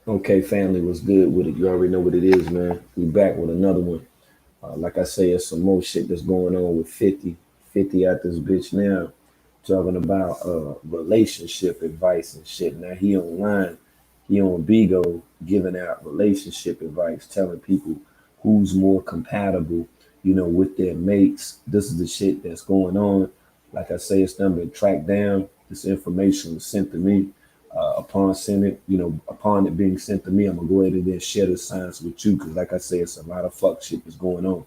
Okay, family was good with it. You already know what it is, man. We back with another one. Like I say, it's some more shit that's going on with 50. 50 out this bitch now, talking about relationship advice and shit. Now he online, he on Bigo giving out relationship advice, telling people who's more compatible, with their mates. This is the shit that's going on. Like I say, it's done been tracked down. This information was sent to me. Upon it being sent to me, I'm gonna go ahead and then share the science with you because, like I say, it's a lot of fuck shit that's going on.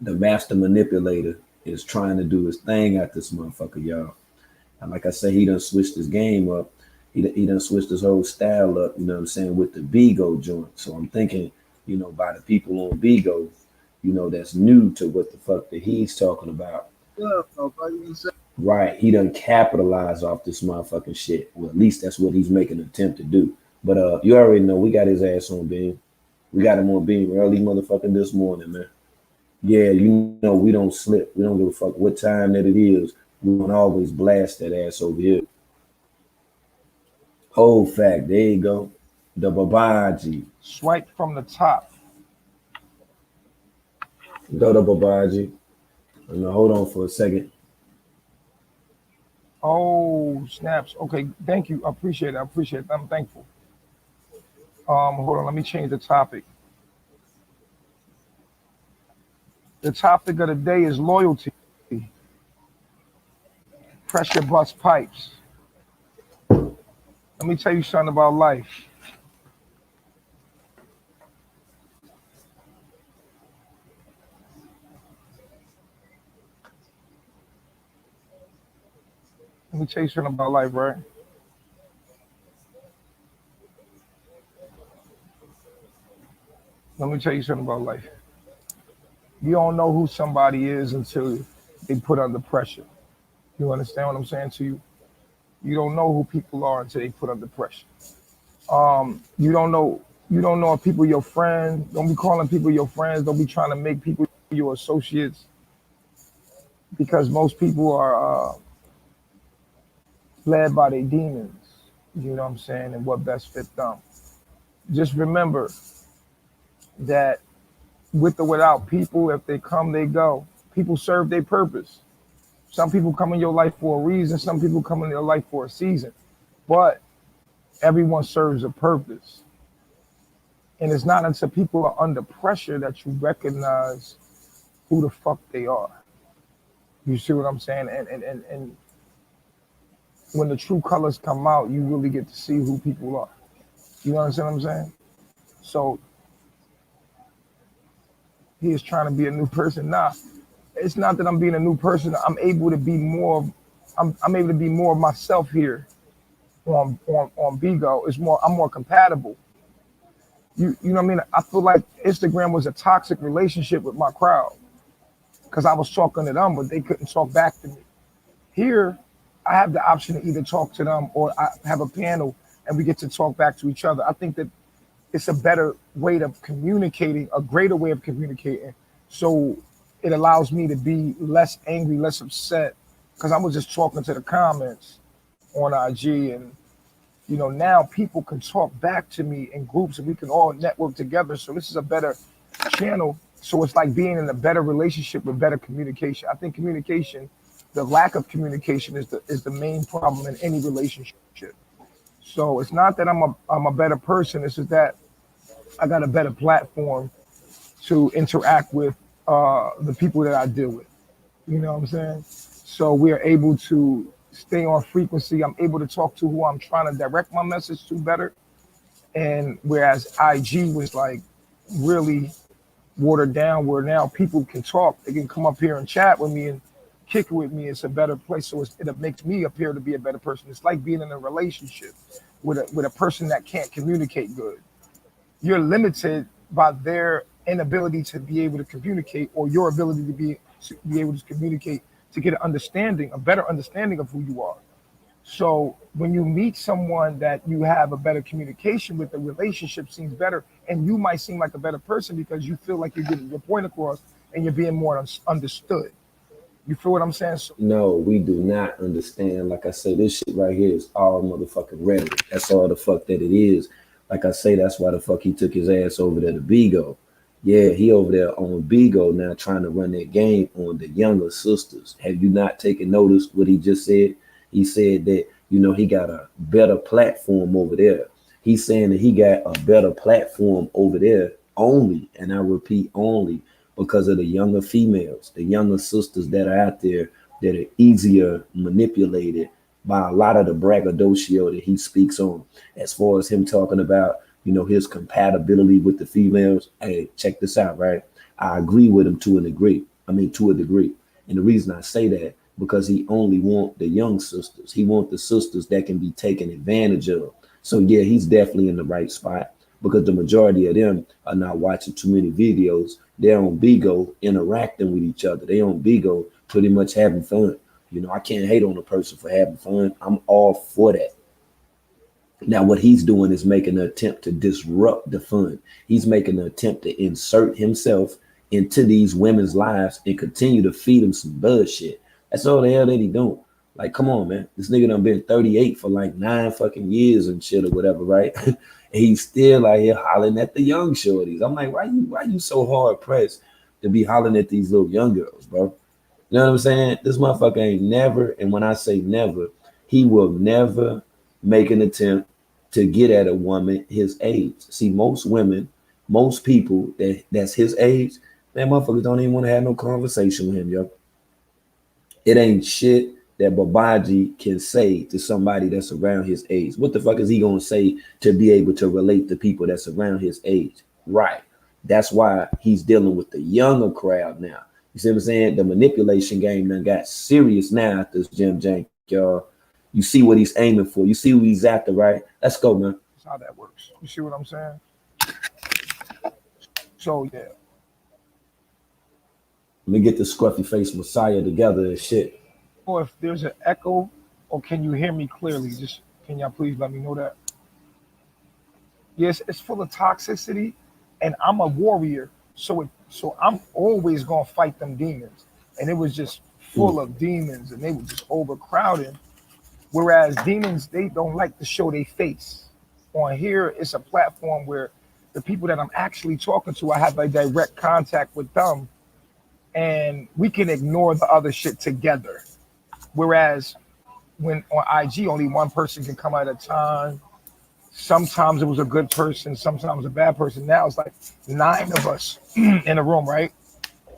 The master manipulator is trying to do his thing at this motherfucker, y'all. And like I say, he done switched his game up. He done switched his whole style up, you know what I'm saying, with the Bigo joint. So I'm thinking, by the people on Bigo, that's new to what the fuck that he's talking about. Yeah, you say Right. He done capitalized off this motherfucking shit. Well, at least that's what he's making an attempt to do. But you already know we got his ass on Beam. We got him on Beam early motherfucking this morning, man. Yeah, we don't slip. We don't give a fuck what time that it is. We gonna always blast that ass over here. Whole fact, there you go. The Babaji. Swipe from the top. Go to Babaji. Now hold on for a second. Oh, snaps. Okay, thank you. I appreciate it. I appreciate it. I'm thankful. Hold on. Let me change the topic. The topic of the day is loyalty. Pressure bust pipes. Let me tell you something about life. Let me tell you something about life, right? Let me tell you something about life. You don't know who somebody is until they put under pressure. You understand what I'm saying to you? You don't know who people are until they put under pressure. You don't know if people your friends. Don't be calling people your friends. Don't be trying to make people your associates because most people are led by their demons. You know what I'm saying? And what best fit them. Just remember that with or without people, if they come, they go. People serve their purpose. Some people come in your life for a reason. Some people come in your life for a season. But everyone serves a purpose. And it's not until people are under pressure that you recognize who the fuck they are. You see what I'm saying? And when the true colors come out, you really get to see who people are. You understand what I'm saying? So he is trying to be a new person. Nah, it's not that I'm being a new person. I'm able to be more. I'm able to be more of myself here on Bigo. It's more. I'm more compatible. You know what I mean? I feel like Instagram was a toxic relationship with my crowd because I was talking to them, but they couldn't talk back to me. Here, I have the option to either talk to them or I have a panel and we get to talk back to each other. I think that it's a better way of communicating, a greater way of communicating. So it allows me to be less angry, less upset, because I was just talking to the comments on IG, and now people can talk back to me in groups, and we can all network together. So this is a better channel. So it's like being in a better relationship with better communication. I think communication, the lack of communication, is the main problem in any relationship. So it's not that I'm a better person. It's just that I got a better platform to interact with the people that I deal with. You know what I'm saying? So we are able to stay on frequency. I'm able to talk to who I'm trying to direct my message to better. And whereas IG was like really watered down, where now people can talk, they can come up here and chat with me and kick it with me. It's a better place. So it makes me appear to be a better person. It's like being in a relationship with a person that can't communicate good. You're limited by their inability to be able to communicate, or your ability to be able to communicate, to get a better understanding of who you are. So when you meet someone that you have a better communication with, the relationship seems better, and you might seem like a better person because you feel like you're getting your point across and you're being more understood. You feel what I'm saying? So, No, we do not understand. Like I say, this shit right here is all motherfucking rhetoric. That's all the fuck that it is. Like I say, that's why the fuck he took his ass over there to Bigo. Yeah, he over there on Bigo now trying to run that game on the younger sisters. Have you not taken notice what he just said? He said that, he got a better platform over there. He's saying that he got a better platform over there only, and I repeat, only because of the younger females, the younger sisters that are out there that are easier manipulated by a lot of the braggadocio that he speaks on. As far as him talking about, his compatibility with the females. Hey, check this out, right? I agree with him to a degree. To a degree. And the reason I say that, because he only want the young sisters. He want the sisters that can be taken advantage of. So yeah, he's definitely in the right spot because the majority of them are not watching too many videos. They're on Bigo interacting with each other. They on Bigo pretty much having fun. I can't hate on a person for having fun. I'm all for that. Now, what he's doing is making an attempt to disrupt the fun. He's making an attempt to insert himself into these women's lives and continue to feed them some bullshit. That's all the hell that he doing. Like, come on, man. This nigga done been 38 for like 9 fucking years and shit or whatever, right? And he's still out here hollering at the young shorties. I'm like, why you so hard pressed to be hollering at these little young girls, bro? You know what I'm saying? This motherfucker ain't never, and when I say never, he will never make an attempt to get at a woman his age. See, most women, most people that's his age, man, motherfuckers don't even want to have no conversation with him, yo. It ain't shit that Babaji can say to somebody that's around his age. What the fuck is he gonna say to be able to relate to people that's around his age? Right. That's why he's dealing with the younger crowd now. You see what I'm saying? The manipulation game done got serious now at this Jim Jank, y'all. You see what he's aiming for. You see who he's after, right? Let's go, man. that's how that works. You see what I'm saying? So yeah. Let me get the scruffy face Messiah together and shit. Or if there's an echo, or can you hear me clearly? Just can y'all please let me know that? Yes, it's full of toxicity, and I'm a warrior, so I'm always gonna fight them demons. And it was just full of demons, and they were just overcrowded. Whereas demons, they don't like to show their face. On here, it's a platform where the people that I'm actually talking to, I have a direct contact with them, and we can ignore the other shit together. Whereas when on IG, only one person can come at a time. Sometimes it was a good person, sometimes a bad person. Now it's like 9 of us in a room, right?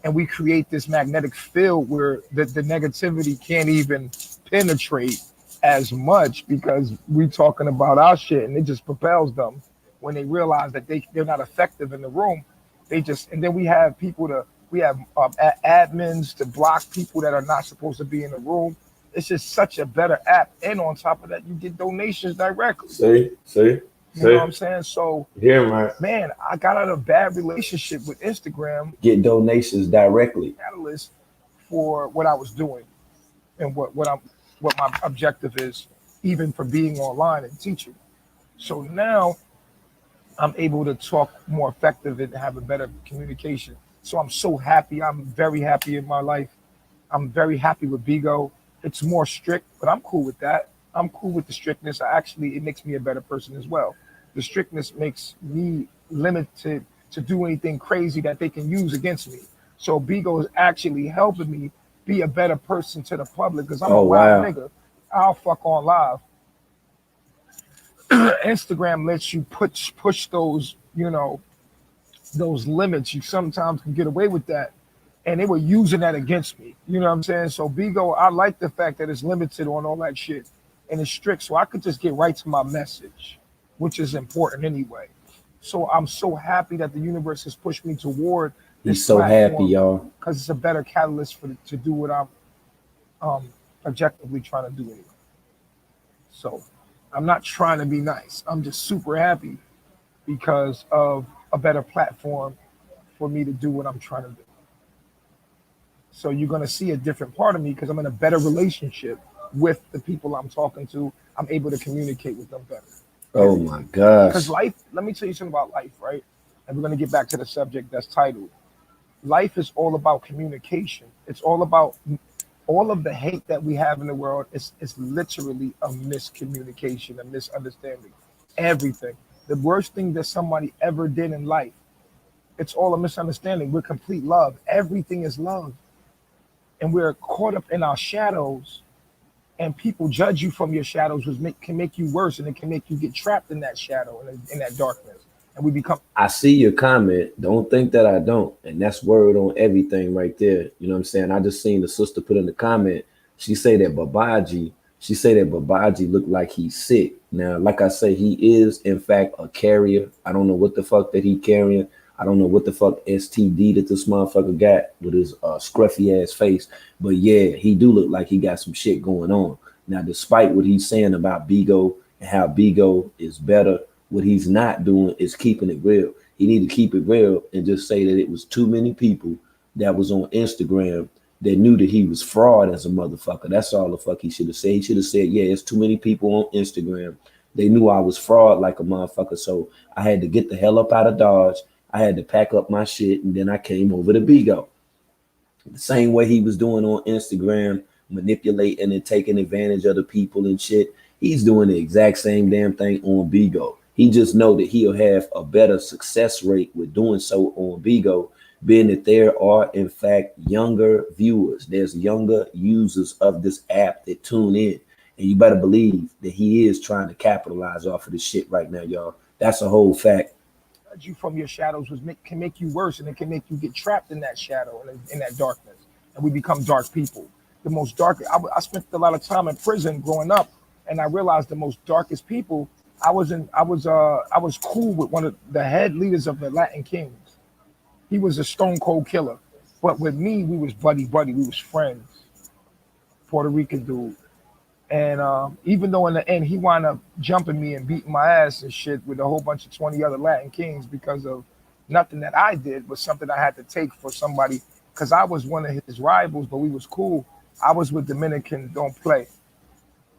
And we create this magnetic field where the negativity can't even penetrate as much because we talking about our shit, and it just propels them when they realize that they're not effective in the room. They just, and then we have admins to block people that are not supposed to be in the room. It's just such a better app, and on top of that, you get donations directly. See, You know what I'm saying? So, here, man. man, I got out of a bad relationship with Instagram, Get donations directly. catalyst for what I was doing and what my objective is, even for being online and teaching. So now I'm able to talk more effective and have a better communication. So I'm so happy. I'm very happy in my life. I'm very happy with Bigo. It's more strict, but I'm cool with that. I'm cool with the strictness. It makes me a better person as well. The strictness makes me limited to do anything crazy that they can use against me. So Bigo is actually helping me be a better person to the public because I'm a Oh wild wow. nigga. I'll fuck on live. Instagram lets you push those, those limits. You sometimes can get away with that. And they were using that against me. You know what I'm saying? So Bigo, I like the fact that it's limited on all that shit and it's strict. So I could just get right to my message, which is important anyway. So I'm so happy that the universe has pushed me toward this He's so happy, platform y'all. because it's a better catalyst to do what I'm objectively trying to do anyway. So I'm not trying to be nice. I'm just super happy because of a better platform for me to do what I'm trying to do. So you're going to see a different part of me because I'm in a better relationship with the people I'm talking to. I'm able to communicate with them better. Oh my Because gosh. life, let me tell you something about life, right? And we're going to get back to the subject that's titled. Life is all about communication. It's all about all of the hate that we have in the world is literally a miscommunication, a misunderstanding. Everything. The worst thing that somebody ever did in life, it's all a misunderstanding. We're complete love. Everything is love. And we're caught up in our shadows, and people judge you from your shadows, which can make you worse, and it can make you get trapped in that shadow and in that darkness. And we become. I see your comment. Don't think that I don't. And that's word on everything right there. You know what I'm saying? I just seen the sister put in the comment. She say that Babaji, she say that Babaji looked like he's sick. Now, like I say, he is in fact a carrier. I don't know what the fuck that he carrying. I don't know what the fuck STD that this motherfucker got with his scruffy ass face. But yeah, he do look like he got some shit going on. Now, despite what he's saying about Bigo and how Bigo is better, what he's not doing is keeping it real. He need to keep it real and just say that it was too many people that was on Instagram that knew that he was fraud as a motherfucker. That's all the fuck he should have said. He should have said, yeah, it's too many people on Instagram. They knew I was fraud like a motherfucker. So I had to get the hell up out of Dodge. I had to pack up my shit, and then I came over to Bigo. The same way he was doing on Instagram, manipulating and taking advantage of the people and shit. He's doing the exact same damn thing on Bigo. He just know that he'll have a better success rate with doing so on Bigo, being that there are in fact younger viewers. There's younger users of this app that tune in. And you better believe that he is trying to capitalize off of this shit right now, y'all. That's a whole fact. You from your shadows, which can make you worse, and it can make you get trapped in that shadow and in that darkness, and we become dark people. The most dark. I spent a lot of time in prison growing up, and I realized the most darkest people. I was cool with one of the head leaders of the Latin Kings. He was a stone cold killer, but with me, we was buddy buddy. We was friends. Puerto Rican dude. And even though in the end he wound up jumping me and beating my ass and shit with a whole bunch of 20 other Latin kings because of nothing that I did, but something I had to take for somebody, because I was one of his rivals, but we was cool. I was with Dominican Don't Play.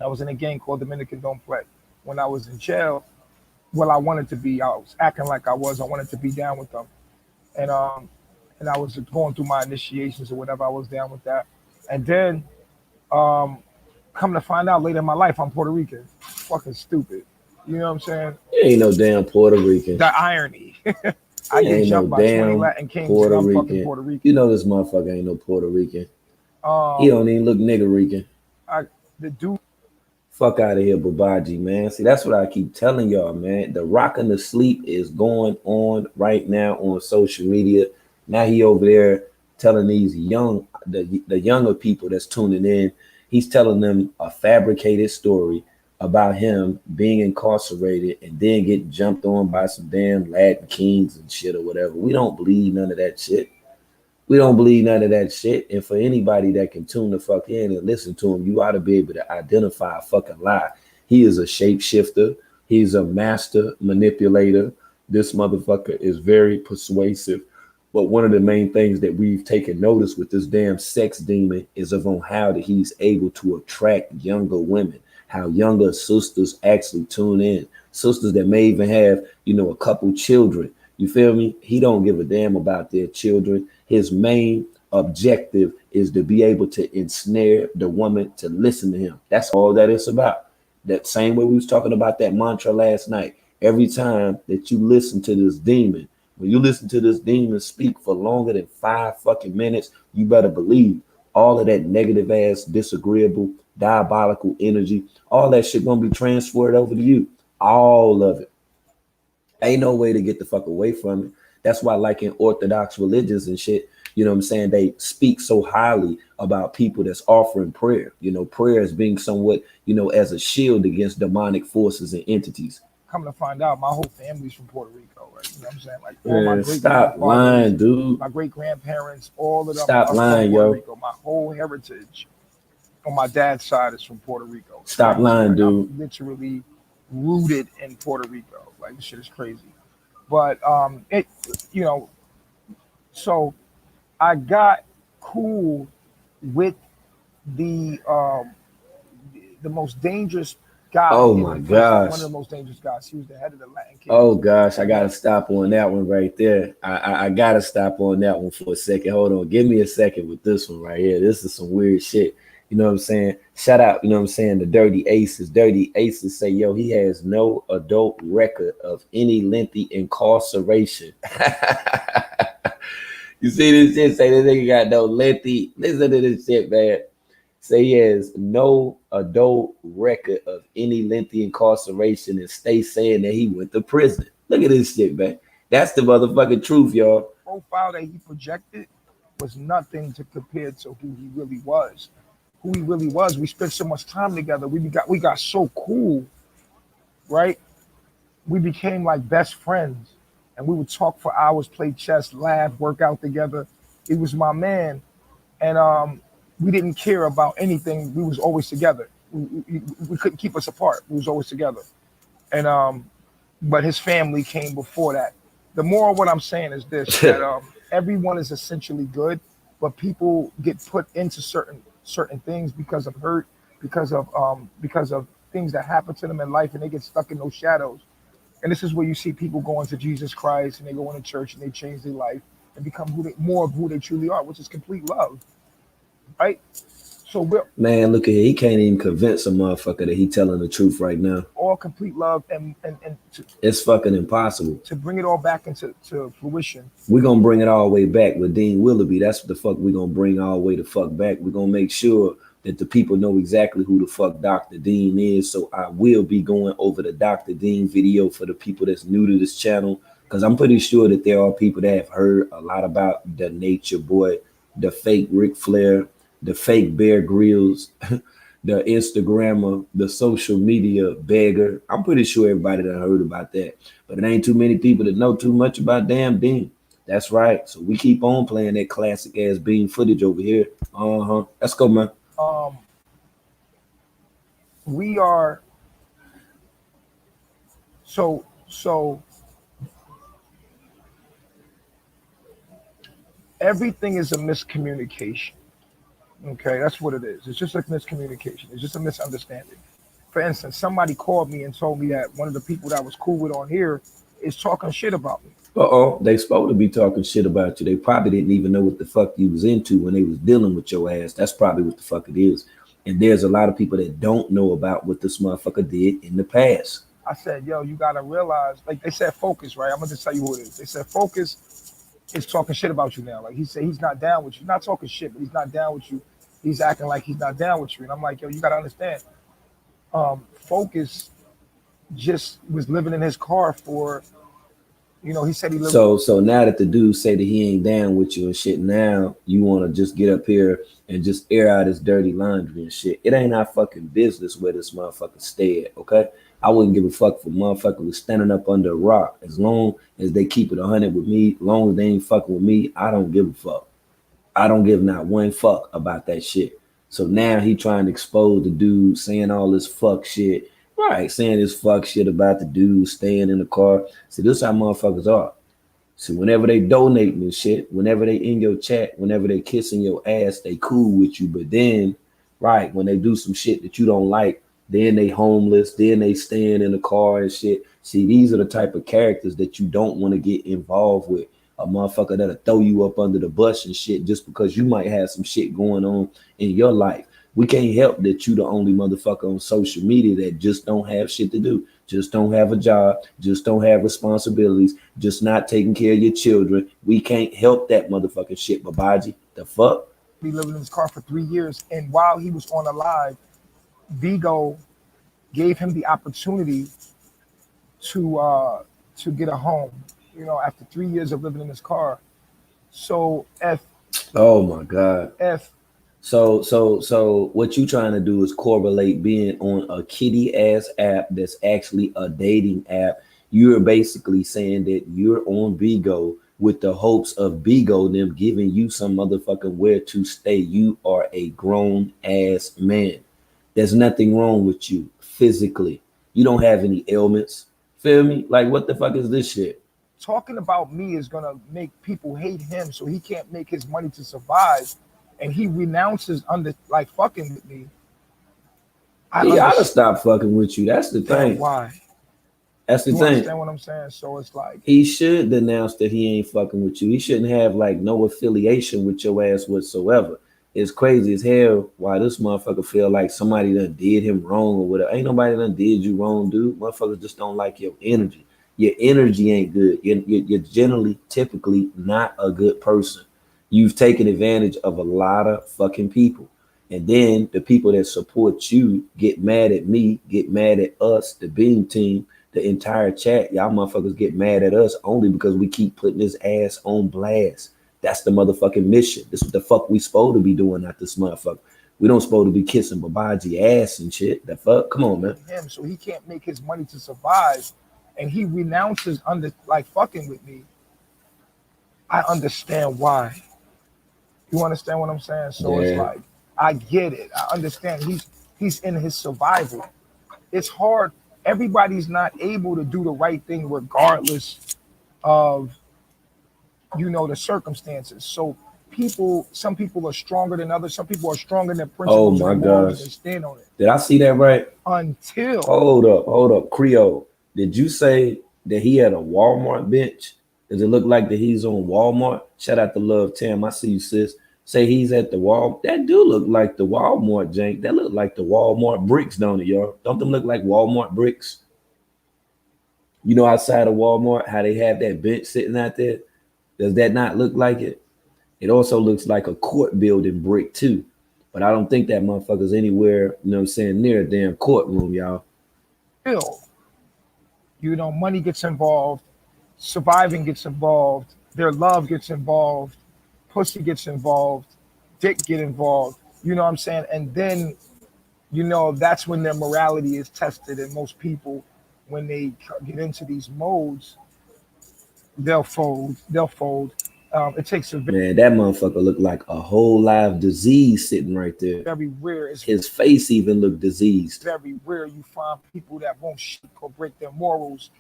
I was in a gang called Dominican Don't Play. When I was in jail, well, I wanted to be. I was acting like I was. I wanted to be down with them. And I was going through my initiations or whatever. I was down with that. And then um, come to find out later in my life, I'm Puerto Rican. Fucking stupid. You know what I'm saying? You ain't no damn Puerto Rican. The irony. I You get ain't no jumped by 20 damn Latin kings and Puerto I'm fucking Rican. Puerto You Rican. know this motherfucker ain't no Puerto Rican. He Um, don't even look nigger Rican. I, the dude, Fuck out of here, Babaji, man. See, that's what I keep telling y'all, man. The rocking the sleep is going on right now on social media. Now he over there telling these the younger people that's tuning in, he's telling them a fabricated story about him being incarcerated and then getting jumped on by some damn Latin kings and shit or whatever. We don't believe none of that shit. We don't believe none of that shit. And for anybody that can tune the fuck in and listen to him, you ought to be able to identify a fucking lie. He is a shapeshifter. He's a master manipulator. This motherfucker is very persuasive. But one of the main things that we've taken notice with this damn sex demon is of on how that he's able to attract younger women, how younger sisters actually tune in, sisters that may even have, a couple children. You feel me? He don't give a damn about their children. His main objective is to be able to ensnare the woman to listen to him. That's all that it's about. That same way we was talking about that mantra last night. Every time that you listen to this demon, when you listen to this demon speak for longer than 5 fucking minutes, you better believe all of that negative ass, disagreeable, diabolical energy, all that shit gonna be transferred over to you. All of it. Ain't no way to get the fuck away from it. That's why, like in Orthodox religions and shit, you know what I'm saying, they speak so highly about people that's offering prayer. Prayer as being somewhat, as a shield against demonic forces and entities. come to find out, my whole family's from Puerto Rico, right? You know what I'm saying? Like all my Man, great stop grandfathers, lying, dude. my great grandparents, all of them Stop are from lying, Puerto yo. Rico. My whole heritage on my dad's side is from Puerto Rico. It's Stop crazy. lying, Like I'm dude. literally rooted in Puerto Rico. Like this shit is crazy. But you know, so I got cool with the most dangerous guy Oh in my the prison, one of gosh. the most dangerous guys. He was the head of the Latin Oh killers. gosh, I gotta stop on that one right there. I gotta stop on that one for a second. Hold on, give me a second with this one right here. This is some weird shit. You know what I'm saying? Shout out, you know what I'm saying? The Dirty Aces. Dirty Aces say, yo, he has no adult record of any lengthy incarceration. You see this shit? Say this nigga got no lengthy. Listen to this shit, man. Say he has no adult record of any lengthy incarceration and stay saying that he went to prison. Look at this shit, man. That's the motherfucking truth, y'all. Profile that he projected was nothing to compare to who he really was. Who he really was. We spent so much time together. We got so cool, right? We became like best friends, and we would talk for hours, play chess, laugh, work out together. He was my man, and we didn't care about anything. We was always together. We couldn't keep us apart. We was always together, and but his family came before that. The moral of what I'm saying is this: that everyone is essentially good, but people get put into certain things because of hurt, because of things that happen to them in life, and they get stuck in those shadows. And this is where you see people going to Jesus Christ and they go into church and they change their life and become more of who they truly are, which is complete love, right? So we're Man, look at here. He can't even convince a motherfucker that he telling the truth right now. all complete love, and It's fucking impossible. to bring it all back into fruition. We're gonna bring it all the way back with Dean Willoughby. That's what the fuck we're gonna bring all the way the fuck back. We're gonna make sure that the people know exactly who the fuck Dr. Dean is. So I will be going over the Dr. Dean video for the people that's new to this channel. Because I'm pretty sure that there are people that have heard a lot about the Nature Boy, the fake Ric Flair, the fake Bear Grylls, the Instagrammer, the social media beggar. I'm pretty sure everybody that heard about that. But it ain't too many people that know too much about damn Dean. That's right. So we keep on playing that classic ass Bean footage over here. Let's go, man. Um, we are so everything is a miscommunication. Okay, that's what it is. It's just a miscommunication. It's just a misunderstanding. For instance, somebody called me and told me that one of the people that was cool with on here is talking shit about me. They supposed to be talking shit about you. They probably didn't even know what the fuck you was into when they was dealing with your ass. That's probably what the fuck it is. And there's a lot of people that don't know about what this motherfucker did in the past. I said, yo, you gotta realize, like they said, Focus, right? I'm gonna just tell you who it is. They said Focus is talking shit about you now. Like he said, he's not down with you. He's not talking shit, but he's not down with you. He's acting like he's not down with you. And I'm like, yo, you gotta understand. Focus just was living in his car for, he said he lived. So now that the dude say that he ain't down with you and shit, now you want to just get up here and just air out his dirty laundry and shit. It ain't our fucking business where this motherfucker stay at, okay? I wouldn't give a fuck if a motherfucker was standing up under a rock. As long as they keep it 100 with me, as long as they ain't fucking with me, I don't give a fuck. I don't give not one fuck about that shit. So now he trying to expose the dude saying all this fuck shit. Right, saying this fuck shit about the dude staying in the car. See, this how motherfuckers are. See, whenever they donating and shit, whenever they in your chat, whenever they kissing your ass, they cool with you. But then, right, when they do some shit that you don't like, then they homeless, then they staying in the car and shit. See, these are the type of characters that you don't want to get involved with. A motherfucker that'll throw you up under the bus and shit just because you might have some shit going on in your life. We can't help that you the only motherfucker on social media that just don't have shit to do, just don't have a job, just don't have responsibilities, just not taking care of your children. We can't help that motherfucking shit, Babaji. The fuck? He lived in his car for 3 years, and while he was on a live, Vigo gave him the opportunity to get a home. After 3 years of living in his car. So Oh my God. F So what you trying to do is correlate being on a kitty ass app that's actually a dating app. You're basically saying that you're on Bigo with the hopes of Bigo them giving you some motherfucking where to stay. You are a grown ass man. There's nothing wrong with you physically. You don't have any ailments. Feel me? Like what the fuck is this shit? talking about me is gonna make people hate him, so he can't make his money to survive, and he renounces under like fucking with me. He ought to stop fucking with you. That's the thing. Why? That's the You thing. understand what I'm saying? So it's like He should denounce that he ain't fucking with you. He shouldn't have like no affiliation with your ass whatsoever. It's crazy as hell why this motherfucker feel like somebody done did him wrong or whatever. Ain't nobody done did you wrong, dude. Motherfuckers just don't like your energy. Your energy ain't good. You're generally, typically not a good person. You've taken advantage of a lot of fucking people. And then the people that support you get mad at me, get mad at us, the Beam Team, the entire chat. Y'all motherfuckers get mad at us only because we keep putting his ass on blast. That's the motherfucking mission. This is what the fuck we supposed to be doing at this motherfucker. We don't supposed to be kissing Babaji ass and shit. The fuck? Come on, man. him, so he can't make his money to survive, and he renounces under like fucking with me. I understand why. You understand what I'm saying? So it's like I get it. I understand. He's in his survival. It's hard. Everybody's not able to do the right thing regardless of the circumstances. So some people are stronger than others. Some people are stronger than principles and morals, and they stand on it. Did I see that right? Until hold up, Creole. Did you say that he had a Walmart bench? Does it look like that he's on Walmart? Shout out to Love Tam. I see you, sis. Say he's at the wall. That do look like the Walmart jank. That look like the Walmart bricks, don't it, y'all? Don't them look like Walmart bricks? You know, outside of Walmart, how they have that bench sitting out there? Does that not look like it? It also looks like a court building brick too. But I don't think that motherfucker's anywhere, you know what I'm saying, near a damn courtroom, y'all. Money gets involved, surviving gets involved, their love gets involved, pussy gets involved, dick get involved, you know what I'm saying? And then, that's when their morality is tested. And most people, when they get into these modes, they'll fold. It takes a man, that motherfucker looked like a whole live disease sitting right there. Very rare. His face even looked diseased. Very rare you find people that won't shake or break their morals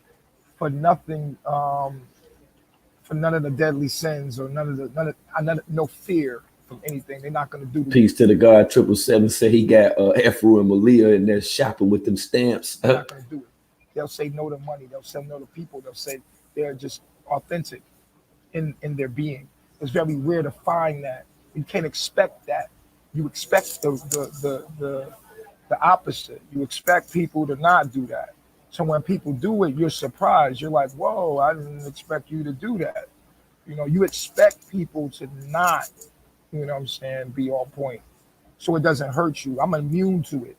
for nothing, for none of the deadly sins or no fear from anything. They're not gonna do. Peace to the God 777 said he got Efru and Malia in there shopping with them stamps. They're not gonna do it. They'll say no to money. They'll say no to people. They'll say they're just authentic in their being. It's very rare to find that. You can't expect that. You expect the opposite. You expect people to not do that. So when people do it, you're surprised. You're like, whoa, I didn't expect you to do that. You expect people to not, be on point. So it doesn't hurt you. I'm immune to it.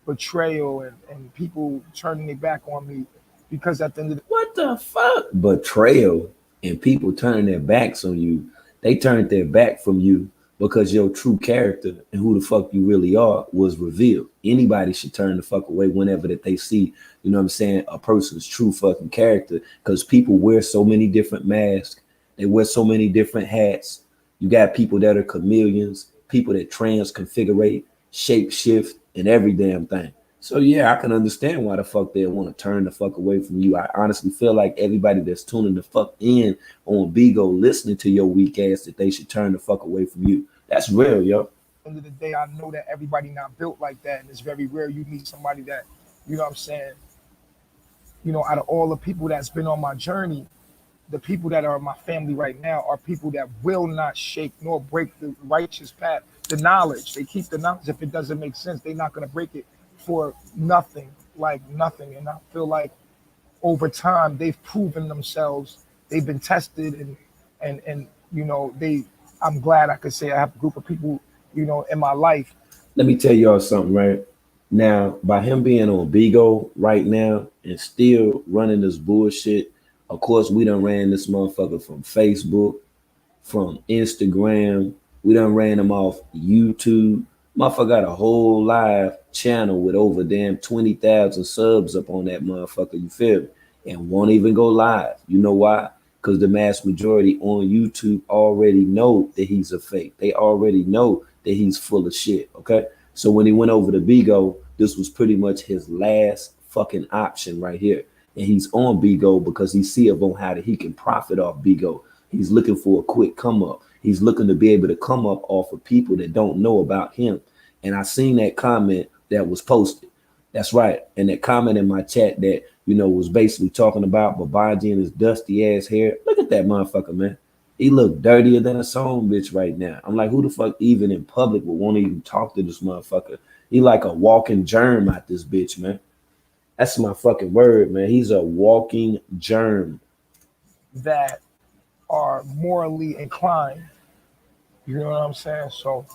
Betrayal and people turning their back on me because at the end of the what the fuck? Betrayal and people turning their backs on you. They turned their back from you because your true character and who the fuck you really are was revealed. Anybody should turn the fuck away whenever that they see, you know what I'm saying, a person's true fucking character, because people wear so many different masks. They wear so many different hats. You got people that are chameleons, people that transconfigurate, shape shift, and every damn thing. So yeah, I can understand why the fuck they want to turn the fuck away from you. I honestly feel like everybody that's tuning the fuck in on Bigo listening to your weak ass, that they should turn the fuck away from you. That's real, yo. end of the day, I know that everybody not built like that, and it's very rare you meet somebody that, what I'm saying, out of all the people that's been on my journey, the people that are my family right now are people that will not shake nor break the righteous path. The knowledge, they keep the knowledge. If it doesn't make sense, they're not going to break it for nothing, like nothing. And I feel like over time, they've proven themselves. They've been tested, and I'm glad I could say I have a group of people, in my life. Let me tell y'all something, right? Now, by him being on Bigo right now and still running this bullshit, of course, we done ran this motherfucker from Facebook, from Instagram. We done ran him off YouTube. Motherfucker got a whole live channel with over damn 20,000 subs up on that motherfucker, you feel me? And won't even go live. You know why? Because the mass majority on YouTube already know that he's a fake. They already know that he's full of shit, okay? So when he went over to Bigo, this was pretty much his last fucking option right here. And he's on Bigo because he see on how that he can profit off Bigo. He's looking for a quick come up. He's looking to be able to come up off of people that don't know about him. And I seen that comment that was posted. That's right. And that comment in my chat that, was basically talking about Babaji and his dusty ass hair. Look at that motherfucker, man. He look dirtier than a song bitch right now. I'm like, who the fuck even in public would want to even talk to this motherfucker? He like a walking germ out this bitch, man. That's my fucking word, man. He's a walking germ. That are morally inclined. You know what I'm saying? So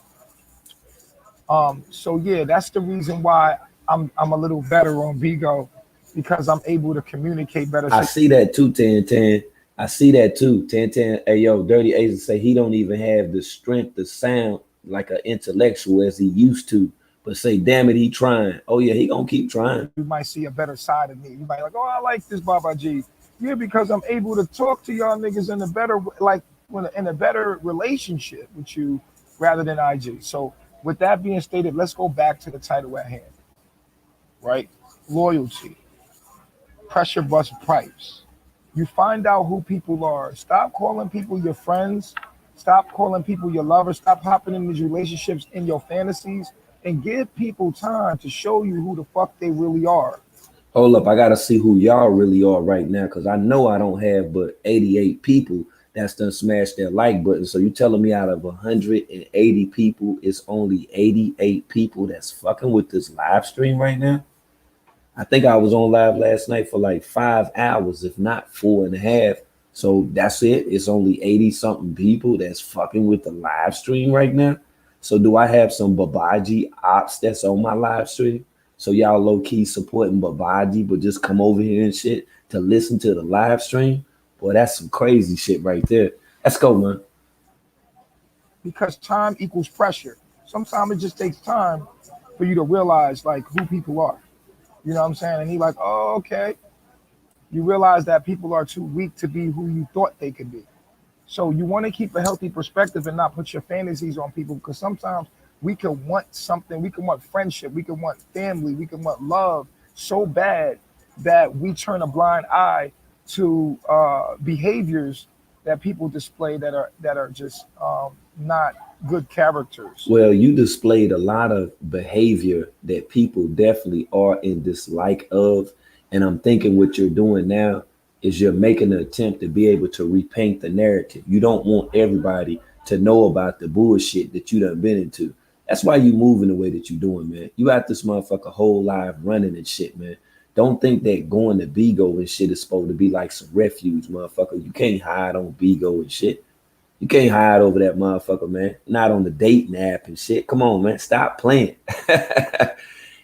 yeah, that's the reason why I'm a little better on Bigo, because I'm able to communicate better. I see that too, 1010. I see that too. 1010. Hey yo, Dirty Ace say he don't even have the strength to sound like an intellectual as he used to. But say, damn it, he trying. Oh yeah, he gonna keep trying. You might see a better side of me. You might be like, oh, I like this Babaji. Yeah, because I'm able to talk to y'all niggas in a better, like, in a better relationship with you rather than IG. So with that being stated, let's go back to the title at hand, right? Loyalty, pressure bust pipes. You find out who people are. Stop calling people your friends. Stop calling people your lovers. Stop hopping in these relationships in your fantasies, and give people time to show you who the fuck they really are. Hold up, I gotta see who y'all really are right now, because I know I don't have but 88 people that's done smashed that like button. So you telling me out of 180 people, it's only 88 people that's fucking with this live stream right now? I think I was on live last night for like 5 hours, if not 4.5. So that's it. It's only 80 something people that's fucking with the live stream right now. So do I have some Babaji ops that's on my live stream? So y'all low key supporting Babaji, but just come over here and shit to listen to the live stream? Boy, that's some crazy shit right there. Let's go, man. Because time equals pressure. Sometimes it just takes time for you to realize like who people are. You know what I'm saying? And he like, oh, okay. You realize that people are too weak to be who you thought they could be. So you want to keep a healthy perspective and not put your fantasies on people, because sometimes we can want something, we can want friendship, we can want family, we can want love so bad that we turn a blind eye to behaviors that people display that are just not good characters. Well, you displayed a lot of behavior that people definitely are in dislike of. And I'm thinking what you're doing now is you're making an attempt to be able to repaint the narrative. You don't want everybody to know about the bullshit that you done been into. That's why you moving the way that you doing, man. You got this motherfucker whole life running and shit, man. Don't think that going to Bigo and shit is supposed to be like some refuge, motherfucker. You can't hide on Bigo and shit. You can't hide over that motherfucker, man. Not on the dating app and shit. Come on, man. Stop playing.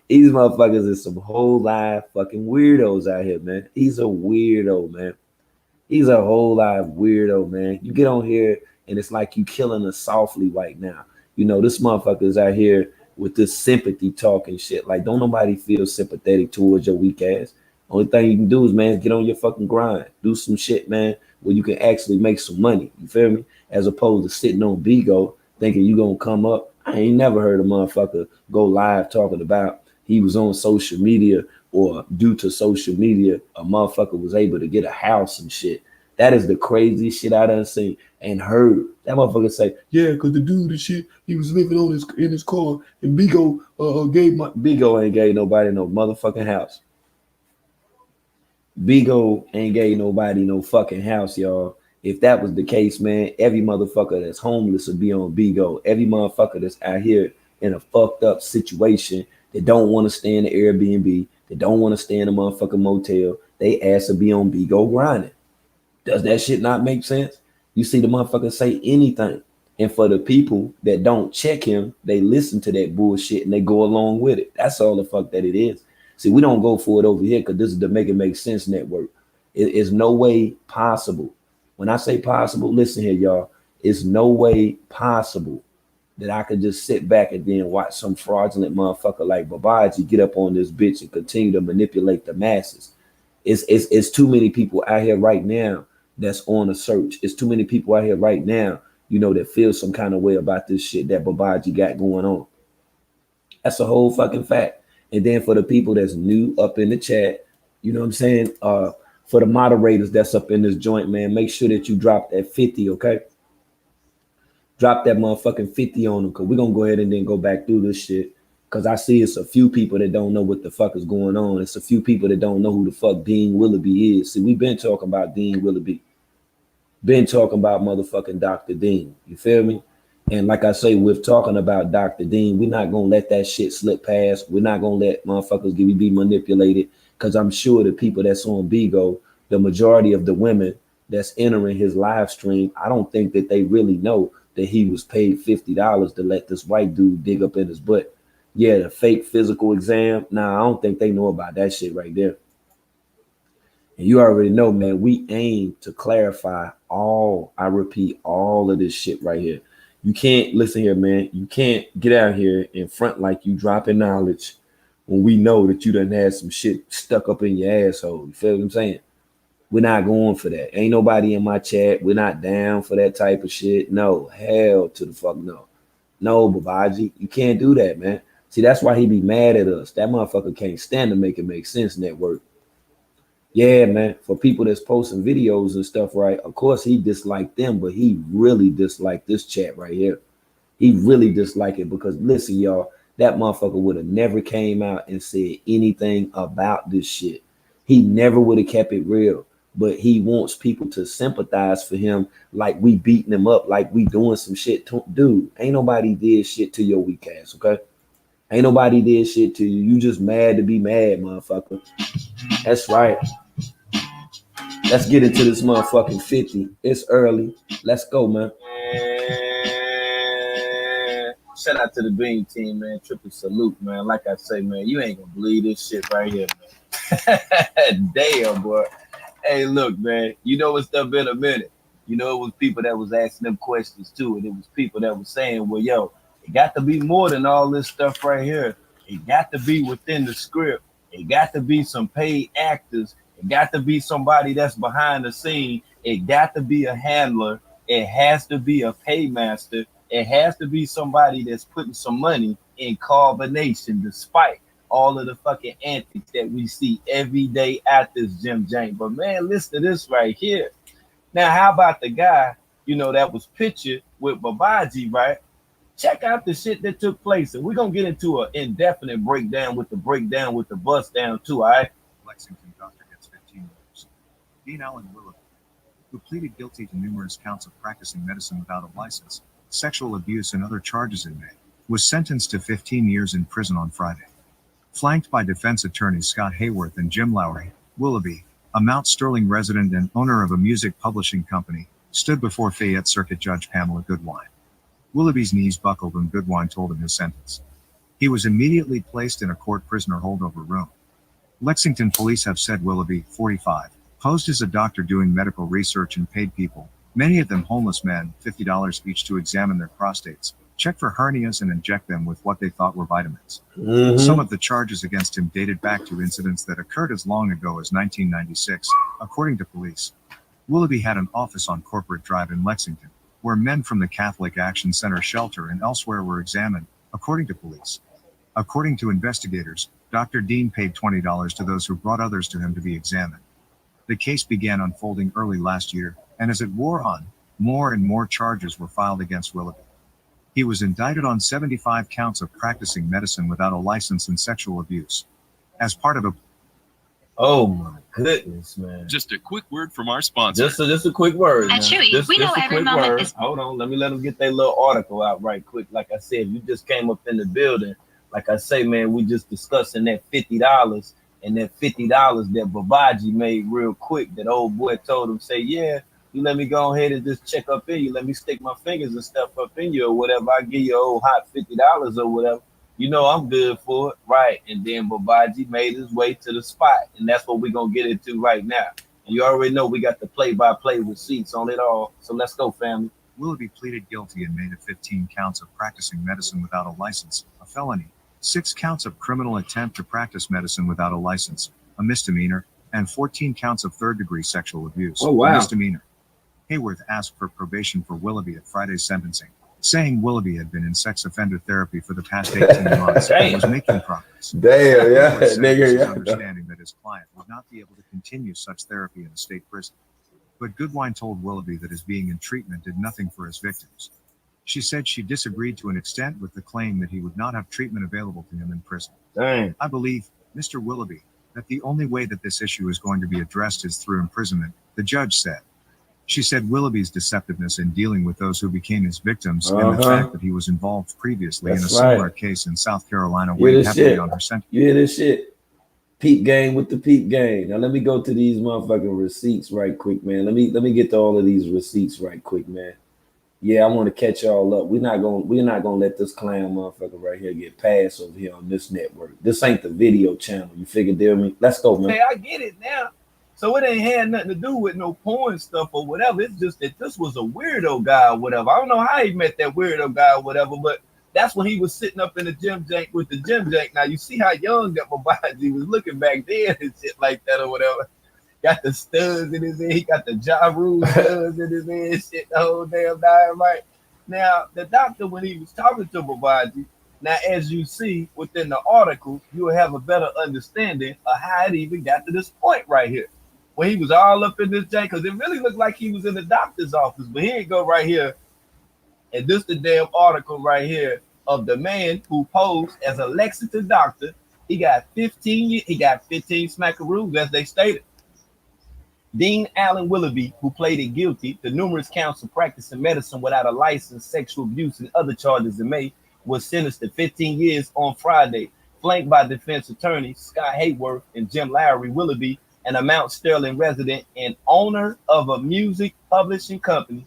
These motherfuckers is some whole live fucking weirdos out here, man. He's a weirdo, man. He's a whole live weirdo, man. You get on here and it's like you killing us softly right now. This motherfucker's out here with this sympathy talk and shit. Like, don't nobody feel sympathetic towards your weak ass. Only thing you can do is, man, get on your fucking grind. Do some shit, man, where you can actually make some money. You feel me? As opposed to sitting on Bigo thinking you gonna come up. I ain't never heard a motherfucker go live talking about he was on social media, or due to social media, a motherfucker was able to get a house and shit. That is the craziest shit I done seen and heard. That motherfucker say, yeah, because the dude and shit, he was living in his car, and Bigo Bigo ain't gave nobody no motherfucking house. Bigo ain't gave nobody no fucking house, y'all. If that was the case, man, every motherfucker that's homeless would be on Bigo. Every motherfucker that's out here in a fucked up situation that don't want to stay in the Airbnb, that don't want to stay in a motherfucking motel, they ass to be on Bigo grinding. Does that shit not make sense? You see the motherfucker say anything. And for the people that don't check him, they listen to that bullshit and they go along with it. That's all the fuck that it is. See, we don't go for it over here because this is the Make It Make Sense network. It is no way possible. When I say possible, listen here, y'all. It's no way possible that I could just sit back and then watch some fraudulent motherfucker like Babaji get up on this bitch and continue to manipulate the masses. It's too many people out here right now that's on a search. It's too many people out here right now, that feel some kind of way about this shit that Babaji got going on. That's a whole fucking fact. And then for the people that's new up in the chat, you know what I'm saying? For the moderators that's up in this joint, man, make sure that you drop that 50, okay? Drop that motherfucking 50 on them, because we're going to go ahead and then go back through this shit. Because I see it's a few people that don't know what the fuck is going on. It's a few people that don't know who the fuck Dean Willoughby is. See, we've been talking about Dean Willoughby. Been talking about motherfucking Dr. Dean. You feel me? And like I say, with talking about Dr. Dean, we're not gonna let that shit slip past. We're not gonna let motherfuckers be manipulated. Cause I'm sure the people that's on Bigo, the majority of the women that's entering his live stream, I don't think that they really know that he was paid $50 to let this white dude dig up in his butt. Yeah, the fake physical exam. Nah, I don't think they know about that shit right there. And you already know, man, we aim to clarify all, I repeat, all of this shit right here. You can't, listen here, man, you can't get out here in front like you dropping knowledge when we know that you done had some shit stuck up in your asshole. You feel what I'm saying? We're not going for that. Ain't nobody in my chat. We're not down for that type of shit. No, hell to the fuck no. No, Babaji, you can't do that, man. See, that's why he be mad at us. That motherfucker can't stand to make it make sense network. Yeah, man, for people that's posting videos and stuff, right? Of course, he disliked them, but he really disliked this chat right here. He really disliked it because, listen, y'all, that motherfucker would have never came out and said anything about this shit. He never would have kept it real, but he wants people to sympathize for him like we beating him up, like we doing some shit. Dude, ain't nobody did shit to your weak ass, okay? Ain't nobody did shit to you. You just mad to be mad, motherfucker. That's right. Let's get into this motherfucking 50. It's early. Let's go, man. Shout out to the Beam Team, man. Triple salute, man. Like I say, man, you ain't gonna believe this shit right here, man. Damn, boy. Hey, look, man. You know it's done been a minute. You know, it was people that was asking them questions too, and it was people that was saying, well, yo, it got to be more than all this stuff right here. It got to be within the script. It got to be some paid actors. It got to be somebody that's behind the scene. It got to be a handler. It has to be a paymaster. It has to be somebody that's putting some money in combination, despite all of the fucking antics that we see every day at this gym jank. But man, listen to this right here. Now, how about the guy, you know, that was pictured with Babaji, right? Check out the shit that took place. And we're going to get into an indefinite breakdown with the bust down too, all right? Lexington doctor gets 15 years. Dean Allen Willoughby, who pleaded guilty to numerous counts of practicing medicine without a license, sexual abuse, and other charges in May, was sentenced to 15 years in prison on Friday. Flanked by defense attorneys Scott Hayworth and Jim Lowry, Willoughby, a Mount Sterling resident and owner of a music publishing company, stood before Fayette Circuit Judge Pamela Goodwine. Willoughby's knees buckled when Goodwine told him his sentence. He was immediately placed in a court prisoner holdover room. Lexington police have said Willoughby, 45, posed as a doctor doing medical research and paid people, many of them homeless men, $50 each to examine their prostates, check for hernias, and inject them with what they thought were vitamins. Some of the charges against him dated back to incidents that occurred as long ago as 1996, according to police. Willoughby had an office on Corporate Drive in Lexington, where men from the Catholic Action Center shelter and elsewhere were examined, according to police. According to investigators, Dr. Dean paid $20 to those who brought others to him to be examined. The case began unfolding early last year, and as it wore on, more and more charges were filed against Willoughby. He was indicted on 75 counts of practicing medicine without a license and sexual abuse. As part of a... Oh my goodness, man. Just a quick word from our sponsor. Just a quick word. At Chewy, we know every moment is... Hold on, let me let them get their little article out right quick. Like I said, you just came up in the building. Like I say, man, we just discussing that $50 and that $50 that Babaji made real quick. That old boy told him, say, yeah, you let me go ahead and just check up in you. Let me stick my fingers and stuff up in you or whatever. I give you old hot $50 or whatever. You know I'm good for it, right? And then Babaji made his way to the spot, and that's what we're gonna get into right now. And you already know we got the play-by-play receipts on it all. So let's go, family. Willoughby pleaded guilty and made 15 counts of practicing medicine without a license, a felony, 6 counts of criminal attempt to practice medicine without a license, a misdemeanor, and 14 counts of third-degree sexual abuse, a misdemeanor. Hayworth asked for probation for Willoughby at Friday's sentencing, saying Willoughby had been in sex offender therapy for the past 18 months and was making progress. Damn, yeah, nigga, yeah. Understanding that his client would not be able to continue such therapy in a state prison. But Goodwine told Willoughby that his being in treatment did nothing for his victims. She said she disagreed to an extent with the claim that he would not have treatment available to him in prison. Dang. I believe, Mr. Willoughby, that the only way that this issue is going to be addressed is through imprisonment, the judge said. She said Willoughby's deceptiveness in dealing with those who became his victims and the fact that he was involved previously in a similar case in South Carolina weighed heavily on her sentence. You hear this shit? Peep game with the peep game. Now let me go to these motherfucking receipts right quick, man. Let me get to all of these receipts right quick, man. Yeah, I want to catch y'all up. We're not gonna let this clown motherfucker right here get passed over here on this network. This ain't the video channel. You figure, deal me? Let's go, man. Hey, I get it now. So it ain't had nothing to do with no porn stuff or whatever. It's just that this was a weirdo guy or whatever. I don't know how he met that weirdo guy or whatever, but that's when he was sitting up in the gym jank with the gym jank. Now you see how young that Babaji was looking back then and shit like that or whatever. Got the studs in his head. He got the Ja Rule studs in his head. Shit, the whole damn dynamite. Now the doctor, when he was talking to Babaji, now as you see within the article, you will have a better understanding of how it even got to this point right here. When he was all up in this jank, because it really looked like he was in the doctor's office, but he ain't go right here. And this the damn article right here of the man who posed as a Lexington doctor. He got 15 smackaroos, as they stated. Dean Allen Willoughby, who pleaded guilty to numerous counts of practicing medicine without a license, sexual abuse, and other charges in May, was sentenced to 15 years on Friday, flanked by defense attorneys Scott Hayworth and Jim Lowry. Willoughby, an Mount Sterling resident and owner of a music publishing company,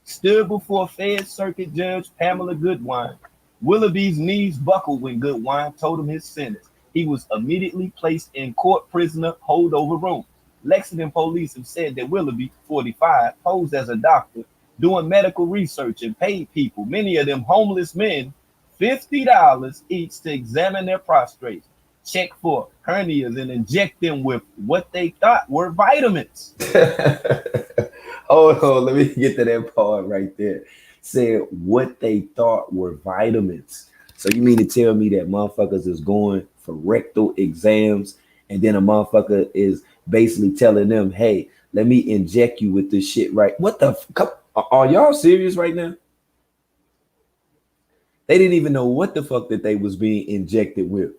stood before Fed Circuit Judge Pamela Goodwine. Willoughby's knees buckled when Goodwine told him his sentence. He was immediately placed in court prisoner holdover room. Lexington police have said that Willoughby, 45, posed as a doctor doing medical research and paid people, many of them homeless men, $50 each to examine their prostrates, check for hernias, and inject them with what they thought were vitamins. Hold on, let me get to that part right there. Said what they thought were vitamins. So you mean to tell me that motherfuckers is going for rectal exams and then a motherfucker is basically telling them, hey, let me inject you with this shit, right? What the fuck? Are y'all serious right now? They didn't even know what the fuck that they was being injected with.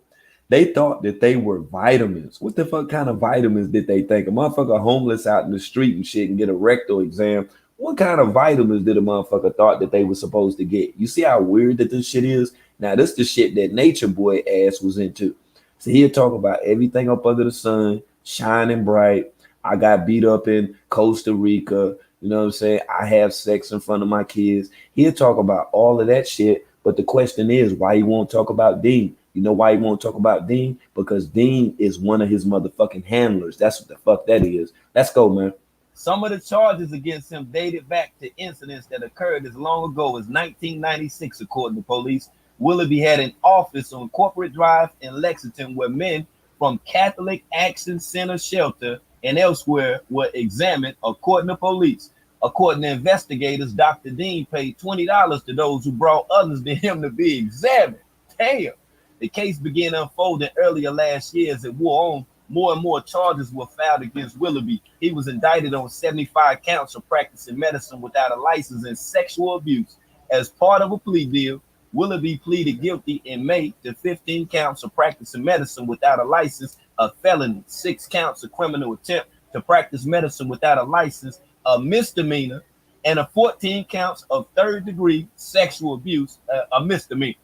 They thought that they were vitamins. What the fuck kind of vitamins did they think? A motherfucker homeless out in the street and shit and get a rectal exam. What kind of vitamins did a motherfucker thought that they were supposed to get? You see how weird that this shit is? Now, this the shit that Nature Boy ass was into. So he'll talk about everything up under the sun, shining bright. I got beat up in Costa Rica. You know what I'm saying? I have sex in front of my kids. He'll talk about all of that shit. But the question is, why he won't talk about Dean? You know why he won't talk about Dean? Because Dean is one of his motherfucking handlers. That's what the fuck that is. Let's go, man. Some of the charges against him dated back to incidents that occurred as long ago as 1996, according to police. Willoughby had an office on Corporate Drive in Lexington where men from Catholic Action Center Shelter and elsewhere were examined, according to police. According to investigators, Dr. Dean paid $20 to those who brought others to him to be examined. Damn. The case began unfolding earlier last year as it wore on. More and more charges were filed against Willoughby. He was indicted on 75 counts of practicing medicine without a license and sexual abuse. As part of a plea deal, Willoughby pleaded guilty in May to 15 counts of practicing medicine without a license, a felony, 6 counts of criminal attempt to practice medicine without a license, a misdemeanor, and a 14 counts of third-degree sexual abuse, a misdemeanor.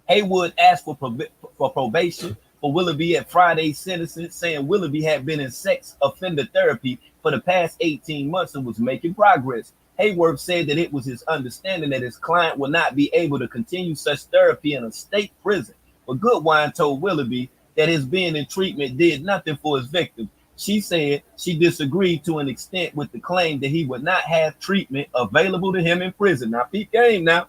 Haywood asked for probation for Willoughby at Friday's sentencing, saying Willoughby had been in sex offender therapy for the past 18 months and was making progress. Hayworth said that it was his understanding that his client would not be able to continue such therapy in a state prison. But Goodwine told Willoughby that his being in treatment did nothing for his victim. She said she disagreed to an extent with the claim that he would not have treatment available to him in prison. Now, peep game now.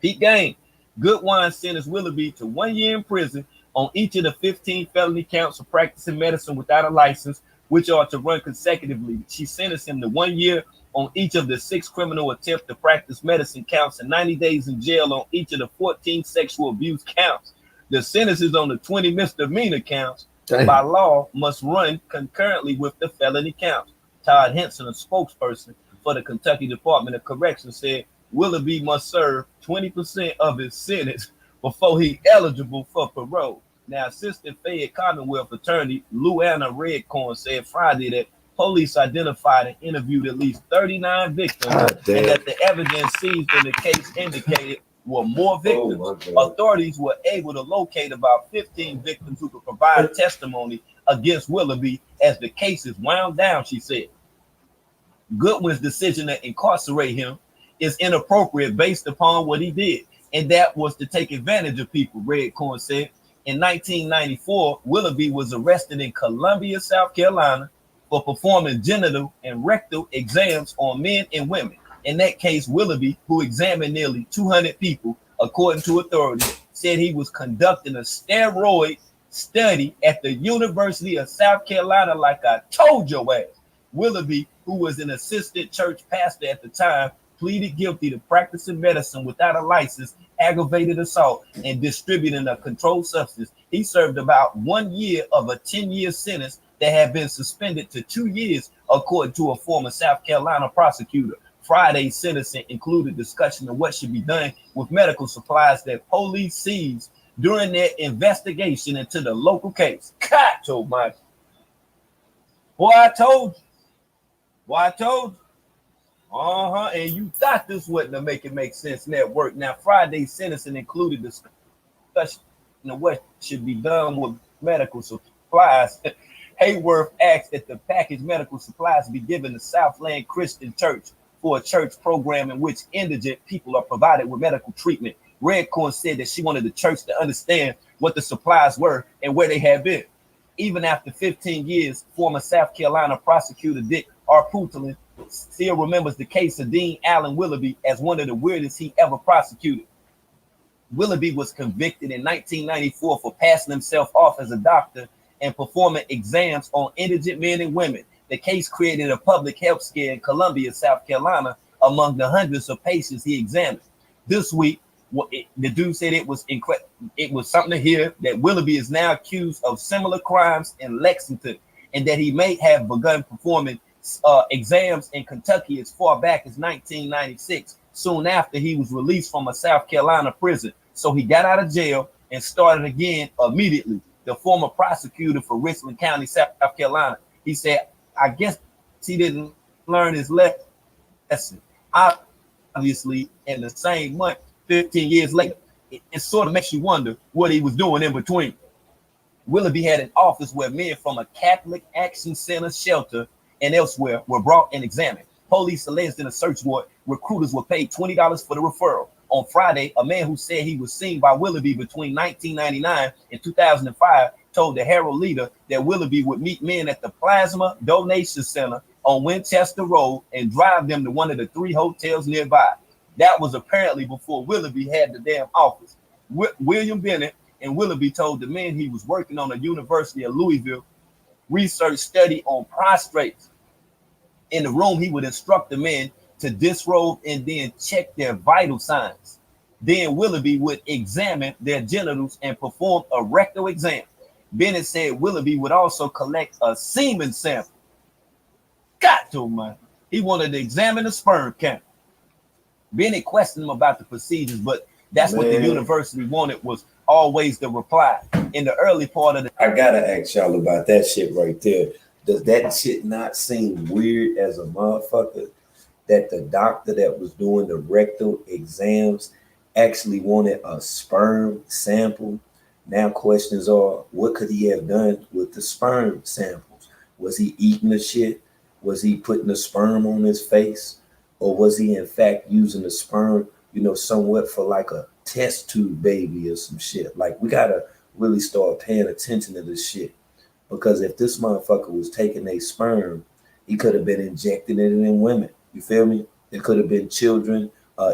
Peep game. Goodwine sentenced Willoughby to 1 year in prison on each of the 15 felony counts of practicing medicine without a license, which are to run consecutively. She sentenced him to 1 year on each of the 6 criminal attempts to practice medicine counts and 90 days in jail on each of the 14 sexual abuse counts. The sentences on the 20 misdemeanor counts by law must run concurrently with the felony counts. Todd Henson, a spokesperson for the Kentucky Department of Corrections said Willoughby must serve 20% of his sentence before he's eligible for parole. Now, Assistant Fed Commonwealth Attorney Luana Redcorn said Friday that police identified and interviewed at least 39 victims and that the evidence seized in the case indicated were more victims. Authorities were able to locate about 15 victims who could provide testimony against Willoughby as the case is wound down, she said. Goodwin's decision to incarcerate him is inappropriate based upon what he did, and that was to take advantage of people, Redcorn said. In 1994, Willoughby was arrested in Columbia, South Carolina for performing genital and rectal exams on men and women. In that case, Willoughby, who examined nearly 200 people, according to authorities, said he was conducting a steroid study at the University of South Carolina, like I told your ass. Willoughby, who was an assistant church pastor at the time, pleaded guilty to practicing medicine without a license, aggravated assault, and distributing a controlled substance. He served about 1 year of a 10-year sentence that had been suspended to 2 years, according to a former South Carolina prosecutor. Friday's sentencing included discussion of what should be done with medical supplies that police seized during their investigation into the local case. God told my boy, I told you. Boy, I told you. And you thought this wasn't to make it make sense network. Now, Friday's sentencing included discussion of what should be done with medical supplies. Hayworth asked that the packaged medical supplies be given to Southland Christian Church for a church program in which indigent people are provided with medical treatment. Redcorn said that she wanted the church to understand what the supplies were and where they had been. Even after 15 years, former South Carolina prosecutor Dick R. Putlin still remembers the case of Dean Allen Willoughby as one of the weirdest he ever prosecuted. Willoughby was convicted in 1994 for passing himself off as a doctor and performing exams on indigent men and women. The case created a public health scare in Columbia, South Carolina, among the hundreds of patients he examined. This week, the dude said it was something to hear that Willoughby is now accused of similar crimes in Lexington and that he may have begun performing exams in Kentucky as far back as 1996, soon after he was released from a South Carolina prison. So he got out of jail and started again immediately. The former prosecutor for Richland County, South Carolina, he said, I guess he didn't learn his lesson. Obviously, in the same month, 15 years later, it sort of makes you wonder what he was doing in between. Willoughby had an office where men from a Catholic Action Center shelter and elsewhere were brought and examined. Police alleged in a search warrant, recruiters were paid $20 for the referral. On Friday, a man who said he was seen by Willoughby between 1999 and 2005 told the Herald Leader that Willoughby would meet men at the Plasma Donation Center on Winchester Road and drive them to one of the 3 hotels nearby. That was apparently before Willoughby had the damn office. William Bennett and Willoughby told the men he was working on a University of Louisville research study on prostrates. In the room, he would instruct the men to disrobe and then check their vital signs. Then Willoughby would examine their genitals and perform a rectal exam. Bennett said Willoughby would also collect a semen sample. God told man, he wanted to examine the sperm count. Bennett questioned him about the procedures, but that's what the university wanted was always the reply. In the early part of the I gotta ask y'all about that shit right there. Does that shit not seem weird as a motherfucker that the doctor that was doing the rectal exams actually wanted a sperm sample? Now questions are, what could he have done with the sperm samples? Was he eating the shit? Was he putting the sperm on his face? Or was he in fact using the sperm, somewhat for like a test tube baby or some shit? Like, we gotta really start paying attention to this shit. Because if this motherfucker was taking a sperm, he could have been injecting it in women. You feel me? It could have been children,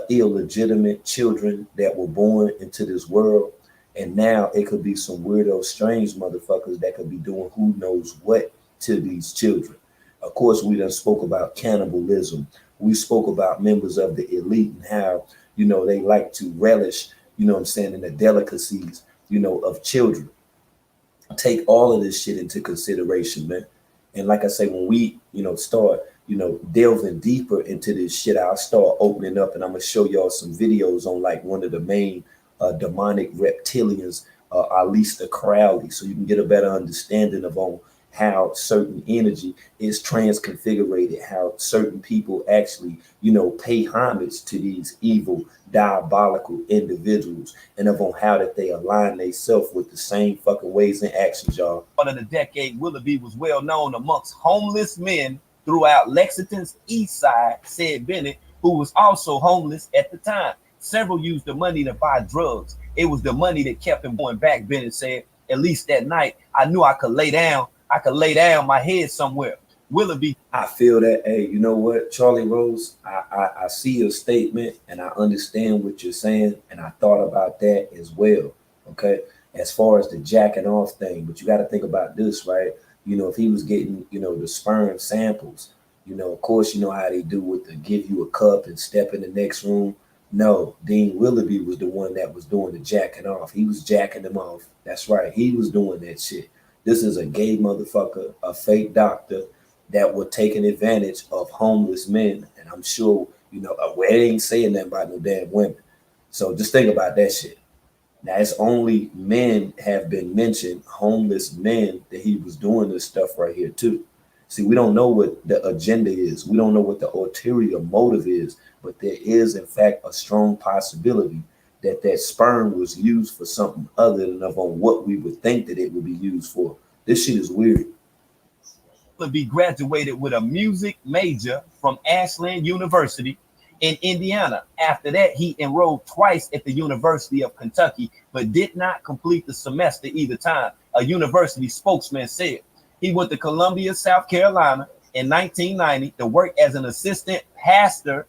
illegitimate children that were born into this world. And now it could be some weirdo, strange motherfuckers that could be doing who knows what to these children. Of course, we done spoke about cannibalism. We spoke about members of the elite and how, they like to relish, in the delicacies, of children. Take all of this shit into consideration, man. And like I say, when we, start, delving deeper into this shit, I'll start opening up, and I'm gonna show y'all some videos on like one of the main demonic reptilians, Aleister Crowley, so you can get a better understanding of on how certain energy is transconfigurated, how certain people actually, pay homage to these evil, diabolical individuals, and of on how that they align themselves with the same fucking ways and actions, y'all. Of the decade, Willoughby was well known amongst homeless men throughout Lexington's east side, said Bennett, who was also homeless at the time. Several used the money to buy drugs. It was the money that kept him going back, Bennett said. At least that night, I knew I could lay down my head somewhere. Willoughby. I feel that, hey, you know what, Charlie Rose, I see your statement and I understand what you're saying, and I thought about that as well, okay, as far as the jacking off thing. But you got to think about this, right? If he was getting, the sperm samples, of course, you know how they do with the give you a cup and step in the next room. No, Dean Willoughby was the one that was doing the jacking off. He was jacking them off. That's right. He was doing that shit. This is a gay motherfucker, a fake doctor that were taking advantage of homeless men. And I'm sure, we ain't saying that about no damn women. So just think about that shit. Now, it's only men have been mentioned, homeless men, that he was doing this stuff right here too. See, we don't know what the agenda is. We don't know what the ulterior motive is, but there is, in fact, a strong possibility that that sperm was used for something other than of on what we would think that it would be used for. This shit is weird. Willoughby graduated with a music major from Ashland University in Indiana. After that, he enrolled twice at the University of Kentucky, but did not complete the semester either time, a university spokesman said. He went to Columbia, South Carolina in 1990 to work as an assistant pastor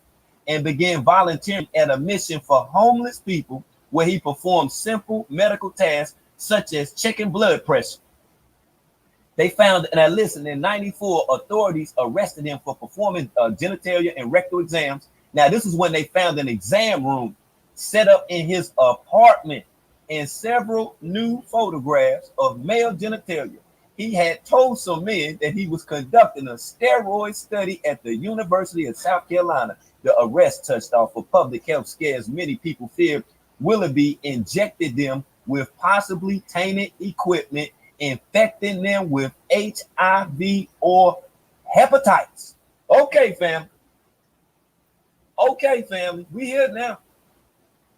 and began volunteering at a mission for homeless people where he performed simple medical tasks such as checking blood pressure. They found, and listen, in 94, authorities arrested him for performing genitalia and rectal exams. Now, this is when they found an exam room set up in his apartment and several new photographs of male genitalia. He had told some men that he was conducting a steroid study at the University of South Carolina. The arrest touched off a public health scare, as many people feared Willoughby injected them with possibly tainted equipment, infecting them with HIV or hepatitis. Okay, family. Okay, family. We here now.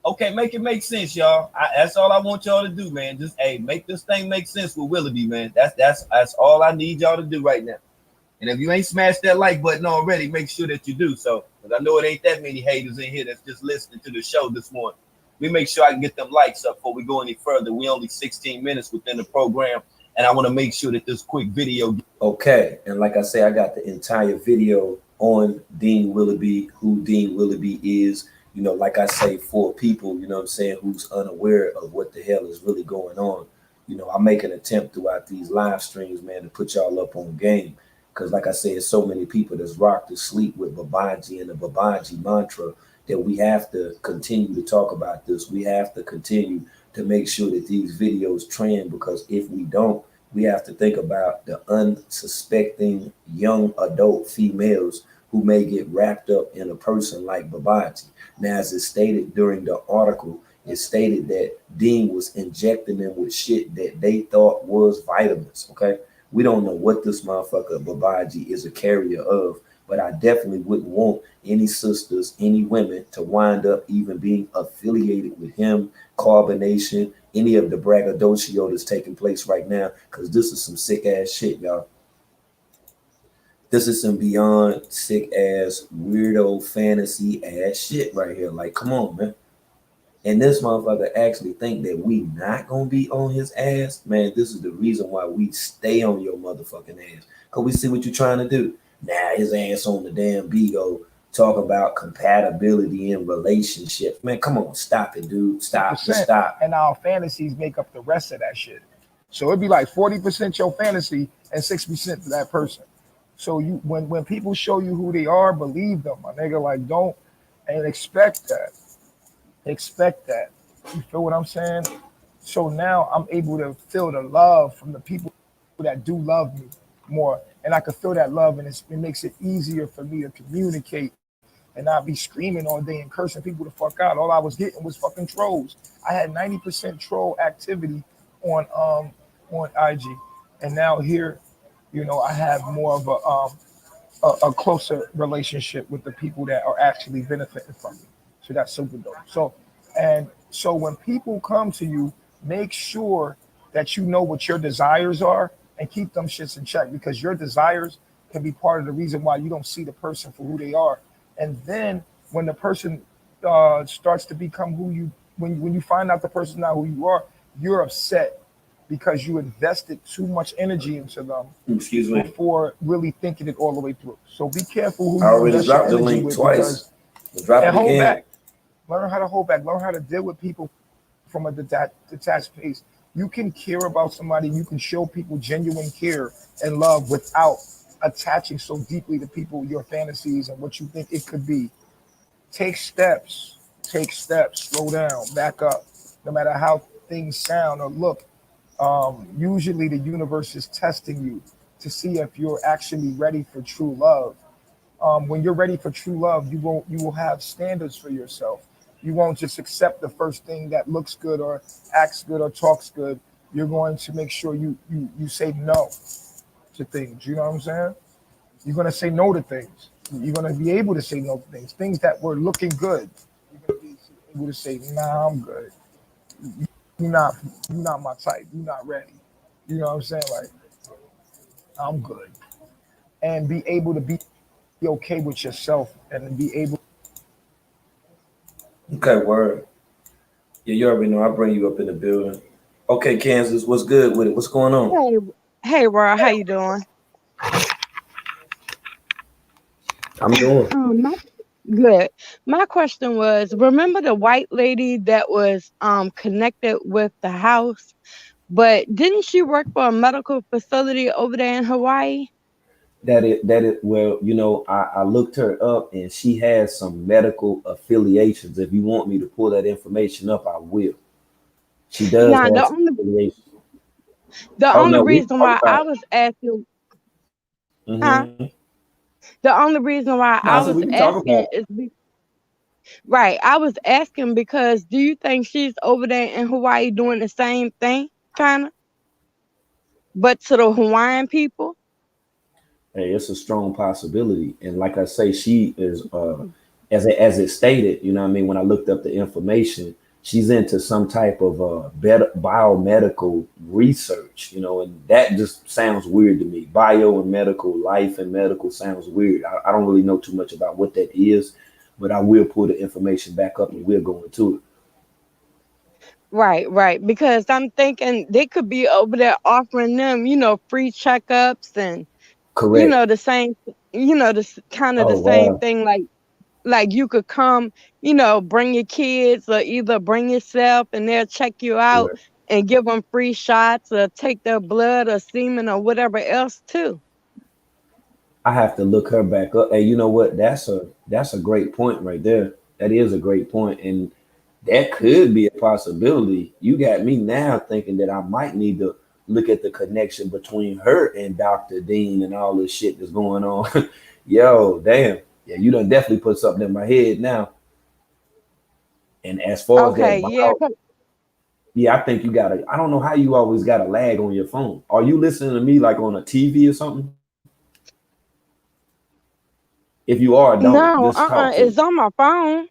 Okay, make it make sense, y'all. That's all I want y'all to do, man. Just make this thing make sense with Willoughby, man. That's all I need y'all to do right now. And if you ain't smashed that like button already, make sure that you do so. Because I know it ain't that many haters in here that's just listening to the show this morning. We make sure I can get them likes up before we go any further. We only 16 minutes within the program, and I want to make sure that this quick video. Okay, and like I say, I got the entire video on Dean Willoughby, who Dean Willoughby is. Like I say, for people, who's unaware of what the hell is really going on. I make an attempt throughout these live streams, man, to put y'all up on game. Because like I say, there's so many people that's rocked to sleep with Babaji and the Babaji mantra that we have to continue to talk about this. We have to continue to make sure that these videos trend, because if we don't, we have to think about the unsuspecting young adult females who may get wrapped up in a person like Babaji. Now, as it stated during the article, it stated that Dean was injecting them with shit that they thought was vitamins, okay? We don't know what this motherfucker Babaji is a carrier of, but I definitely wouldn't want any sisters, any women to wind up even being affiliated with him, carbonation, any of the braggadocio that's taking place right now, because this is some sick ass shit, y'all. This is some beyond sick ass, weirdo, fantasy ass shit right here. Like, come on, man. And this motherfucker actually think that we not gonna be on his ass, man. This is the reason why we stay on your motherfucking ass, because we see what you're trying to do. Now his ass on the damn Bigo talk about compatibility in relationships. Man, come on, stop it, dude. Stop. And our fantasies make up the rest of that shit. So it'd be like 40% your fantasy and 6% to that person. So you, when people show you who they are, believe them, my nigga. Like, don't, and expect that. Expect that. You feel what I'm saying? So now I'm able to feel the love from the people that do love me more and I could feel that love, and it makes it easier for me to communicate and not be screaming all day and cursing people the fuck out. All I was getting was fucking trolls. I had 90% troll activity on IG, and now here, I have more of a closer relationship with the people that are actually benefiting from me. So that's super dope. So when people come to you, make sure that you know what your desires are and keep them shits in check, because your desires can be part of the reason why you don't see the person for who they are. And then when the person starts to become who you, when you find out the person's not who you are, you're upset because you invested too much energy into them Excuse me. before really thinking it all the way through. So be careful who I you already invest your dropped the energy link with, twice. because Drop and it hold again. back. Learn how to hold back. Learn how to deal with people from a detached pace. You can care about somebody. You can show people genuine care and love without attaching so deeply to people, your fantasies and what you think it could be. Take steps. Take steps. Slow down. Back up. No matter how things sound or look, usually the universe is testing you to see if you're actually ready for true love. When you're ready for true love, you will have standards for yourself. You won't just accept the first thing that looks good or acts good or talks good. You're going to make sure you say no to things. You know what I'm saying? You're going to say no to things. You're going to be able to say no to things that were looking good. You're going to be able to say, nah, I'm good. You're not, you're not my type. You're not ready. You know what I'm saying? Like, I'm good. And be able to be okay with yourself and be able. Okay, word. Yeah, you already know I bring you up in the building. Okay, Kansas, what's good with it? What's going on? Hey, hey, Roy, how you doing? I'm doing. My good. My question was, remember the white lady that was connected with the house, but didn't she work for a medical facility over there in Hawaii? Well, I looked her up and she has some medical affiliations. If you want me to pull that information up, I will. She does Now, have the some only affiliations. the Oh only no, we reason talk why about I was asking, huh? mm-hmm. The only reason why No, I I said was we can talk asking about is right. I was asking because do you think she's over there in Hawaii doing the same thing, kind of, but to the Hawaiian people? hey, it's a strong possibility. And like I say, she is as it stated, you know what I mean, when I looked up the information, she's into some type of better biomedical research, and that just sounds weird to me. Bio and medical, life and medical sounds weird. I don't really know too much about what that is, but I will pull the information back up and we'll go into it. Right, right. Because I'm thinking they could be over there offering them, free checkups and, Correct. the same, this kind of the Oh same wow. thing. Like you could come, bring your kids or either bring yourself and they'll check you out Correct. and give them free shots or take their blood or semen or whatever else too. I have to look her back up. Hey, you know what? That's a great point right there. That is a great point, and that could be a possibility. You got me now thinking that I might need to look at the connection between her and Dr. Dean and all this shit that's going on. Yo, damn. Yeah, you done definitely put something in my head now. And as far as Okay, that yeah. bio, yeah, I think you gotta. I don't know how you always got a lag on your phone. Are you listening to me like on a TV or something? If you are, don't No, just talk to me. it's on my phone.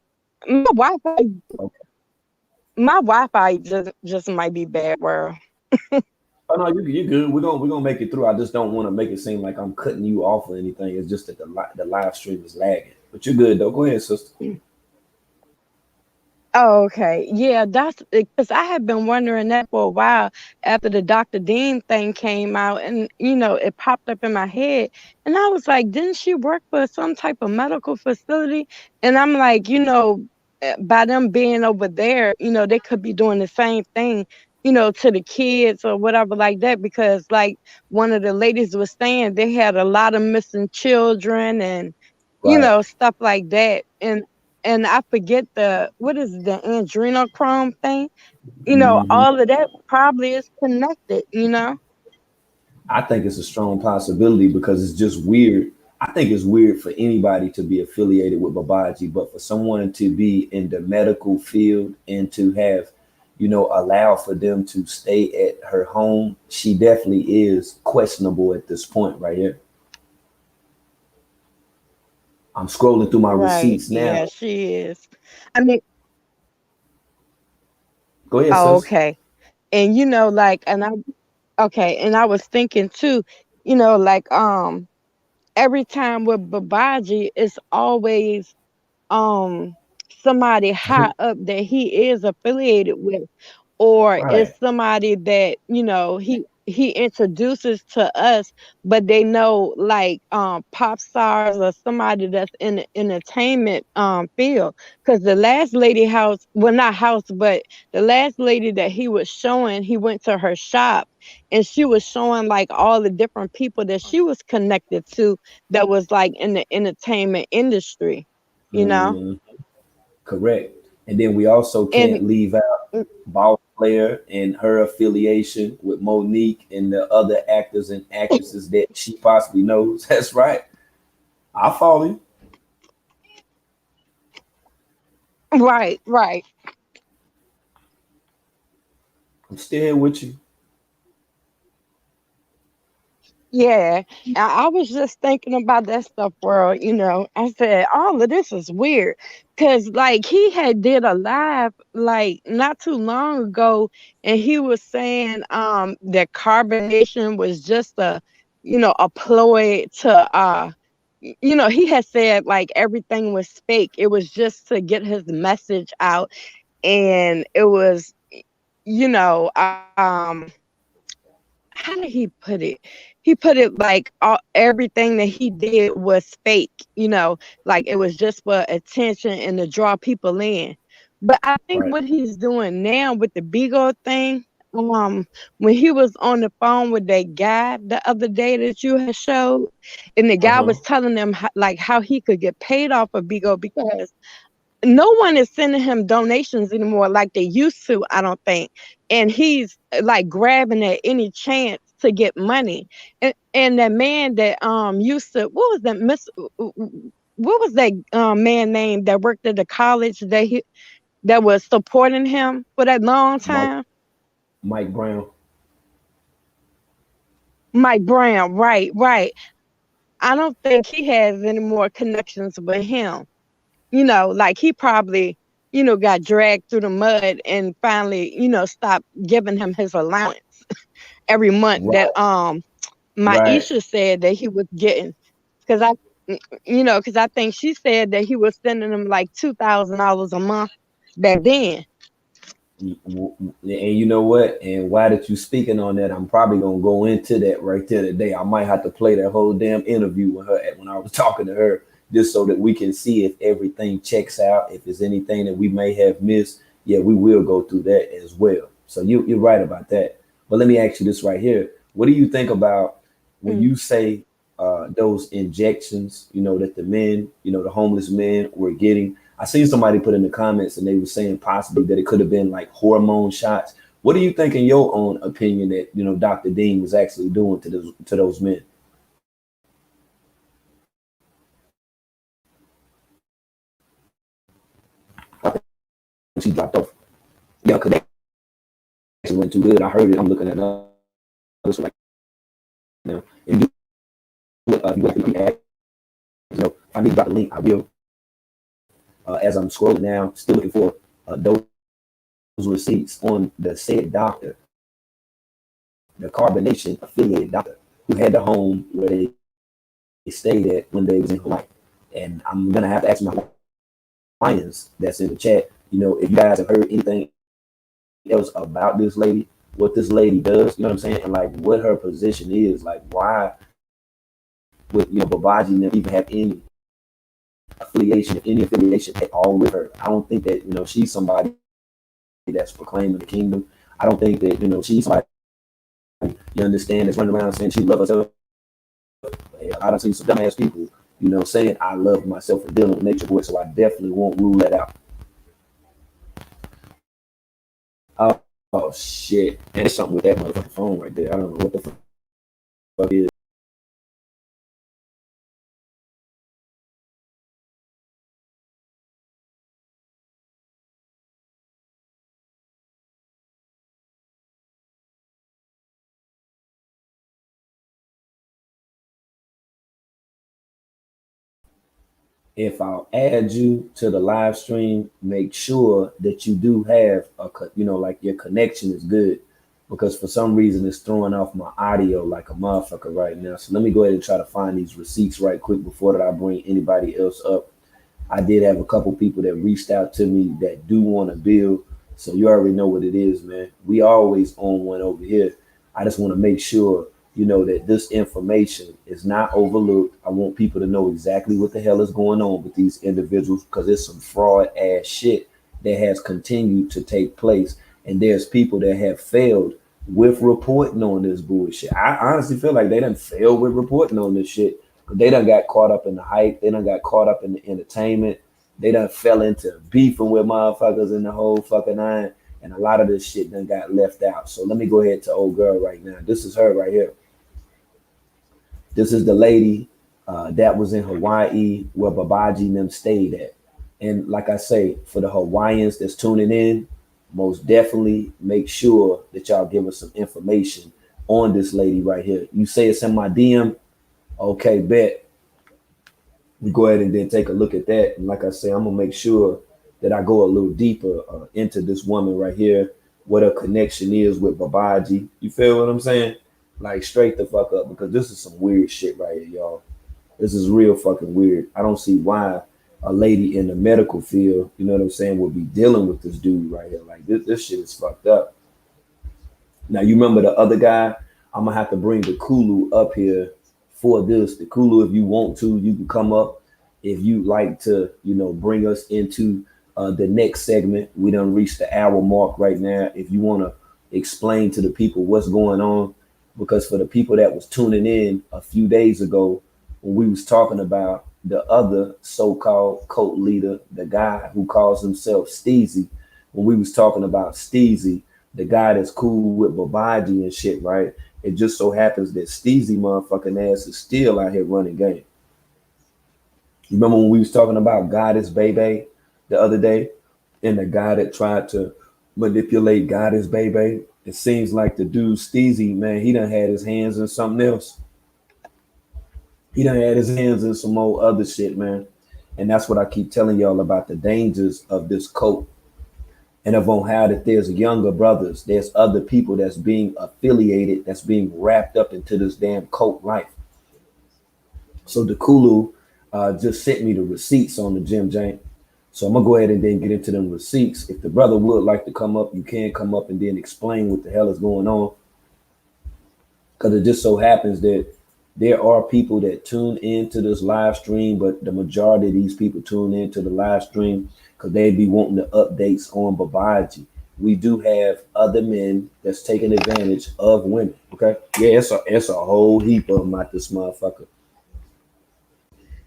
My Wi-Fi, my Wi-Fi just might be bad. Where Oh no, you good. We're gonna make it through. I just don't want to make it seem like I'm cutting you off or anything. It's just that the live stream is lagging. But you're good though. Go ahead, sister. Oh, okay. Yeah, that's because I had been wondering that for a while after the Dr. Dean thing came out and it popped up in my head. And I was like, didn't she work for some type of medical facility? And I'm like, by them being over there, they could be doing the same thing, to the kids or whatever like that. Because like one of the ladies was saying, they had a lot of missing children and Right. stuff like that. And I forget what is the adrenochrome thing. Hmm. All of that probably is connected. I think it's a strong possibility because it's just weird. I think it's weird for anybody to be affiliated with Babaji, but for someone to be in the medical field and to have, allow for them to stay at her home, she definitely is questionable at this point right here. I'm scrolling through my Right. receipts now. Yeah, she is. I mean, Go ahead, oh, sis. okay. And like, okay, and I was thinking too, like, every time with Babaji, it's always um somebody high Who? up that he is affiliated with, or it's Right. somebody that he introduces to us, but they know, like, pop stars or somebody that's in the entertainment field. Because the last lady house, well, not house, but the last lady that he was showing, he went to her shop and she was showing like all the different people that she was connected to that was like in the entertainment industry, you know Mm, correct. And then we also and can't leave out ball player and her affiliation with Monique and the other actors and actresses that she possibly knows. That's right. I follow you. right, right. I'm still here with you. Yeah, I was just thinking about that stuff, world. I said all of this is weird because, like, he had did a live like not too long ago, and he was saying that carbonation was just a ploy to he had said like everything was fake. It was just to get his message out, and it was you know how did he put it? He put it like everything that he did was fake, like it was just for attention and to draw people in. But I think Right. what he's doing now with the Beagle thing, when he was on the phone with that guy the other day that you had showed, and the guy Uh-huh. was telling them like how he could get paid off of Beagle because no one is sending him donations anymore like they used to, I don't think. And he's like grabbing at any chance to get money. And that man that used to, what was that what was that man name that worked at the college that was supporting him for that long Mike time? Mike Brown. Mike Brown, right, right. I don't think he has any more connections with him. Like he probably, got dragged through the mud and finally, stopped giving him his allowance every month that Right. Right. Maisha said that he was getting. Because I think she said that he was sending him like $2,000 a month back then. And you know what? And why that you speaking on that, I'm probably gonna go into that right there today. I might have to play that whole damn interview with her when I was talking to her, just so that we can see if everything checks out. If there's anything that we may have missed, yeah, we will go through that as well. So you're right about that. But let me ask you this right here: what do you think about when Mm. you say those injections? That the men, the homeless men, were getting. I seen somebody put in the comments and they were saying possibly that it could have been like hormone shots. What do you think, in your own opinion, that Dr. Dean was actually doing to those men? She dropped off. Yeah, because that actually went too good. I heard it. I'm looking at this right now. If you want to add, if I need to drop the link, I will. As I'm scrolling now, still looking for those receipts on the said doctor, the carbonation affiliated doctor, who had the home where they stayed at when they was in Hawaii. And I'm gonna have to ask my clients that's in the chat, if you guys have heard anything else about this lady, what this lady does, you know what I'm saying, and like what her position is, like why would Babaji even have any affiliation at all with her? I don't think that she's somebody that's proclaiming the kingdom. I don't think that she's somebody, you understand, that's running around saying she loves herself. I don't see some dumbass people, saying I love myself for dealing with nature boy, so I definitely won't rule that out. Oh, oh shit. And there's something with that motherfucking phone right there. I don't know what the fuck is. If I'll add you to the live stream, make sure that you do have like your connection is good, because for some reason it's throwing off my audio like a motherfucker right now. So let me go ahead and try to find these receipts right quick before that I bring anybody else up. I did have a couple people that reached out to me that do want to build. So you already know what it is, man. We always own one over here. I just want to make sure, that this information is not overlooked. I want people to know exactly what the hell is going on with these individuals, because it's some fraud ass shit that has continued to take place. And there's people that have failed with reporting on this bullshit. I honestly feel like they done failed with reporting on this shit. They done got caught up in the hype. They done got caught up in the entertainment. They done fell into beefing with motherfuckers in the whole fucking nine. And a lot of this shit done got left out. So let me go ahead to old girl right now. This is her right here. This is the lady that was in Hawaii where Babaji and them stayed at. And like I say, for the Hawaiians that's tuning in, most definitely make sure that y'all give us some information on this lady right here. You say it's in my DM. Okay, bet. We go ahead and then take a look at that. And like I say, I'm gonna make sure that I go a little deeper into this woman right here, what her connection is with Babaji. You feel what I'm saying? Like straight the fuck up, because this is some weird shit right here, y'all. This is real fucking weird. I don't see why a lady in the medical field, you know what I'm saying, would be dealing with this dude right here. Like this shit is fucked up. Now you remember the other guy? I'm gonna have to bring the Kulu up here for this. The Kulu, if you want to, you can come up. If you like to, bring us into the next segment. We done reached the hour mark right now. If you want to explain to the people what's going on, because for the people that was tuning in a few days ago when we was talking about the other so-called cult leader, the guy who calls himself Steezy, when we was talking about Steezy, the guy that's cool with Babaji and shit, right? It just so happens that Steezy motherfucking ass is still out here running game. You remember when we was talking about Goddess Baby the other day, and the guy that tried to manipulate Goddess Baby? It seems like the dude Steezy, man, he done had his hands in something else. He done had his hands in some old other shit, man. And that's what I keep telling y'all about the dangers of this cult. And of on how that there's younger brothers, there's other people that's being affiliated, that's being wrapped up into this damn cult life. So the Kulu just sent me the receipts on the Jim Jank. So I'm gonna go ahead and then get into them receipts. If the brother would like to come up, you can come up and then explain what the hell is going on. Because it just so happens that there are people that tune into this live stream, but the majority of these people tune into the live stream because they be wanting the updates on Babaji. We do have other men that's taking advantage of women. Okay, yeah, it's a whole heap of them out this motherfucker.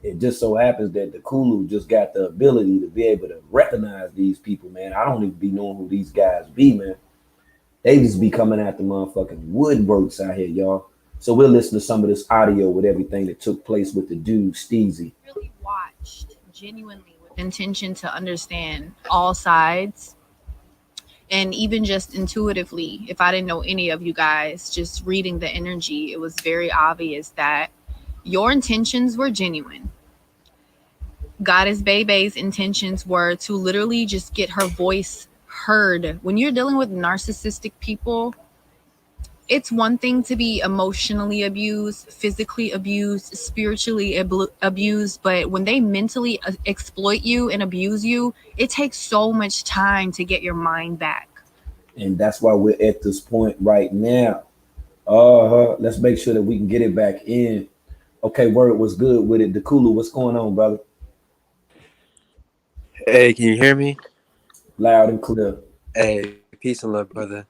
It just so happens that the Kulu just got the ability to be able to recognize these people, man. I don't even be knowing who these guys be, man. They just be coming at the motherfucking woodworks out here, y'all. So we'll listen to some of this audio with everything that took place with the dude Steezy. Really watched genuinely with intention to understand all sides. And even just intuitively, if I didn't know any of you guys, just reading the energy, it was very obvious that your intentions were genuine. Goddess Bebe's intentions were to literally just get her voice heard. When you're dealing with narcissistic people, it's one thing to be emotionally abused, physically abused, spiritually abused, but when they mentally exploit you and abuse you, it takes so much time to get your mind back. And that's why we're at this point right now. Let's make sure that we can get it back in. Okay, word was good with it. The Kulu, what's going on, brother? Hey, can you hear me? Loud and clear. Hey, peace and love, brother.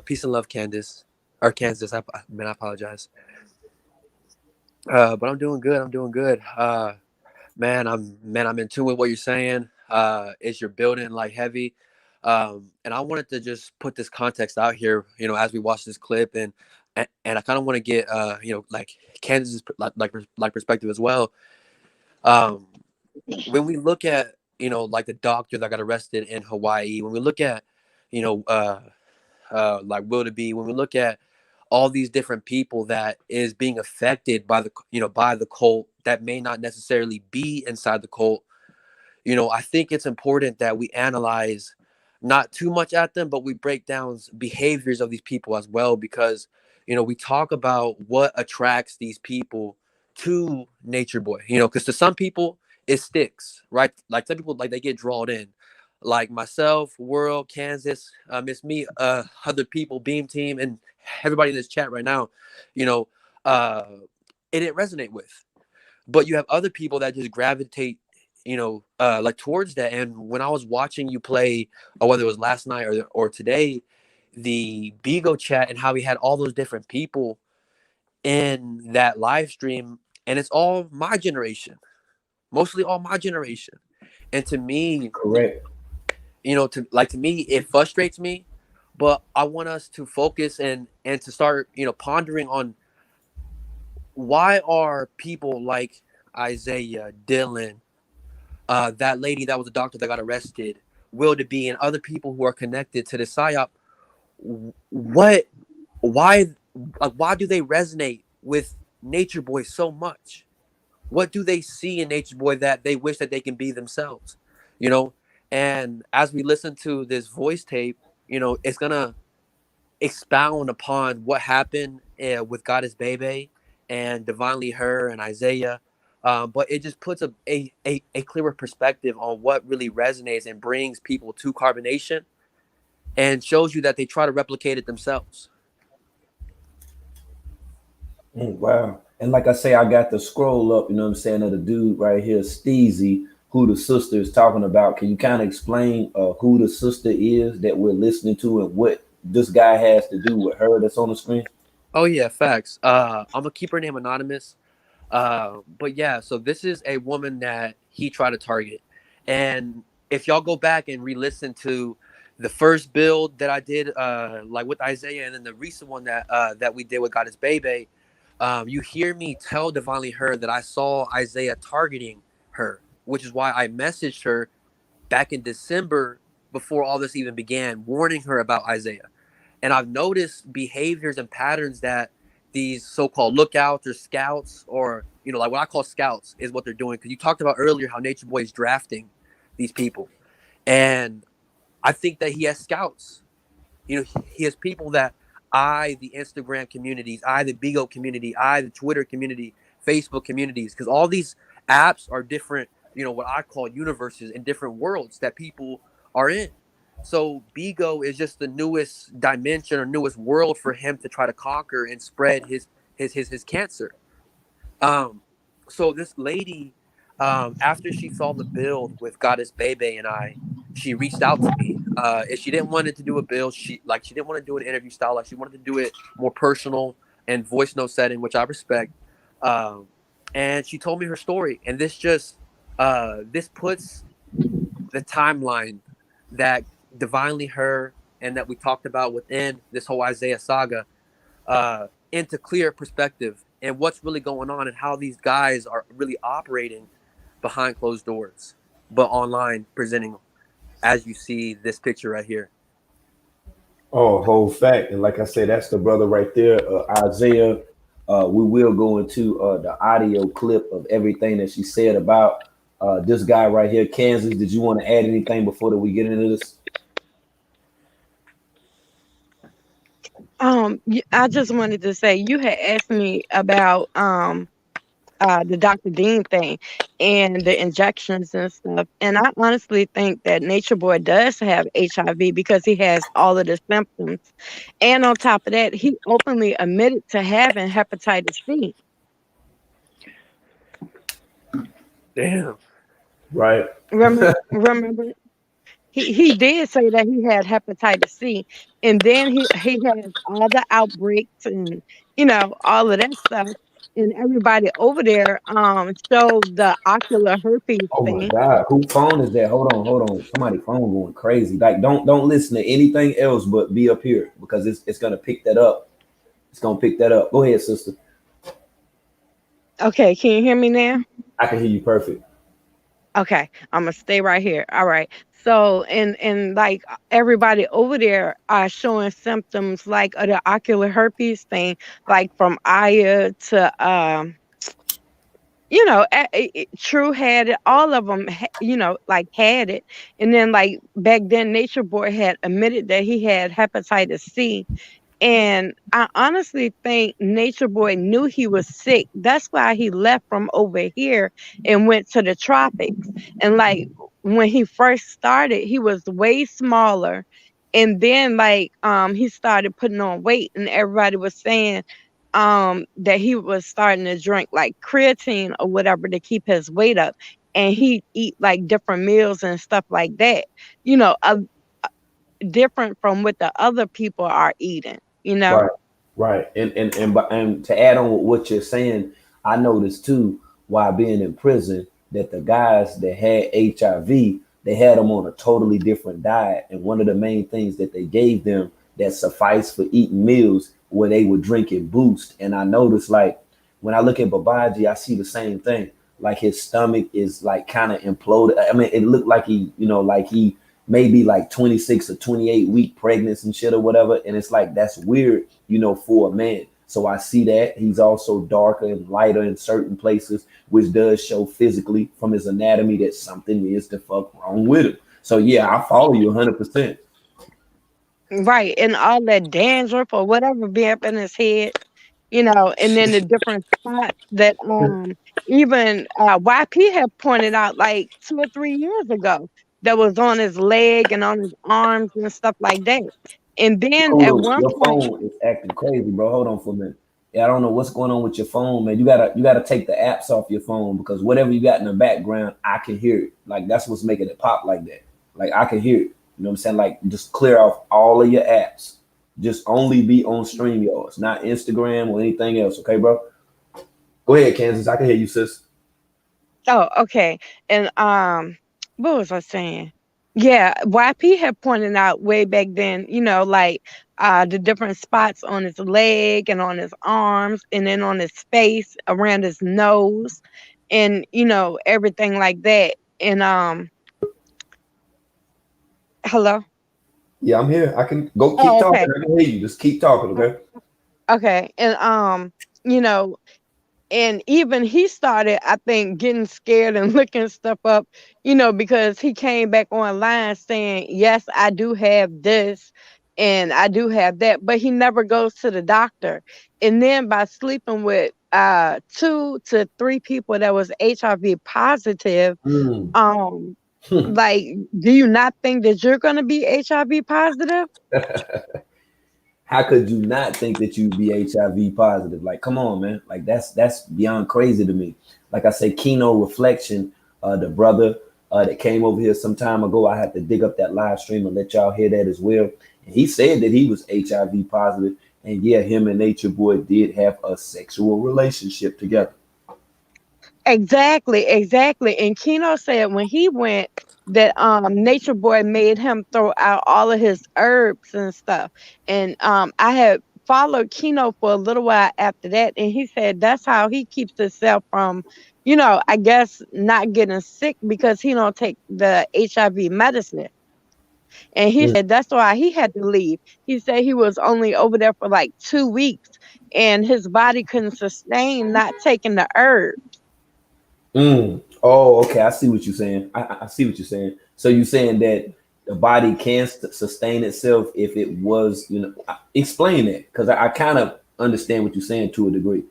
Peace and love, Candace. Or Kansas, I apologize. But I'm doing good. I'm doing good. I'm in tune with what you're saying. Is you're building like heavy. And I wanted to just put this context out here, as we watch this clip and and I kind of want to get like Kansas like perspective as well. Um, when we look at like the doctor that got arrested in Hawaii, when we look at you know like Willoughby, when we look at all these different people that is being affected by the by the cult that may not necessarily be inside the cult, I think it's important that we analyze not too much at them, but we break down behaviors of these people as well, because we talk about what attracts these people to Nature Boy, because to some people it sticks, right? Like some people, like, they get drawn in, like myself, World, Kansas, Miss Me, other people, Beam Team, and everybody in this chat right now, you know, uh, it didn't resonate with. But you have other people that just gravitate, like towards that. And when I was watching you play, or whether it was last night or today, the Bigo chat and how we had all those different people in that live stream, and it's all my generation, mostly all my generation. And to me, Correct. to me, it frustrates me, but I want us to focus and to start, pondering on why are people like Isaiah, Dylan, that lady that was a doctor that got arrested, Wilda B, and other people who are connected to the psyop, what, why, like, why do they resonate with Nature Boy so much? What do they see in Nature Boy that they wish that they can be themselves? You know, and as we listen to this voice tape, it's gonna expound upon what happened with Goddess Bebe and Divinely Her and Isaiah. But it just puts a clearer perspective on what really resonates and brings people to carbonation, and shows you that they try to replicate it themselves. Wow. And like I say, I got the scroll up, you know what I'm saying, of the dude right here, Steezy, who the sister is talking about. Can you kind of explain who the sister is that we're listening to and what this guy has to do with her that's on the screen? Oh yeah, facts. I'm gonna keep her name anonymous. But yeah, so this is a woman that he tried to target. And if y'all go back and re-listen to the first build that I did, like with Isaiah, and then the recent one that we did with Goddess Bebe, you hear me tell Divinely Her that I saw Isaiah targeting her, which is why I messaged her back in December before all this even began, warning her about Isaiah. And I've noticed behaviors and patterns that these so-called lookouts or scouts, or like what I call scouts, is what they're doing. Because you talked about earlier how Nature Boy is drafting these people, and I think that he has scouts. He has people that the Instagram communities, the Bigo community, the Twitter community, Facebook communities, because all these apps are different, what I call universes and different worlds that people are in. So Bigo is just the newest dimension or newest world for him to try to conquer and spread his cancer. Um, so this lady, after she saw the build with Goddess Bebe and she reached out to me. If she didn't want to do a build, she didn't want to do an interview style. Like, she wanted to do it more personal and voice note setting, which I respect. Um, and she told me her story, and this puts the timeline that Divinely Her and that we talked about within this whole Isaiah saga into clear perspective, and what's really going on and how these guys are really operating behind closed doors, but online presenting as you see this picture right here. Oh, whole fact. And like I said, that's the brother right there, Isaiah. We will go into the audio clip of everything that she said about this guy right here, Kansas. Did you want to add anything before that we get into this? I just wanted to say, you had asked me about the Dr. Dean thing and the injections and stuff. And I honestly think that Nature Boy does have HIV because he has all of the symptoms. And on top of that, he openly admitted to having hepatitis C. Damn. Right. Remember? He did say that he had hepatitis C, and then he had all the outbreaks and all of that stuff, and everybody over there showed the ocular herpes Oh my thing. God, who phone is that? Hold on. Somebody phone going crazy. Like, don't listen to anything else but be up here because it's gonna pick that up. It's gonna pick that up. Go ahead, sister. Okay, can you hear me now? I can hear you perfect. Okay, I'm gonna stay right here. All right. So, and like everybody over there are showing symptoms like of the ocular herpes thing, like from Aya to True had it. All of them, like had it. And then like back then, Nature Boy had admitted that he had hepatitis C, and I honestly think Nature Boy knew he was sick. That's why he left from over here and went to the tropics. And like when he first started, he was way smaller. And then like he started putting on weight, and everybody was saying that he was starting to drink like creatine or whatever to keep his weight up. And he eat like different meals and stuff like that. You know, different from what the other people are eating, you know? Right, right. And to add on what you're saying, I noticed too while being in prison that the guys that had HIV, they had them on a totally different diet. And one of the main things that they gave them that sufficed for eating meals where they were drinking boost. And I noticed like when I look at Babaji, I see the same thing. Like his stomach is like kind of imploded. I mean, it looked like he, like he maybe like 26 or 28-week pregnant and shit or whatever. And it's like that's weird, for a man. So I see that he's also darker and lighter in certain places, which does show physically from his anatomy that something is the fuck wrong with him. So yeah, I follow you 100%. Right. And all that dandruff or whatever be up in his head, and then the different spots that even YP had pointed out like 2 or 3 years ago that was on his leg and on his arms and stuff like that. And then at Hold on, one your point, phone is acting crazy, bro. Hold on for a minute. Yeah, I don't know what's going on with your phone, man. You gotta take the apps off your phone because whatever you got in the background, I can hear it. Like that's what's making it pop like that. Like I can hear it. You know what I'm saying? Like just clear off all of your apps. Just only be on StreamYards, not Instagram or anything else. Okay, bro? Go ahead, Kansas. I can hear you, sis. oh, okay. And what was I saying? Yeah, YP had pointed out way back then, like the different spots on his leg and on his arms and then on his face, around his nose, and everything like that. And hello? Yeah, I'm here. I can go keep Oh, talking. okay. I can hear you. Just keep talking, okay? Okay. And you know, and even he started, I think, getting scared and looking stuff up, because he came back online saying, yes, I do have this and I do have that, but he never goes to the doctor. And then by sleeping with 2 to 3 people that was HIV positive, Mm. um like, do you not think that you're going to be HIV positive? How could you not think that you'd be HIV positive? Like, come on, man. Like that's beyond crazy to me. Like I say, Kino Reflection, the brother that came over here some time ago. I had to dig up that live stream and let y'all hear that as well. And he said that he was HIV positive, and yeah, him and Nature Boy did have a sexual relationship together. Exactly, exactly. And Keno said when he went that Nature Boy made him throw out all of his herbs and stuff. And I had followed Keno for a little while after that, and he said that's how he keeps himself from, I guess not getting sick because he don't take the HIV medicine. And he Mm. said that's why he had to leave. He said he was only over there for like 2 weeks and his body couldn't sustain not taking the herb. Mm. Oh, okay. I see what you're saying. I see what you're saying. So you're saying that the body can sustain itself if it was, explain that because I kind of understand what you're saying to a degree.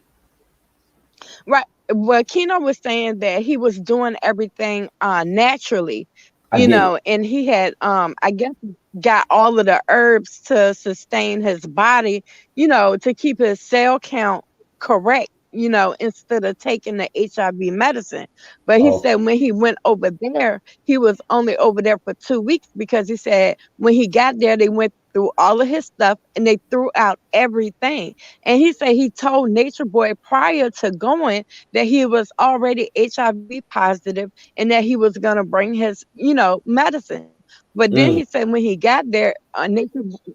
Right. Well, Keno was saying that he was doing everything naturally, I get it. and he had I guess got all of the herbs to sustain his body, to keep his cell count correct, instead of taking the HIV medicine. But he Oh. said when he went over there, he was only over there for 2 weeks because he said when he got there, they went through all of his stuff and they threw out everything. And he said he told Nature Boy prior to going that he was already HIV positive and that he was going to bring his, medicine. But then Mm, he said when he got there,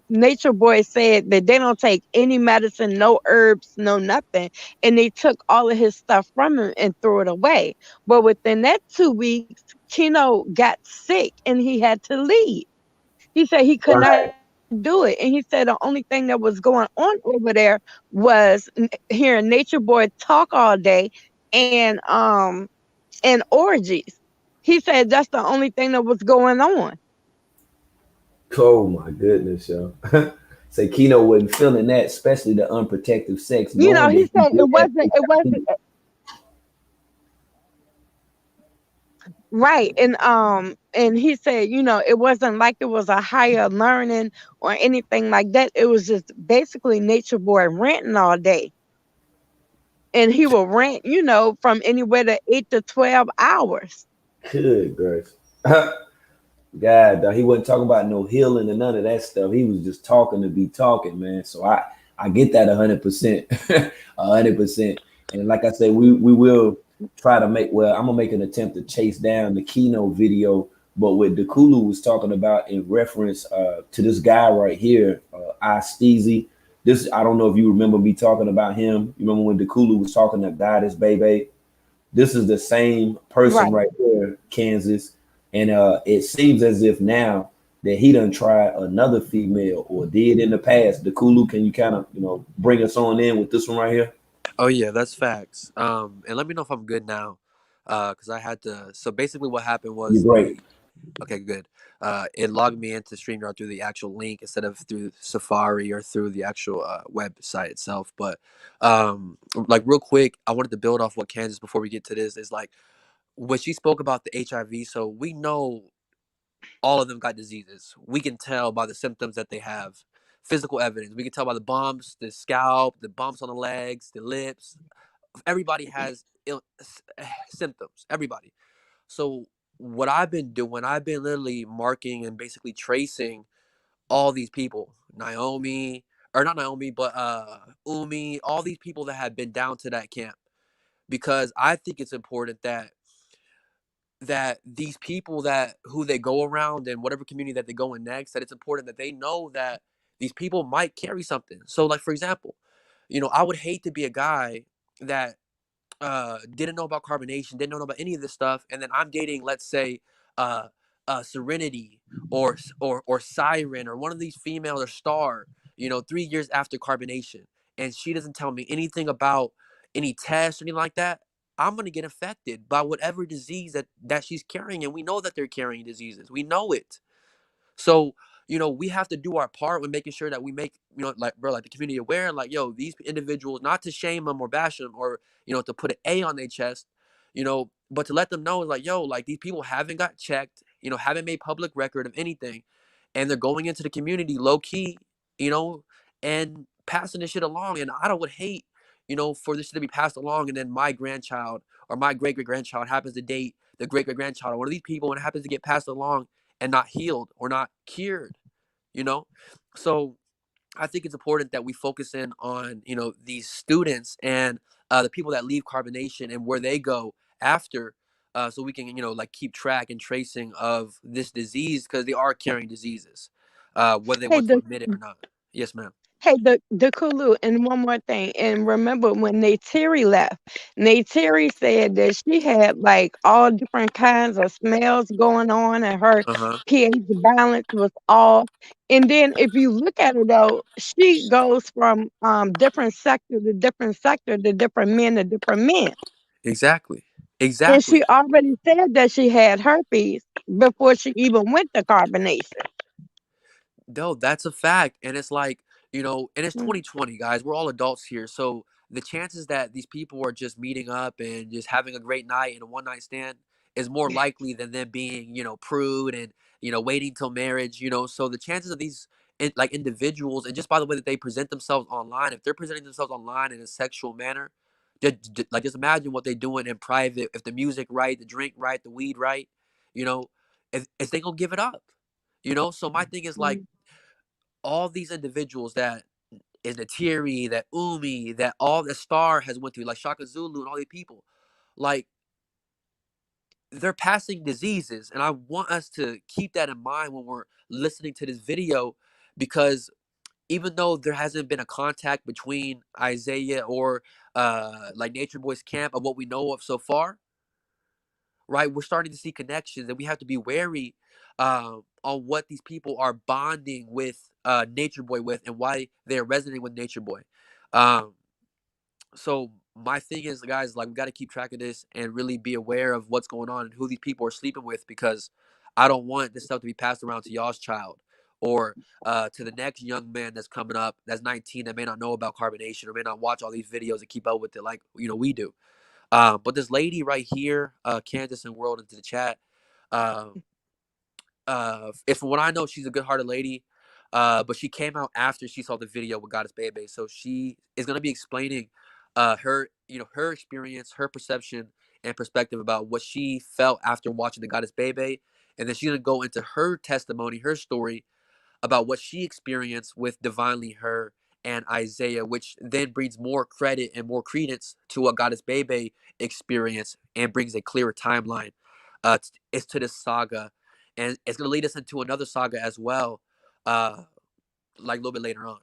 Nature Boy said that they don't take any medicine, no herbs, no nothing, and they took all of his stuff from him and threw it away. But within that 2 weeks, Keno got sick and he had to leave. He said he could not right. do it, and he said the only thing that was going on over there was hearing Nature Boy talk all day and orgies. He said that's the only thing that was going on. Oh my goodness, yo. Say Keno wasn't feeling that, especially the unprotected sex, knowing He that he said did have HIV. right. And he said, it wasn't like it was a higher learning or anything like that. It was just basically Nature Boy ranting all day. And he will rant, from anywhere to 8 to 12 hours. Good gracious. God, dog, he wasn't talking about no healing and none of that stuff. He was just talking to be talking, man. So I get that 100%, 100%. And like I said, we will try to make. Well, I'm gonna make an attempt to chase down the keynote video, but what Dekulu was talking about in reference to this guy right here, I Steezy. This I don't know if you remember me talking about him. You remember when Dekulu was talking to Goddess Baby? This is the same person Right. right here, Kansas, and it seems as if now that he done tried another female or did in the past. The Kulu, can you kind of bring us on in with this one right here? Oh yeah, that's facts. And let me know if I'm good now, because I had to. So basically, what happened You're was great. the. Okay, good. It logged me into StreamYard through the actual link instead of through Safari or through the actual website itself. But like real quick, I wanted to build off what Kansas before we get to this is like when she spoke about the HIV. So we know all of them got diseases. We can tell by the symptoms that they have. Physical evidence. We can tell by the bumps, the scalp, the bumps on the legs, the lips. Everybody has symptoms. Everybody. So what I've been doing, I've been literally marking and basically tracing all these people, Naomi, or not Naomi, but Umi, all these people that have been down to that camp, because I think it's important that these people that who they go around and whatever community that they go in next, that it's important that they know that these people might carry something. So like for example, I would hate to be a guy that didn't know about carbonation, didn't know about any of this stuff, and then I'm dating, let's say, uh, Serenity or Siren or one of these female or Star, 3 years after carbonation, and she doesn't tell me anything about any tests or anything like that. I'm gonna get infected by whatever disease that she's carrying, and we know that they're carrying diseases. We know it. So, we have to do our part with making sure that we make, like, bro, like the community aware, like, yo, these individuals, not to shame them or bash them or, to put an A on their chest, but to let them know, like, yo, like these people haven't got checked, haven't made public record of anything. And they're going into the community low key, you know, and passing this shit along. And I would hate, for this to be passed along. And then my grandchild or my great great grandchild happens to date the great great grandchild or one of these people and it happens to get passed along and not healed or not cured, you know? So I think it's important that we focus in on, these students and the people that leave carbonation and where they go after, so we can, like keep track and tracing of this disease because they are carrying diseases, whether they Hey, want to admit it or not. Yes, ma'am. the Kulu, and one more thing. And remember when Neytiri left, Neytiri said that she had like all different kinds of smells going on, and her Uh-huh. pH balance was off. And then if you look at her though, she goes from different sector to different sector to different men to different men. Exactly. And she Exactly. already said that she had herpes before she even went to carbonation. No, that's a fact. And it's like, and it's 2020, guys. We're all adults here. So the chances that these people are just meeting up and just having a great night and a one night stand is more likely than them being, prude and, waiting till marriage, So the chances of these like individuals, and just by the way that they present themselves online, if they're presenting themselves online in a sexual manner, like just imagine what they're doing in private. If the music right, the drink right, the weed right, you know, if they gonna give it up, So my thing is like, Mhm. all these individuals that is the Thierry, that Umi, that all the Star has went through, like Shaka Zulu and all these people, like they're passing diseases. And I want us to keep that in mind when we're listening to this video, because even though there hasn't been a contact between Isaiah or like Nature Boy's camp of what we know of so far, right? We're starting to see connections, and we have to be wary on what these people are bonding with Nature Boy with, and why they're resonating with Nature Boy. Um, so my thing is, guys, like, we got to keep track of this and really be aware of what's going on and who these people are sleeping with, because I don't want this stuff to be passed around to y'all's child, or to the next young man that's coming up that's 19 that may not know about carbonation or may not watch all these videos and keep up with it like we do. But this lady right here, Candace and World into the chat, uh, if from what I know, she's a good-hearted lady. But she came out after she saw the video with Goddess Bebe, so she is gonna be explaining her her experience, her perception and perspective about what she felt after watching the Goddess Bebe, and then she's gonna go into her testimony, her story about what she experienced with Divinely Her and Isaiah, which then brings more credit and more credence to what Goddess Bebe experienced and brings a clearer timeline it's to this saga. And it's going to lead us into another saga as well, like a little bit later on.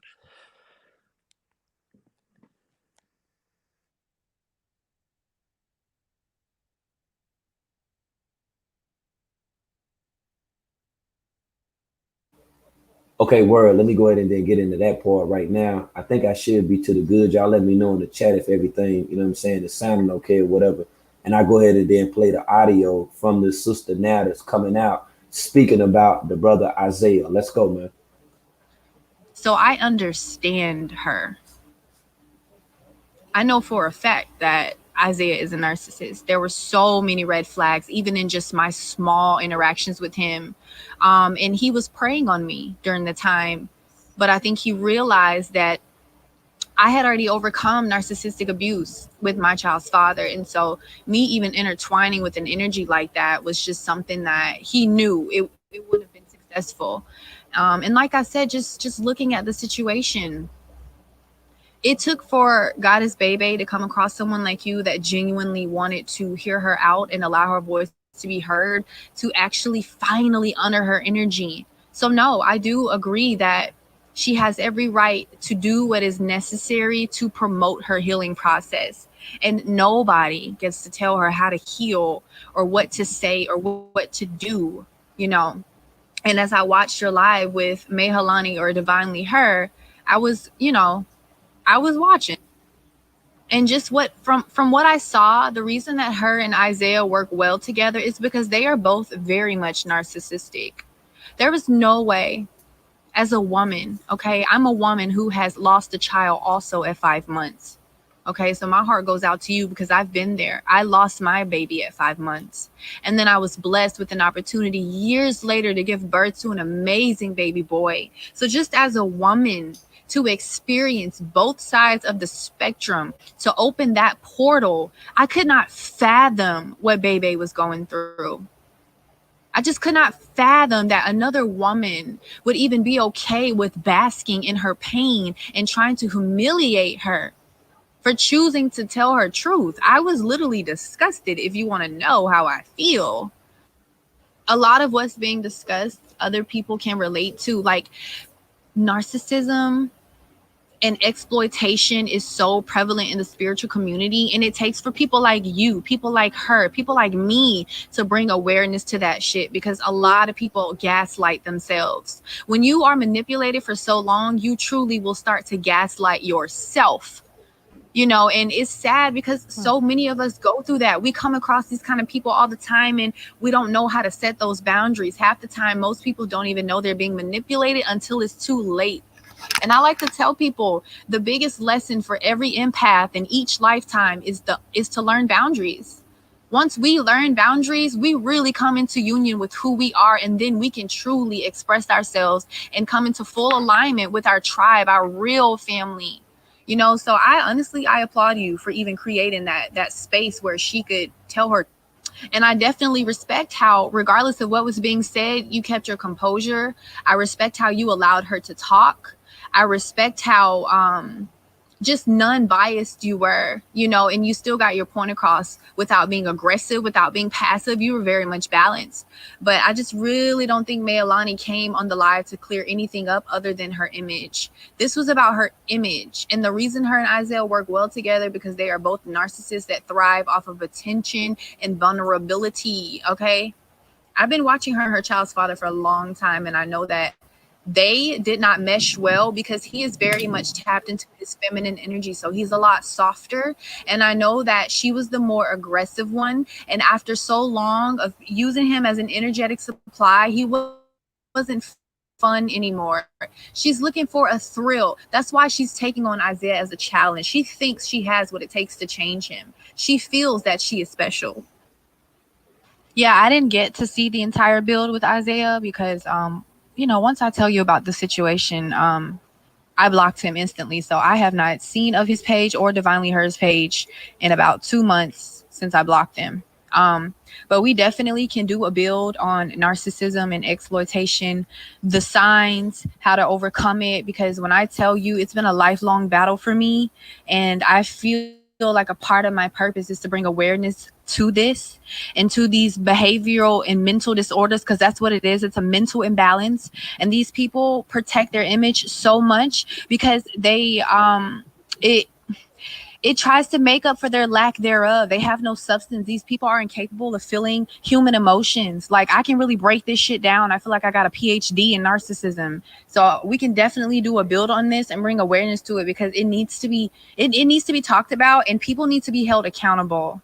Okay, word. Let me go ahead and then get into that part right now. I think I should be to the good. Y'all let me know in the chat if everything, you know what I'm saying, is sounding okay or whatever. And I go ahead and then play the audio from the sister now that's coming out speaking about the brother Isaiah. Let's go, man. So I understand her. I know for a fact that Isaiah is a narcissist. There were so many red flags, even in just my small interactions with him. And he was preying on me during the time. But I think he realized that I had already overcome narcissistic abuse with my child's father. And so me even intertwining with an energy like that was just something that he knew it would have been successful. And like I said, just looking at the situation, it took for Goddess Bebe to come across someone like you that genuinely wanted to hear her out and allow her voice to be heard, to actually finally honor her energy. So no, I do agree that she has every right to do what is necessary to promote her healing process. And nobody gets to tell her how to heal or what to say or what to do, you know. And as I watched your live with Mehalani or Divinely Her, I was, I was watching. And just what from what I saw, the reason that her and Isaiah work well together is because they are both very much narcissistic. There was no way, as a woman, okay, I'm a woman who has lost a child also at 5 months. Okay, so my heart goes out to you because I've been there. I lost my baby at 5 months. And then I was blessed with an opportunity years later to give birth to an amazing baby boy. So just as a woman, to experience both sides of the spectrum, to open that portal, I could not fathom what Bebe was going through. I just could not fathom that another woman would even be okay with basking in her pain and trying to humiliate her for choosing to tell her truth. I was literally disgusted, if you want to know how I feel. A lot of what's being discussed, other people can relate to, like narcissism and exploitation is so prevalent in the spiritual community, and it takes for people like you, people like her, people like me to bring awareness to that shit, because a lot of people gaslight themselves. When you are manipulated for so long, you truly will start to gaslight yourself. And it's sad because so many of us go through that. We come across these kind of people all the time, and we don't know how to set those boundaries. Half the time, most people don't even know they're being manipulated until it's too late. And I like to tell people the biggest lesson for every empath in each lifetime is to learn boundaries. Once we learn boundaries, we really come into union with who we are, and then we can truly express ourselves and come into full alignment with our tribe, our real family. So I applaud you for even creating that space where she could tell her. And I definitely respect how, regardless of what was being said, you kept your composure. I respect how you allowed her to talk. I respect how just non-biased you were, you know, and you still got your point across without being aggressive, without being passive. You were very much balanced. But I just really don't think Maylani came on the live to clear anything up other than her image. This was about her image. And the reason her and Isaiah work well together because they are both narcissists that thrive off of attention and vulnerability, okay? I've been watching her and her child's father for a long time, and I know that they did not mesh well because he is very much tapped into his feminine energy. So he's a lot softer. And I know that she was the more aggressive one. And after so long of using him as an energetic supply, he wasn't fun anymore. She's looking for a thrill. That's why she's taking on Isaiah as a challenge. She thinks she has what it takes to change him. She feels that she is special. Yeah, I didn't get to see the entire build with Isaiah because you know, once I tell you about the situation, I blocked him instantly. So I have not seen of his page or Divinely Hers page in about 2 months since I blocked him. But we definitely can do a build on narcissism and exploitation, the signs, how to overcome it. Because when I tell you, it's been a lifelong battle for me, and I feel like a part of my purpose is to bring awareness to this and to these behavioral and mental disorders, because that's what it is. It's a mental imbalance, and these people protect their image so much because they it tries to make up for their lack thereof. They have no substance. These people are incapable of feeling human emotions. Like, I can really break this shit down. I feel like I got a PhD in narcissism. So we can definitely do a build on this and bring awareness to it because it needs to be talked about, and people need to be held accountable.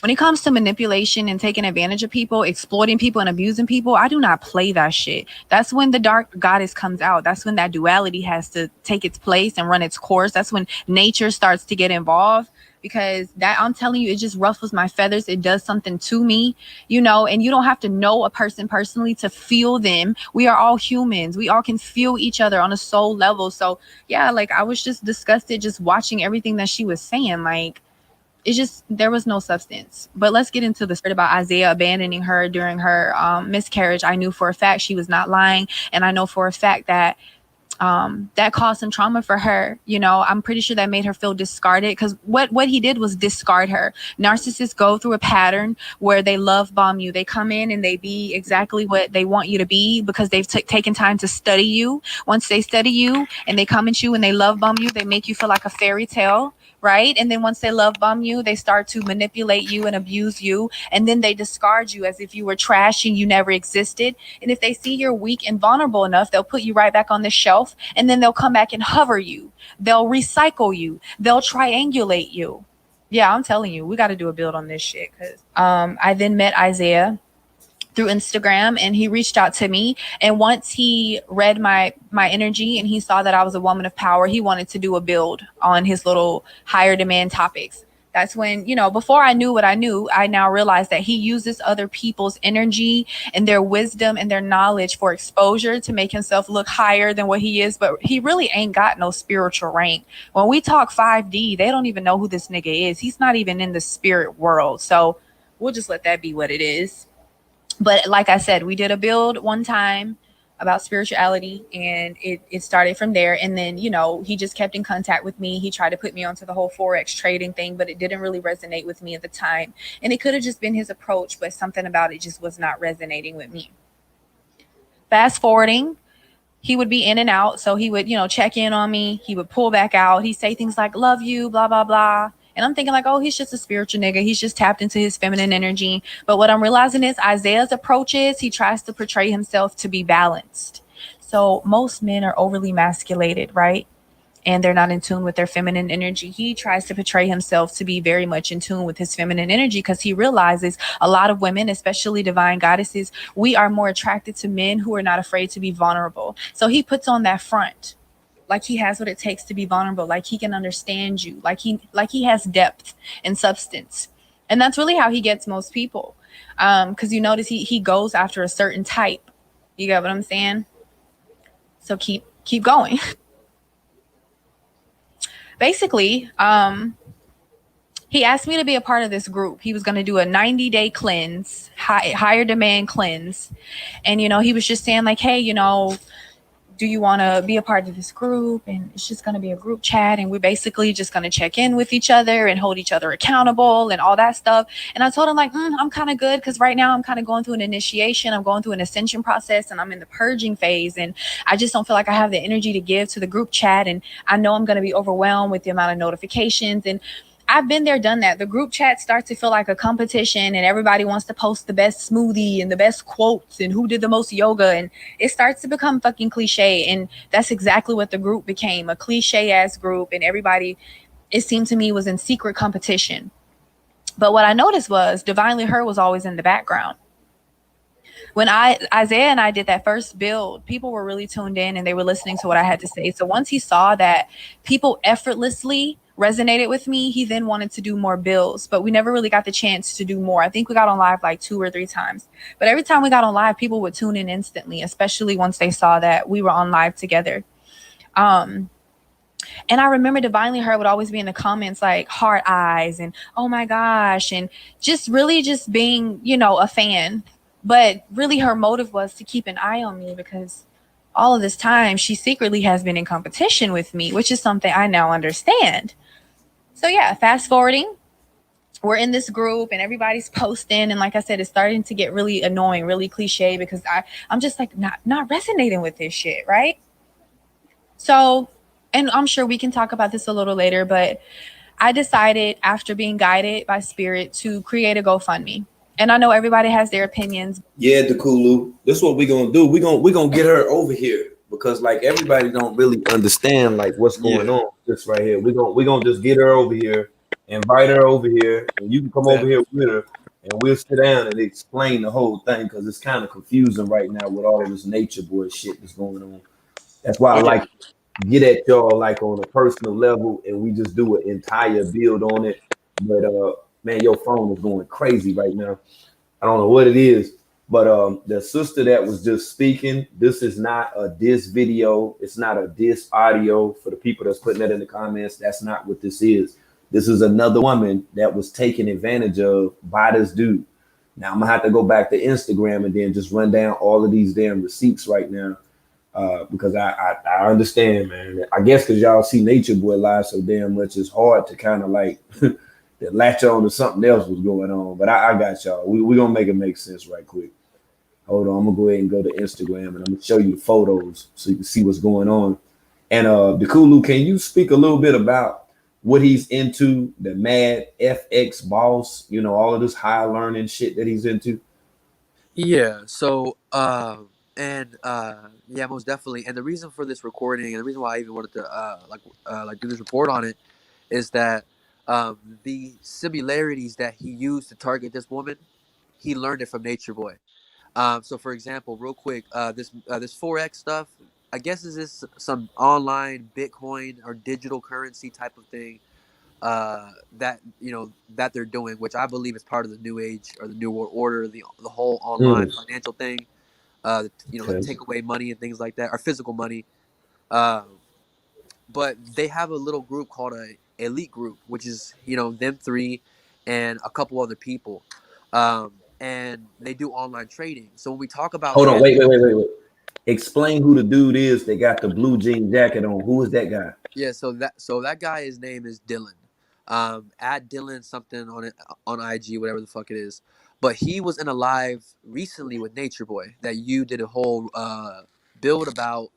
When it comes to manipulation and taking advantage of people, exploiting people and abusing people, I do not play that shit. That's when the dark goddess comes out. That's when that duality has to take its place and run its course. That's when nature starts to get involved, because that, I'm telling you, it just ruffles my feathers. It does something to me, you know, and you don't have to know a person personally to feel them. We are all humans. We all can feel each other on a soul level. So yeah, like, I was just disgusted just watching everything that she was saying. Like, it's just, there was no substance. But let's get into the story about Isaiah abandoning her during her miscarriage. I knew for a fact she was not lying, and I know for a fact that that caused some trauma for her. You know, I'm pretty sure that made her feel discarded, because what he did was discard her. Narcissists go through a pattern where they love bomb you. They come in and they be exactly what they want you to be because they've taken time to study you. Once they study you and they come at you and they love bomb you, they make you feel like a fairy tale. Right. And then once they love bomb you, they start to manipulate you and abuse you. And then they discard you as if you were trash and you never existed. And if they see you're weak and vulnerable enough, they'll put you right back on the shelf. And then they'll come back and hover you. They'll recycle you. They'll triangulate you. Yeah, I'm telling you, we got to do a build on this shit. Because I then met Isaiah through Instagram, and he reached out to me. And once he read my energy and he saw that I was a woman of power, he wanted to do a build on his little higher demand topics. That's when, you know, before I knew what I knew, I now realized that he uses other people's energy and their wisdom and their knowledge for exposure to make himself look higher than what he is. But he really ain't got no spiritual rank. When we talk 5D, they don't even know who this nigga is. He's not even in the spirit world. So we'll just let that be what it is. But like I said, we did a build one time about spirituality, and it started from there. And then, you know, he just kept in contact with me. He tried to put me onto the whole Forex trading thing, but it didn't really resonate with me at the time. And it could have just been his approach, but something about it just was not resonating with me. Fast forwarding, he would be in and out. So he would, you know, check in on me. He would pull back out. He'd say things like, love you, blah, blah, blah. And I'm thinking like, oh, he's just a spiritual nigga. He's just tapped into his feminine energy. But what I'm realizing is Isaiah's approach is he tries to portray himself to be balanced. So most men are overly masculated, right? And they're not in tune with their feminine energy. He tries to portray himself to be very much in tune with his feminine energy because he realizes a lot of women, especially divine goddesses, we are more attracted to men who are not afraid to be vulnerable. So he puts on that front. Like he has what it takes to be vulnerable, like he can understand you, like he has depth and substance. And that's really how he gets most people. Because you notice he goes after a certain type. You get what I'm saying? So keep going. Basically, he asked me to be a part of this group. He was going to do a 90-day cleanse, higher demand cleanse. And, you know, he was just saying like, hey, you know, do you want to be a part of this group? And it's just going to be a group chat. And we're basically just going to check in with each other and hold each other accountable and all that stuff. And I told him, like, I'm kind of good because right now I'm kind of going through an initiation. I'm going through an ascension process and I'm in the purging phase. And I just don't feel like I have the energy to give to the group chat. And I know I'm going to be overwhelmed with the amount of notifications. And I've been there, done that. The group chat starts to feel like a competition and everybody wants to post the best smoothie and the best quotes and who did the most yoga. And it starts to become fucking cliche. And that's exactly what the group became, a cliche ass group. And everybody, it seemed to me, was in secret competition. But what I noticed was Divinely Her was always in the background. When Isaiah and I did that first build, people were really tuned in and they were listening to what I had to say. So once he saw that people effortlessly resonated with me, he then wanted to do more builds, but we never really got the chance to do more. I think we got on live like 2 or 3 times, but every time we got on live, people would tune in instantly, especially once they saw that we were on live together. And I remember Divinely Her would always be in the comments like heart eyes and oh my gosh, and just really just being, a fan. But really her motive was to keep an eye on me because all of this time she secretly has been in competition with me, which is something I now understand. So yeah, fast forwarding, we're in this group and everybody's posting, and like I said, it's starting to get really annoying, really cliche, because I'm just like not resonating with this shit, right? So, and I'm sure we can talk about this a little later, but I decided after being guided by spirit to create a GoFundMe. And I know everybody has their opinions. Yeah, Dakulu. This is what we're gonna do. We're gonna get her over here because like everybody don't really understand like what's going on. This right here. We're gonna just get her over here, invite her over here, and you can come over here with her, and we'll sit down and explain the whole thing because it's kind of confusing right now with all of this nature boy shit that's going on. That's why I like to get at y'all like on a personal level, and we just do an entire build on it. But man, your phone is going crazy right now. I don't know what it is, but the sister that was just speaking, this is not a diss video. It's not a diss audio for the people that's putting that in the comments. That's not what this is. This is another woman that was taken advantage of by this dude. Now I'm gonna have to go back to Instagram and then just run down all of these damn receipts right now because I understand, man. I guess because y'all see Nature Boy live so damn much, it's hard to kind of like that latch on to something else was going on. But I got y'all. We gonna make it make sense right quick. Hold on, I'm gonna go ahead and go to Instagram and I'm gonna show you the photos so you can see what's going on. And Dakulu, can you speak a little bit about what he's into, the mad FX boss, all of this high learning shit that he's into? Yeah. So, yeah, most definitely. And the reason for this recording, and the reason why I even wanted to do this report on it, is that the similarities that he used to target this woman, he learned it from Nature Boy. So, for example, real quick, this Forex stuff, I guess is this some online Bitcoin or digital currency type of thing that that they're doing, which I believe is part of the new age or the new world order, the whole online financial thing. Like take away money and things like that, or physical money. But they have a little group called a elite group, which is them three and a couple other people, and they do online trading. So when we talk about Hold on, wait. Explain who the dude is that got the blue jean jacket on. Who is that guy? Yeah, so that guy, his name is Dylan. At Dylan something on IG, whatever the fuck it is. But he was in a live recently with Nature Boy that you did a whole build about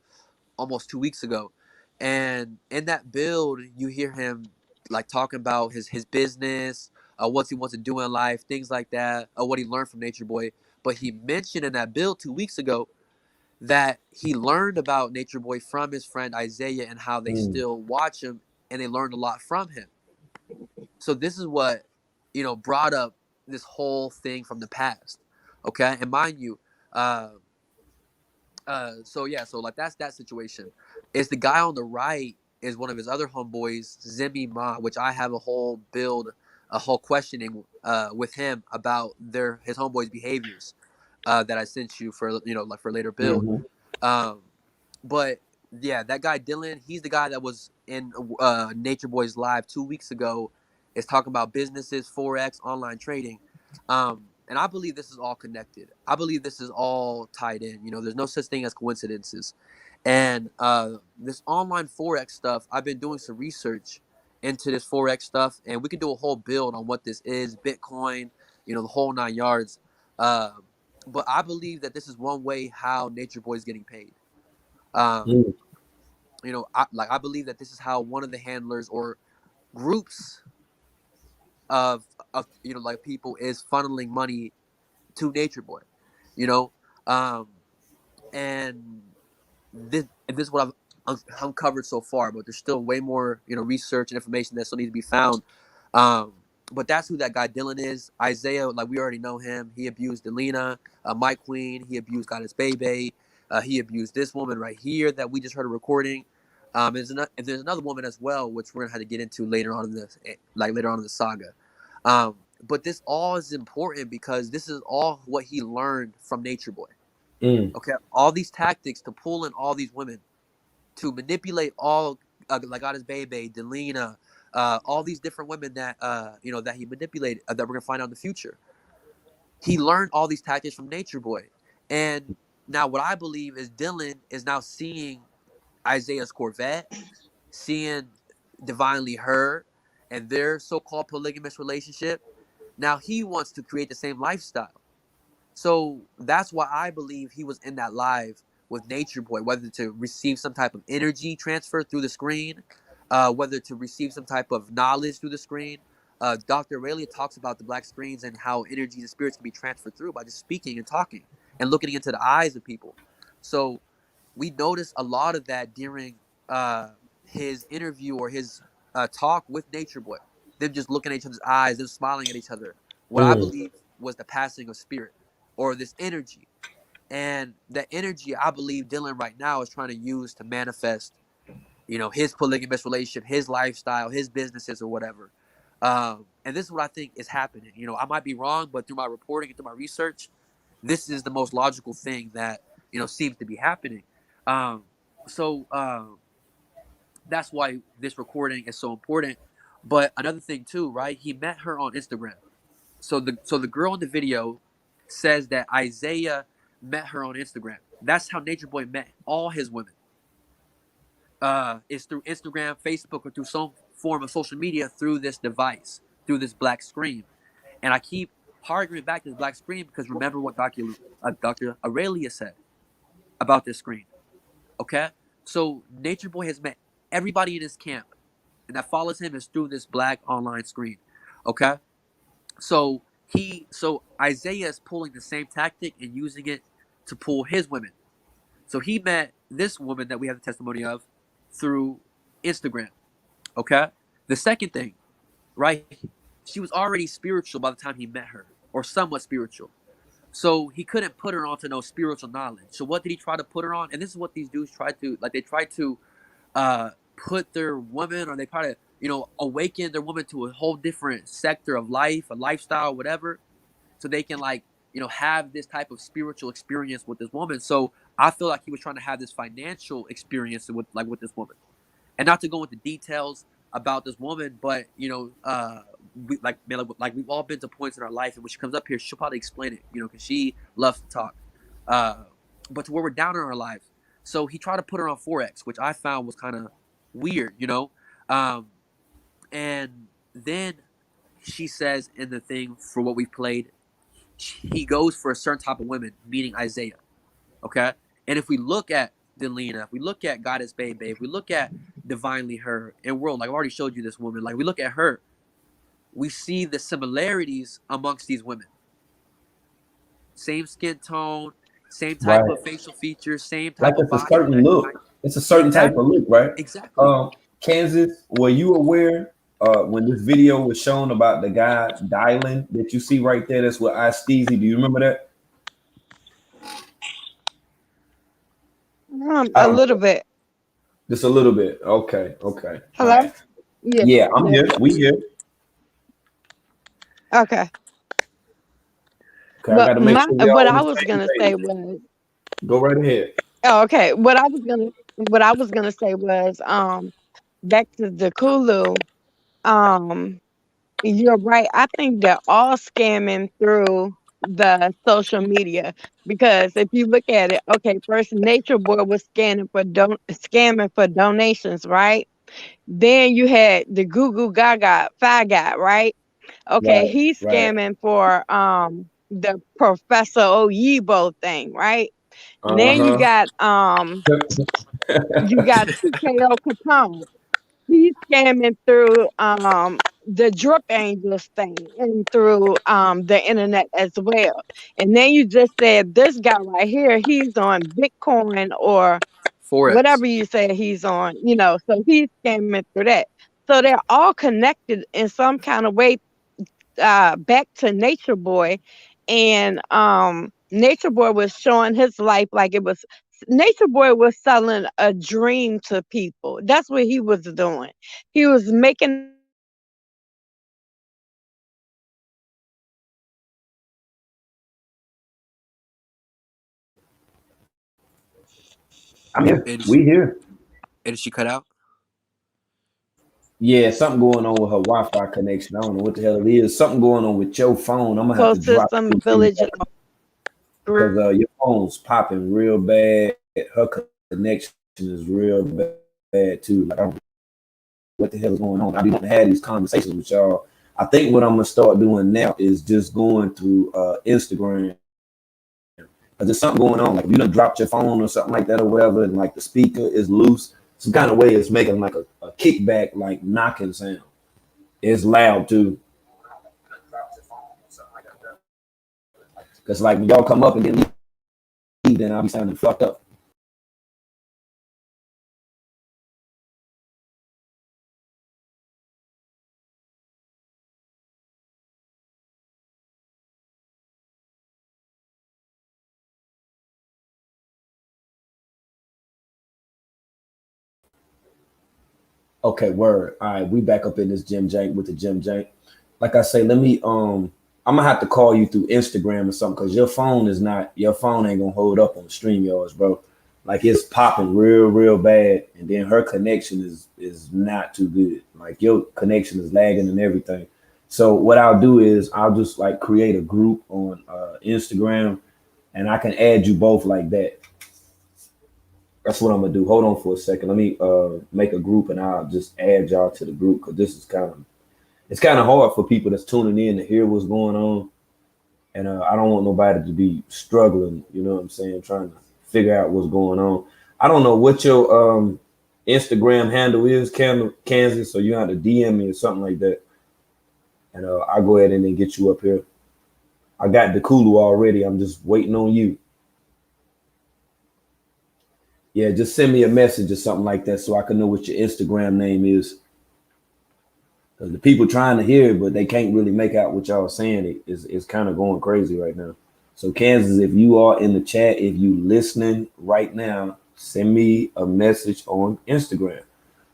almost 2 weeks ago. And in that build, you hear him like talking about his business, what he wants to do in life, things like that, what he learned from Nature Boy. But he mentioned in that build 2 weeks ago that he learned about Nature Boy from his friend Isaiah and how they still watch him and they learned a lot from him. So this is what, brought up this whole thing from the past. Okay. And mind you, so like that's that situation. Is the guy on the right is one of his other homeboys, Zimmy Ma, which I have a whole build, a whole questioning with him about his homeboys' behaviors that I sent you for like for later build. But yeah, that guy Dylan, he's the guy that was in Nature Boy's live 2 weeks ago. Is talking about businesses, Forex, online trading, and And I believe this is all connected. I believe this is all tied in. There's no such thing as coincidences. And this online forex stuff, I've been doing some research into this forex stuff, and we could do a whole build on what this is, Bitcoin, the whole 9 yards. Um, but I believe that this is one way how Nature Boy is getting paid. Um, Mm, I believe that this is how one of the handlers or groups of like people is funneling money to Nature Boy, you know, um, and this is what I've uncovered so far, but there's still way more research and information that still needs to be found. Um, but that's who that guy Dylan is. Isaiah, like we already know him. He abused Delina, Mike Queen. He abused Goddess Bebe. He abused this woman right here that we just heard a recording. There's another woman as well, which we're gonna have to get into later on in this, later on in the saga. But this all is important because this is all what he learned from Nature Boy. mm, Okay, all these tactics to pull in all these women, to manipulate all like Goddess Bebe, Delina, all these different women that that he manipulated, that we're gonna find out in the future. He learned all these tactics from Nature Boy, and now what I believe is Dylan is now seeing Isaiah's Corvette, seeing Divinely Her, and their so-called polygamous relationship. Now he wants to create the same lifestyle. So that's why I believe he was in that live with Nature Boy, whether to receive some type of energy transfer through the screen, whether to receive some type of knowledge through the screen. Dr. Aurelia talks about the black screens and how energies and spirits can be transferred through by just speaking and talking and looking into the eyes of people. So we noticed a lot of that during his interview or his talk with Nature Boy. Them just looking at each other's eyes, them smiling at each other. What I mm, believe was the passing of spirit or this energy. And that energy, I believe Dylan right now is trying to use to manifest, his polygamous relationship, his lifestyle, his businesses or whatever. And this is what I think is happening. I might be wrong, but through my reporting and through my research, this is the most logical thing that, seems to be happening. Um, so that's why this recording is so important. But another thing too, right? He met her on Instagram. So the girl in the video says that Isaiah met her on Instagram. That's how Nature Boy met all his women. Is through Instagram, Facebook, or through some form of social media through this device, through this black screen. And I keep harking back to this black screen because remember what Dr. Aurelia said about this screen. Okay? So Nature Boy has met everybody in his camp, and that follows him is through this black online screen. Okay? So Isaiah is pulling the same tactic and using it to pull his women. So he met this woman that we have the testimony of through Instagram. Okay. The second thing, right? She was already spiritual by the time he met her, or somewhat spiritual. So he couldn't put her onto no spiritual knowledge. So what did he try to put her on? And this is what these dudes try to like. They try to put their woman, or they try to awaken their woman to a whole different sector of life, a lifestyle, whatever, so they can have this type of spiritual experience with this woman. So I feel like he was trying to have this financial experience with this woman, and not to go into details about this woman, but we, like man, like we've all been to points in our life, and when she comes up here, she'll probably explain it, because she loves to talk. Uh, but to where we're down in our lives, so he tried to put her on forex, which I found was kind of weird. Um, and then she says in the thing for what we've played, he goes for a certain type of women, meaning Isaiah. Okay, and if we look at Delina, if we look at Goddess Bebe, if we look at Divinely Her and World, like I've already showed you this woman, like we look at her, we see the similarities amongst these women. Same skin tone, same type right. of facial features, same Like type of it's a body certain type. look. It's a certain type of Exactly, look, right? exactly. Kansas, were you aware when this video was shown about the guy dialing that you see right there? That's with Steezy. Do you remember that? I A don't little know. bit. Just a little bit. Okay. Okay. All Hello? right. Yeah. Yeah, I'm Yeah. here. We here. Okay. Okay, I got But to make sure we what all on I the was same gonna say page. was Go right ahead. oh, okay. What I was gonna say was back to the Kulu. Um, you're right. I think they're all scamming through. the social media, because if you look at it, okay, first Nature Boy was scamming for donations, right? Then you had the Goo Goo Gaga Fi Guy, right? Okay, Right, he's right. scamming for the Professor Oyibo thing, right? Then Uh-huh. you got TKO Capone. He's scamming through the drip angels thing and through the internet as well. And then you just said this guy right here, he's on Bitcoin or Forex. whatever you say he's on, you know, so he's scamming through that. So they're all connected in some kind of way back to Nature Boy. And Nature Boy was showing his life like it was, Nature Boy was selling a dream to people. That's what he was doing. He was making it seem like he was living a dream, but he was really just I'm here. And We here. did she cut out? Yeah, something going on with her Wi-Fi connection. I don't know what the hell it is. Something going on with your phone. I'm gonna have to drop ecosystem you village because your phone's popping real bad. Her connection is real bad too. Like, what the hell is going on? I be wanting to have these conversations with y'all. I think what I'm gonna start doing now is just going through Instagram. Cause there's something going on. Like, if you done dropped your phone or something like that or whatever, and like the speaker is loose, some kind of way it's making like a kickback, like knocking sound. It's loud too. Cause like when y'all come up and then leave, then I'll be sounding fucked up. Okay, word. All right, we back up in this Jim Jank with the Jim Jank. Like I say, let me I'm gonna have to call you through Instagram or something because your phone ain't gonna hold up on StreamYards, bro. Like, it's popping real bad, and then her connection is not too good. Like, your connection is lagging and everything. So what I'll do is I'll just like create a group on Instagram, and I can add you both like that. That's what I'm gonna do. Hold on for a second. Let me make a group, and I'll just add y'all to the group because this is it's kind of hard for people that's tuning in to hear what's going on, and I don't want nobody to be struggling. You know what I'm saying? Trying to figure out what's going on. I don't know what your Instagram handle is, Kansas. So you have to DM me or something like that, and I'll go ahead and then get you up here. I got the Kulu already. I'm just waiting on you. Yeah, just send me a message or something like that so I can know what your Instagram name is. Because the people trying to hear it, but they can't really make out what y'all saying. It's kind of going crazy right now. So Kansas, if you are in the chat, if you listening right now, send me a message on Instagram.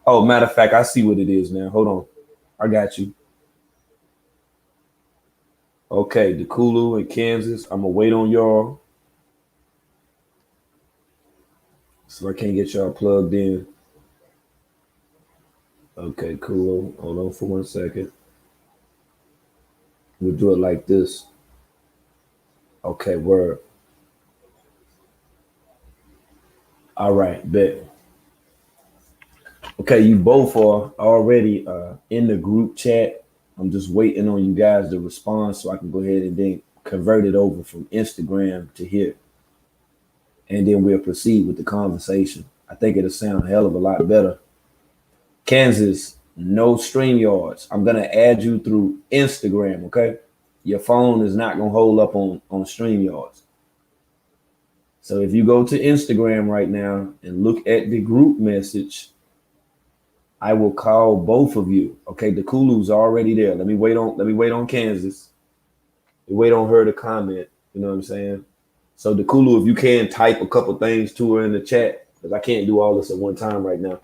Oh, matter of fact, I see what it is now. Hold on. I got you. Okay, the Kulu in Kansas. I'm gonna wait on y'all. So I can't get y'all plugged in. Okay, cool. Hold on for 1 second. We'll do it like this. Okay, word. All right, bet. Okay, you both are already in the group chat. I'm just waiting on you guys to respond so I can go ahead and then convert it over from Instagram to here. And then we'll proceed with the conversation. I think it'll sound a hell of a lot better. Kansas, no StreamYards. I'm gonna add you through Instagram, okay? Your phone is not gonna hold up on StreamYards. So if you go to Instagram right now and look at the group message, I will call both of you. Okay, the Kulu's already there. Let me wait on Kansas. Wait on her to comment. You know what I'm saying? So the Kulu, if you can type a couple things to her in the chat, because I can't do all this at one time right now.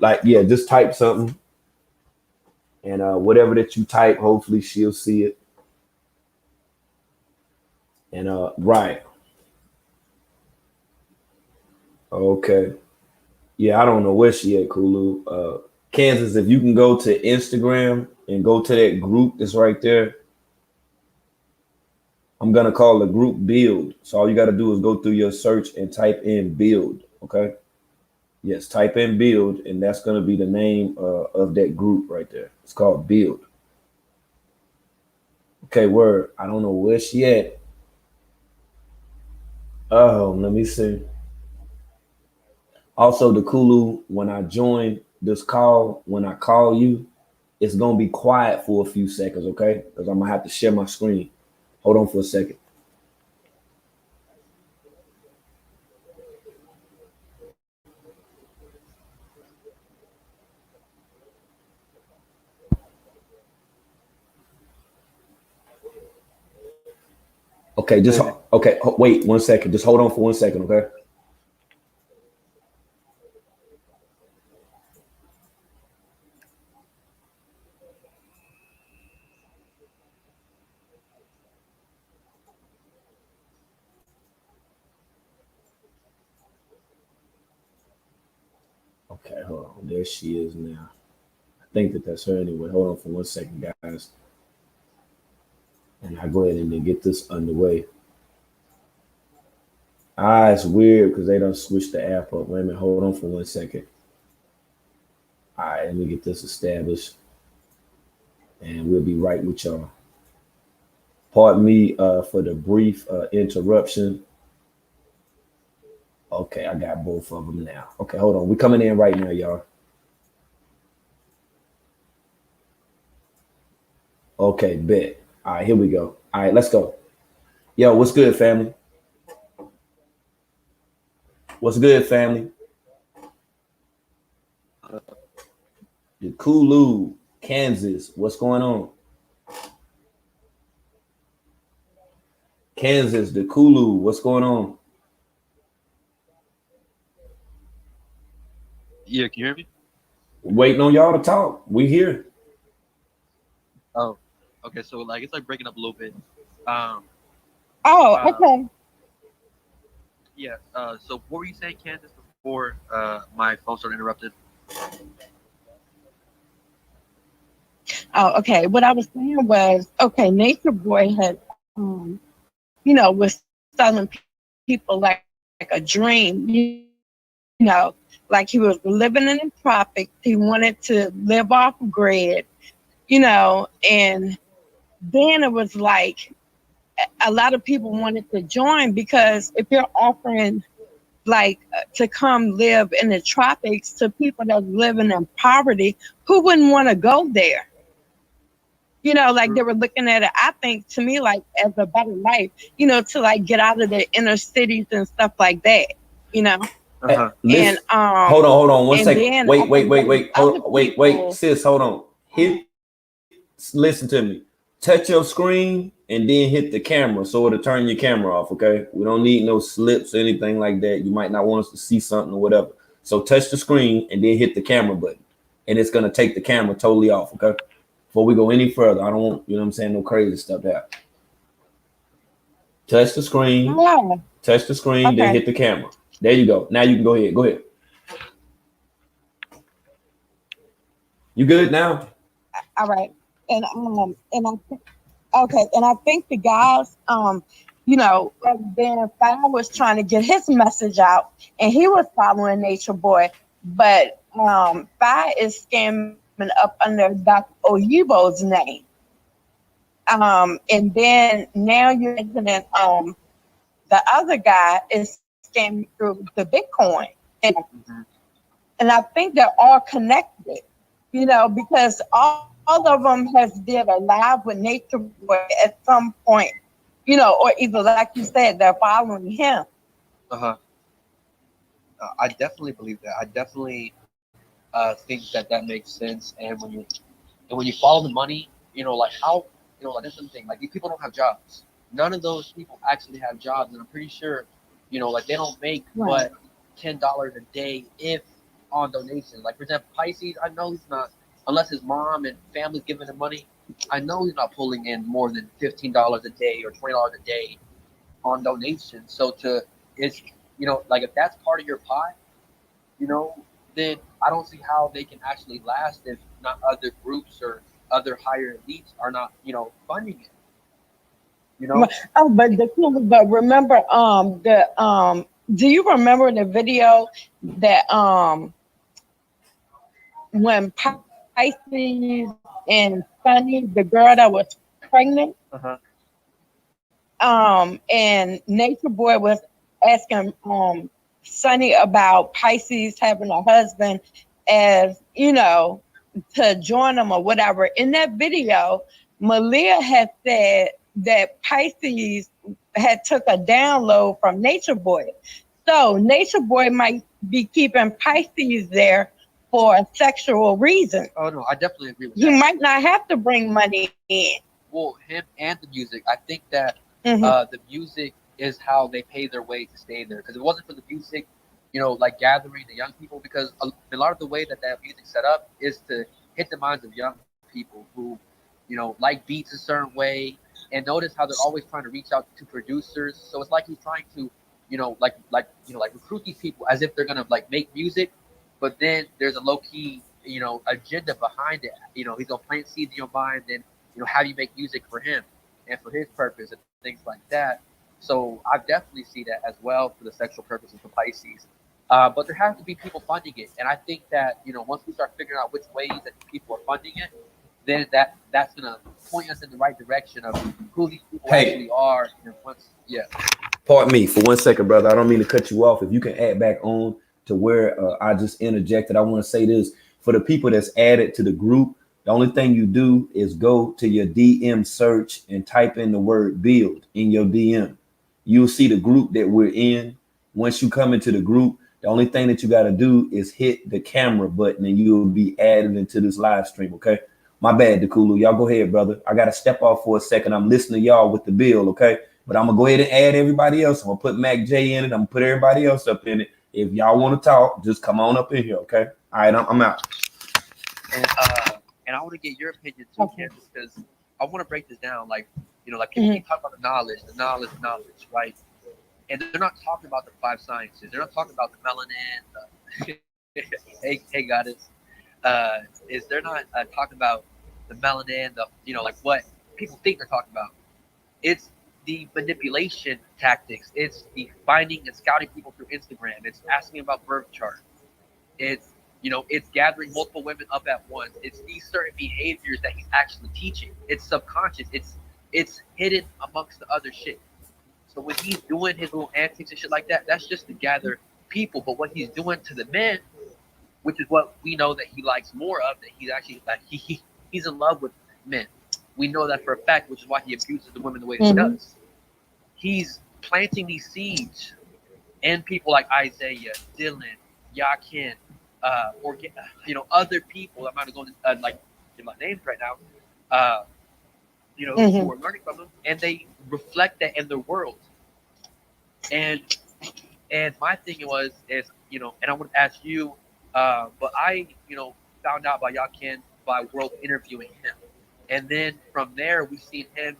Like, yeah, just type something. And whatever that you type, hopefully she'll see it. And right. Okay. Yeah, I don't know where she at, Kulu. Kansas, if you can go to Instagram and go to that group that's right there. I'm gonna call the group build. So all you gotta do is go through your search and type in build. Okay. Yes, type in build, and that's gonna be the name of that group right there. It's called build. Okay, word. I don't know where she at. Oh, let me see. Also, the Kulu, when I join this call, when I call you, it's gonna be quiet for a few seconds, okay? Because I'm gonna have to share my screen. Hold on for a second. Okay, wait 1 second. Just hold on for 1 second, okay? Okay, hold on. There she is now. I think that's her anyway. Hold on for 1 second, guys. And I go ahead and then get this underway. Ah, it's weird because they don't switch the app up. Wait a minute, hold on for 1 second. All right, let me get this established, and we'll be right with y'all. Pardon me for the brief interruption. Okay, I got both of them now. Okay, hold on. We're coming in right now, y'all. Okay, bet. All right, here we go. All right, let's go. Yo, what's good, family? What's good, family? The Kulu, Kansas. What's going on? Kansas, the Kulu. What's going on? Yeah, can you hear me? Waiting on y'all to talk. We here. Oh, okay. So like it's like breaking up a little bit. Um, Oh, uh, okay. yeah. So what were you saying, Candace, before my phone started interrupted? Oh, okay. What I was saying was, okay, Nature Boy had, was telling people like a dream, know, like he was living in the tropics. He wanted to live off grid, and then it was like a lot of people wanted to join because if you're offering like to come live in the tropics to people that living in poverty, who wouldn't want to go there? Like they were looking at it, I think, to me, like as a better life, to like get out of the inner cities and stuff like that, you know. Uh-huh. And Hold on 1 second. then I Wait, think there was other wait, people. sis, hold on. Listen to me. Touch your screen and then hit the camera so it'll turn your camera off, okay? We don't need no slips or anything like that. You might not want us to see something or whatever. So touch the screen and then hit the camera button. And it's gonna take the camera totally off, okay? Before we go any further, I don't want, you know what I'm saying, no crazy stuff there. Touch the screen, then Okay. hit the camera. There you go. Now you can go ahead. Go ahead. You good now? All right. And I think the guys, then Fire was trying to get his message out, and he was following Nature Boy, but Fire is scamming up under Dr. Oyibo's name. And then now you're mentioning the other guy is scamming through the Bitcoin, and I think they're all connected, because all of them has did a live with Nature Boy at some point, or either like you said, they're following him. Uh-huh. I definitely believe that. I definitely think that makes sense. And when you follow the money, like how, like that's the thing. Like these people don't have jobs. None of those people actually have jobs, and I'm pretty sure, like they don't make but $10 a day if on donation. Like for example, Pisces, I know he's not, unless his mom and family's giving him money. I know he's not pulling in more than $15 a day or $20 a day on donation. So it's like if that's part of your pie, then I don't see how they can actually last if not other groups or other higher elites are not funding it. You know? Oh, but remember, do you remember the video that when Pisces and Sunny, the girl that was pregnant, Uh-huh. and Nature Boy was asking Sunny about Pisces having a husband, as you know, to join them or whatever. In that video, Malia had said that Pisces had took a download from Nature Boy. So Nature Boy might be keeping Pisces there for a sexual reason. Oh no, I definitely agree with He that. might not have to bring money in. Well, him and the music, I think that Mhm. the music is how they pay their way to stay there. Because if it wasn't for the music, you know, like gathering the young people, because a lot of the way that music set up is to hit the minds of young people who, you know, like beats a certain way, and notice how they're always trying to reach out to producers. So it's like he's trying to, you know, like recruit these people as if they're gonna like make music, but then there's a low key, you know, agenda behind it. You know, he's gonna plant seeds in your mind and, you know, have you make music for him and for his purpose and things like that. So I definitely see that as well for the sexual purposes for Pisces. But there has to be people funding it, and I think that, you know, once we start figuring out which ways that people are funding it, then that's gonna point us in the right direction of who these people actually are. And once, yeah. Pardon me for 1 second, brother. I don't mean to cut you off. If you can add back on to where I just interjected, I want to say this for the people that's added to the group. The only thing you do is go to your DM search and type in the word build in your DM. You'll see the group that we're in. Once you come into the group, the only thing that you got to do is hit the camera button and you'll be added into this live stream. Okay. My bad, Dakulu. Y'all go ahead, brother. I got to step off for a second. I'm listening to y'all with the bill. Okay. But I'm gonna go ahead and add everybody else. I'm gonna put Mac J in it. I'm gonna put everybody else up in it. If y'all want to talk, just come on up in here, okay? All right, I'm out. And I want to get your opinion too, Candace, because I want to break this down. Like, you know, like people keep talking about the knowledge, right? And they're not talking about the 5 sciences. They're not talking about the melanin. Hey, goddess. Is they're not talking about the melanin, the, you know, like what people think they're talking about. It's the manipulation tactics. It's the finding and scouting people through Instagram. It's asking about birth chart. It's, you know, it's gathering multiple women up at once. It's these certain behaviors that he's actually teaching. It's subconscious. It's hidden amongst the other shit. So when he's doing his little antics and shit like that, that's just to gather people. But what he's doing to the men, which is what we know that he likes more of, that he's actually like he's in love with men. We know that for a fact, which is why he abuses the women the way he does. He's planting these seeds in people like Isaiah, Dylan, Yakin, or you know, other people. I'm not going to like give my names right now. You know, who are learning from them, and they reflect that in their world. And my thing is, you know, and I would ask you, but I, you know, found out about Yakin by World interviewing him, and then from there we seen him,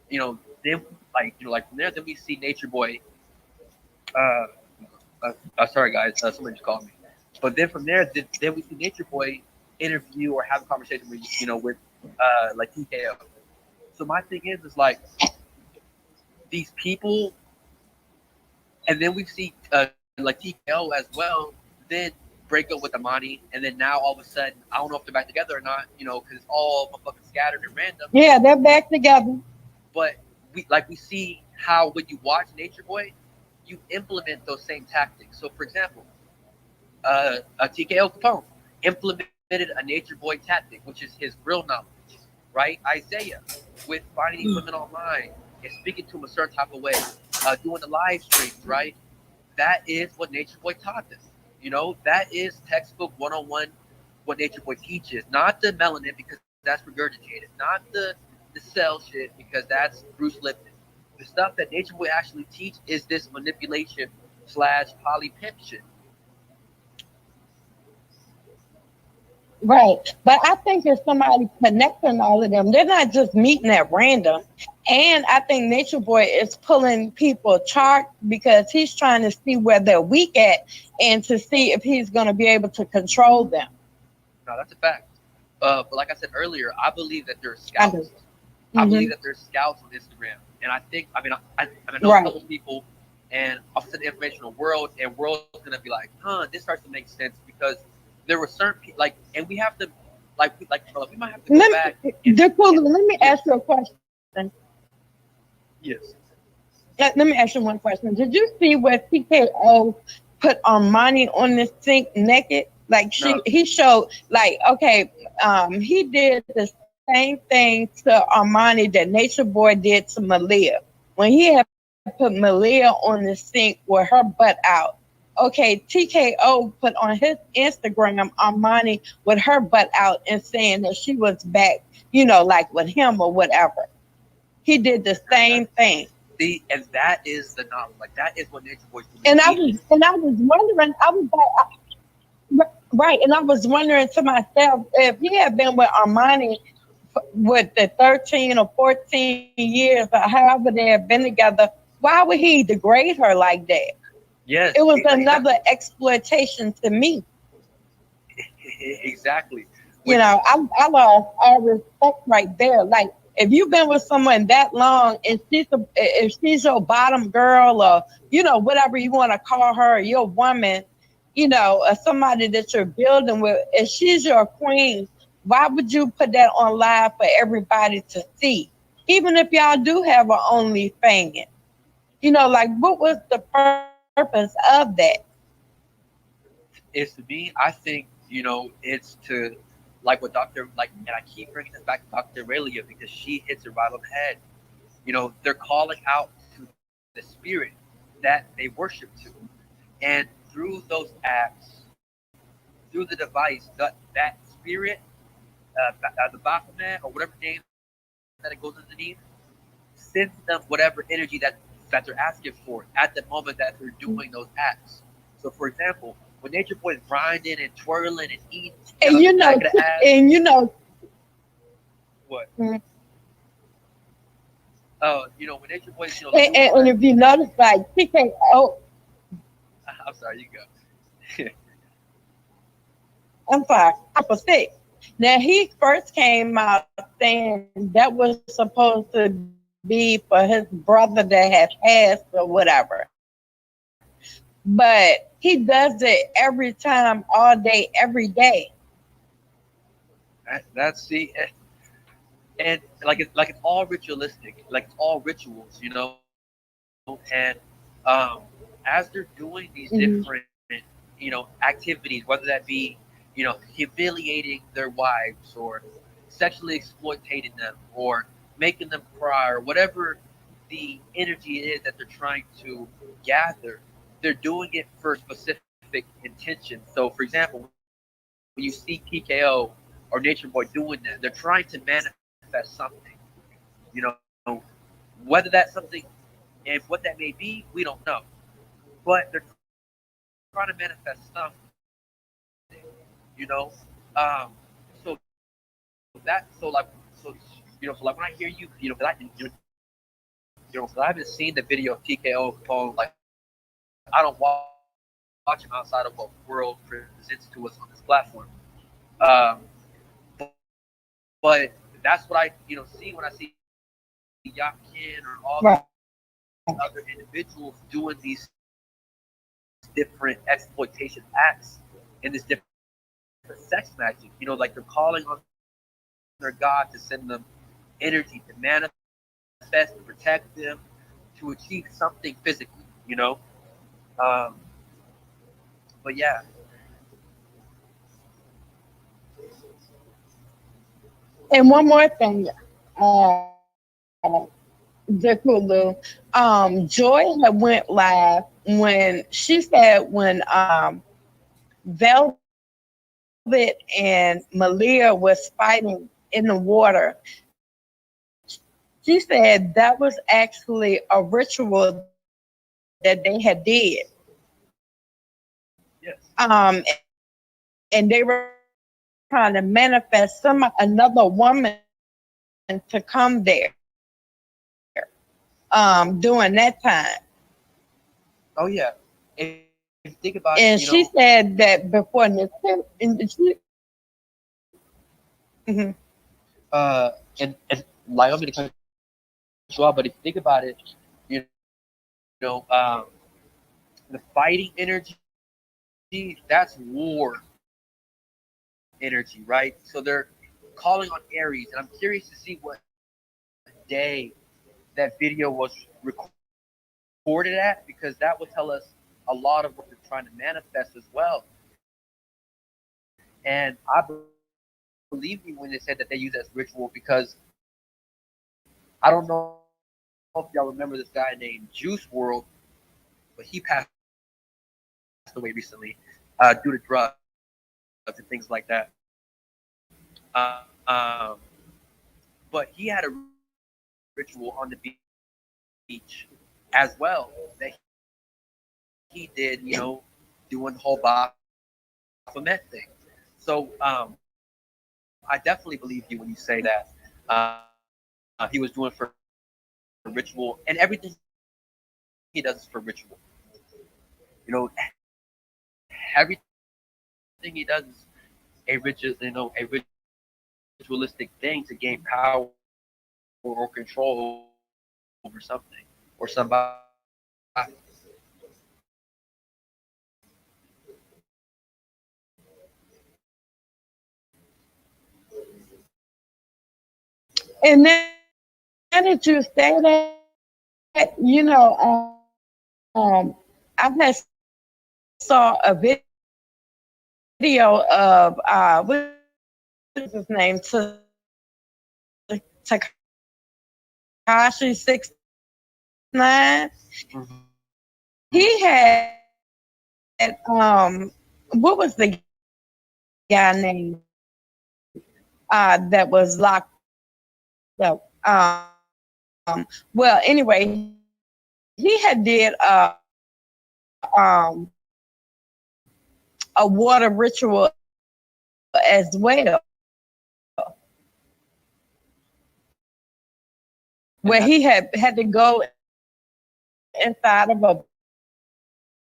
you know, then like from there, then we see Nature Boy. Sorry guys, somebody just called me. But then from there, then we see Nature Boy interview or have a conversation with, you know, with like TKO. So my thing is like these people, and then we see like TKO as well. Then break up with Amani, and then now all of a sudden, I don't know if they're back together or not, you know, because it's all motherfucking scattered and random. Yeah, they're back together. But we see how when you watch Nature Boy, you implement those same tactics. So for example, a TKO Capone implemented a Nature Boy tactic, which is his real knowledge, right? Isaiah with finding these women online and speaking to them a certain type of way, doing the live streams, right? That is what Nature Boy taught us. You know, that is textbook 101 what Nature Boy teaches, not the melanin because that's regurgitated, not the cell shit because that's Bruce Lipton. The stuff that Nature Boy actually teach is this manipulation / poly pimp shit. Right. But I think it's somebody connecting all of them. They're not just meeting at random. And I think Nature Boy is pulling people chart because he's trying to see where they're weak at and to see if he's going to be able to control them. No, that's a fact. But like I said earlier, I believe that they're scouts. I believe Mm-hmm. that there's scouts on Instagram, and I think I know a Right. couple people, and I'll send the information to World, and World's gonna be like, this starts to make sense because there were certain people like, and we have to we might have to go back and Dakota, let me yes, ask you a question. yes, Let me ask you one question. Did you see where TKO put Armani on the sink naked? Like no, he showed like okay, he did the same thing to Armani that Nature Boy did to Malia when he had put Malia on the sink with her butt out. Okay, TKO put on his Instagram Armani with her butt out and saying that she was back, like with him or whatever. He did the same thing. see, and that is the knowledge. Like that is what Nature Boys And I believe. was wondering, I was like, right, and I was wondering to myself if he had been with Armani with the 13 or 14 years or however they have been together, why would he degrade her like that? Yes, It was exactly. another exploitation to me. Exactly. I lost all respect right there. Like, if you've been with someone that long and if she's your bottom girl or, whatever you want to call her, your woman, or somebody that you're building with, if she's your queen, why would you put that on live for everybody to see? Even if y'all do have an OnlyFans, like what was the purpose of that? Is to me, I think it's to like what Doctor and I keep bringing this back to Doctor Aurelia because she hits it right on the head. They're calling out to the spirit that they worship to, and through those acts, through the device, that spirit, the Baphomet or whatever name that it goes underneath, sends them whatever energy that they're asking for at the moment that they're doing those acts. So, for example, when Nature Boy is grinding and twirling and eating, And ass, what? mm, When Nature Boy is and if you notice, like TKO, I'm sorry, you go. I'm sorry, Papa Six. Now he first came out saying that was supposed to be for his brother that had passed or whatever. But he does it every time, all day, every day. That's see, and it's all ritualistic, like it's all rituals, and as they're doing these Mhm. different activities, whether that be humiliating their wives or sexually exploiting them or making them cry or whatever the energy is that they're trying to gather, they're doing it for specific intention. So, for example, when you see PKO or Nature Boy doing that, they're trying to manifest something. You know, whether that's something and what that may be, we don't know. But they're trying to manifest something. You know, um, so so like when I hear you, because I haven't seen the video of TKO phone. Like I don't watch him outside of what World presents to us on this platform. Um, but that's what I see when I see Yakin or all Right. these other individuals doing these different exploitation acts and this different sex magic. Like they're calling on their God to send them energy to manifest, to protect them, to achieve something physically. Um, but yeah, And one more thing, uh, Jakulu, Joy had went live when she said when Velvet and Malia was fighting in the water. She said that was actually a ritual that they had did. yes, And they were trying to manifest another woman to come there during that time. oh yeah. If you think about it, And she said that before mhm. uh, and like I'm gonna cut you off, but if you think about it, you know, the fighting energy, that's war energy, right? So they're calling on Aries, and I'm curious to see what day that video was recorded at, because that will tell us a lot of what they're trying to manifest as well. And I believe me when they said that they use it as ritual, because I don't know if y'all remember this guy named Juice World, but he passed away recently due to drugs and things like that. Uh, um, but he had a ritual on the beach as well that he did, you know, doing the whole Baphomet thing. So I definitely believe you when you say that he was doing for ritual, and everything he does is for ritual. You know, everything he does is a ritualistic thing to gain power or control over something or somebody. And then that you say that, you know, I just saw a video of what is his name, Takashi 69. Mm-hmm. He had what was the guy name that was locked up? Well, anyway, he had did um a water ritual as well, where he had to go inside of a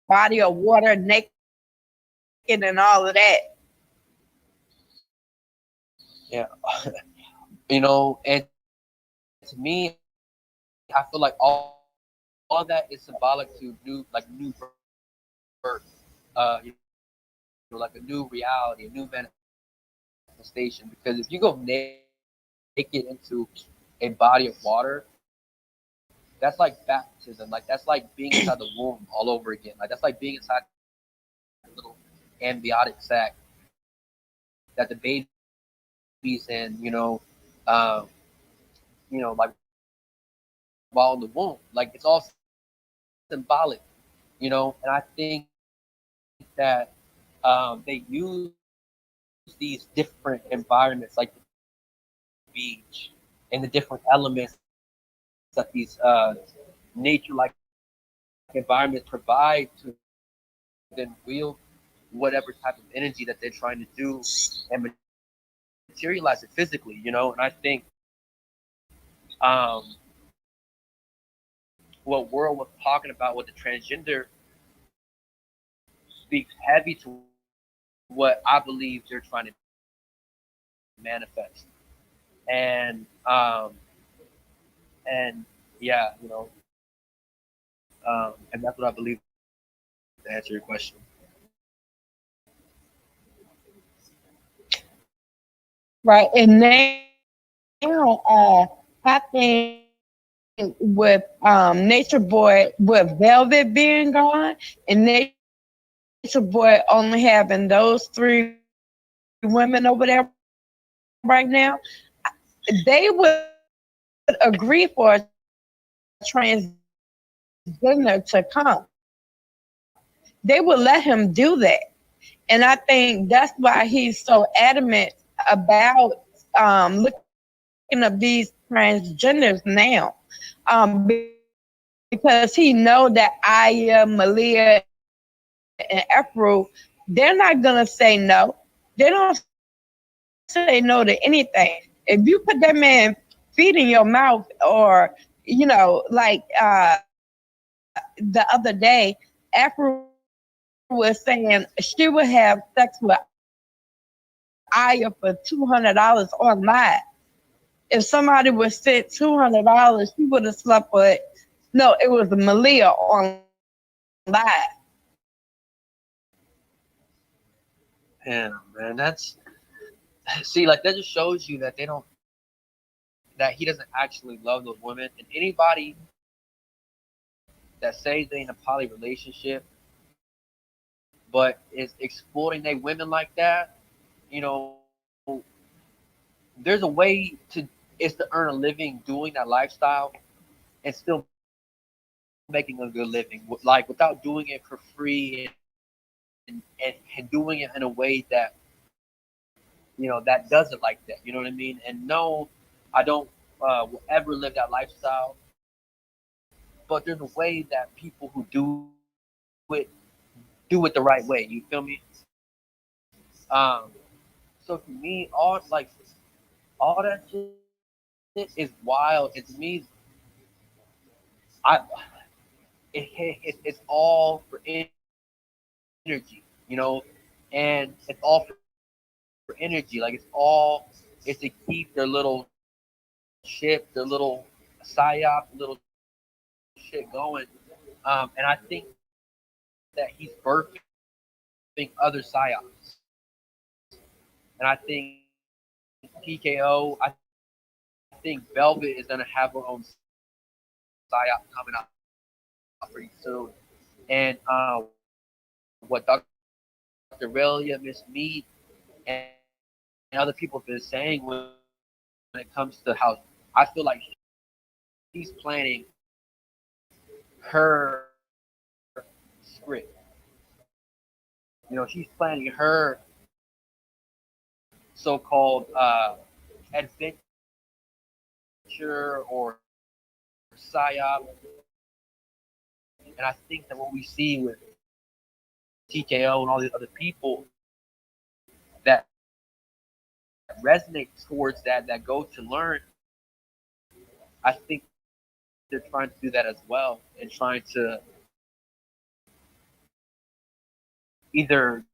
body of water naked and all of that. Yeah, you know, and to me, I feel like all that is symbolic to new birth, you know, like a new reality, a new manifestation. Because if you go naked into a body of water, that's like baptism. Like that's like being inside the womb all over again. Like that's like being inside a little amniotic sac that the baby's in. Like while in the womb. Like it's all symbolic, you know. And I think that they use these different environments, like the beach, and the different elements that these nature-like environments provide to then wield whatever type of energy that they're trying to do and materialize it physically, you know. And I think um, what World was talking about with the transgender speaks heavy to what I believe they're trying to manifest. And and yeah, you know, and that's what I believe, to answer your question. Right. And now I think with Nature Boy, with Velvet being gone and Nature Boy only having those three women over there right now, they would agree for a transgender to come. They would let him do that. And I think that's why he's so adamant about looking up these transgenders now. Because he know that Aya, Malia, and Ephru, they're not gonna say no. They don't say no to anything. If you put that man feet in your mouth, or like the other day, Ephru was saying she would have sex with Aya for $200 online. if somebody was sent $200, she would have slept with. No, it was Malia on live. Yeah, man, that's see, like that just shows you that that he doesn't actually love those women. And anybody that says they in a poly relationship but is exploiting their women like that, you know, there's a way to is to earn a living doing that lifestyle and still making a good living, like without doing it for free and doing it in a way that that does it like that. You know what I mean? And no, I don't will ever live that lifestyle. But there's a way that people who it do it the right way. You feel me? So to me, all that shit is wild. And to me, I it's all for energy, and it's all for energy. Like it's to keep their little ship, their little psyop, little shit going. And I think that he's birthing other psyops. And I think PKO, I think Velvet is gonna have her own psyop coming out pretty soon. And what Dr. Relia, Miss Meat, and other people have been saying when it comes to how I feel like she's planning her script. She's planning her so-called adventure or psyop. And I think that what we see with TKO and all these other people that resonate towards that go to learn, I think they're trying to do that as well and trying to either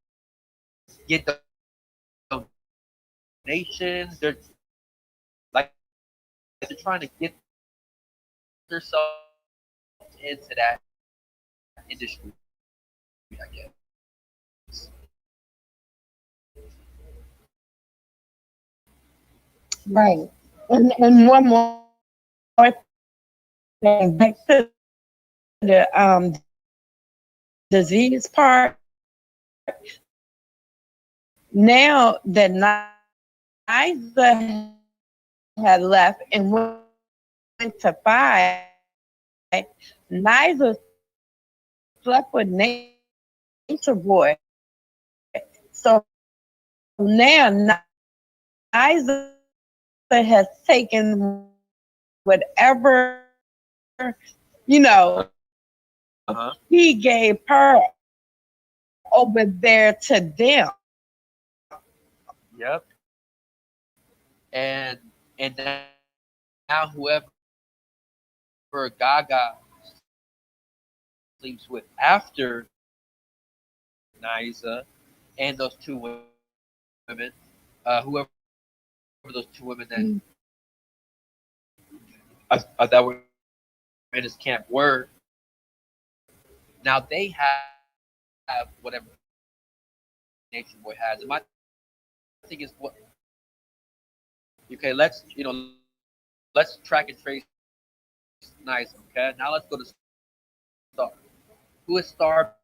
get donations. They're trying to get themselves into that industry, I guess. Right. And one more thing, back to the disease part. Now that Niza had left and went to Five, Niza slept with Nature Boy. So now Niza has taken whatever, he gave her over there to them. Yep. And now whoever Gaga sleeps with after Niza and those two women, whoever those two women that were in his camp were, now they have whatever Nature Boy has. And my thing is, what? Okay, let's track and trace Nice. Okay, now let's go to Star. Who has Star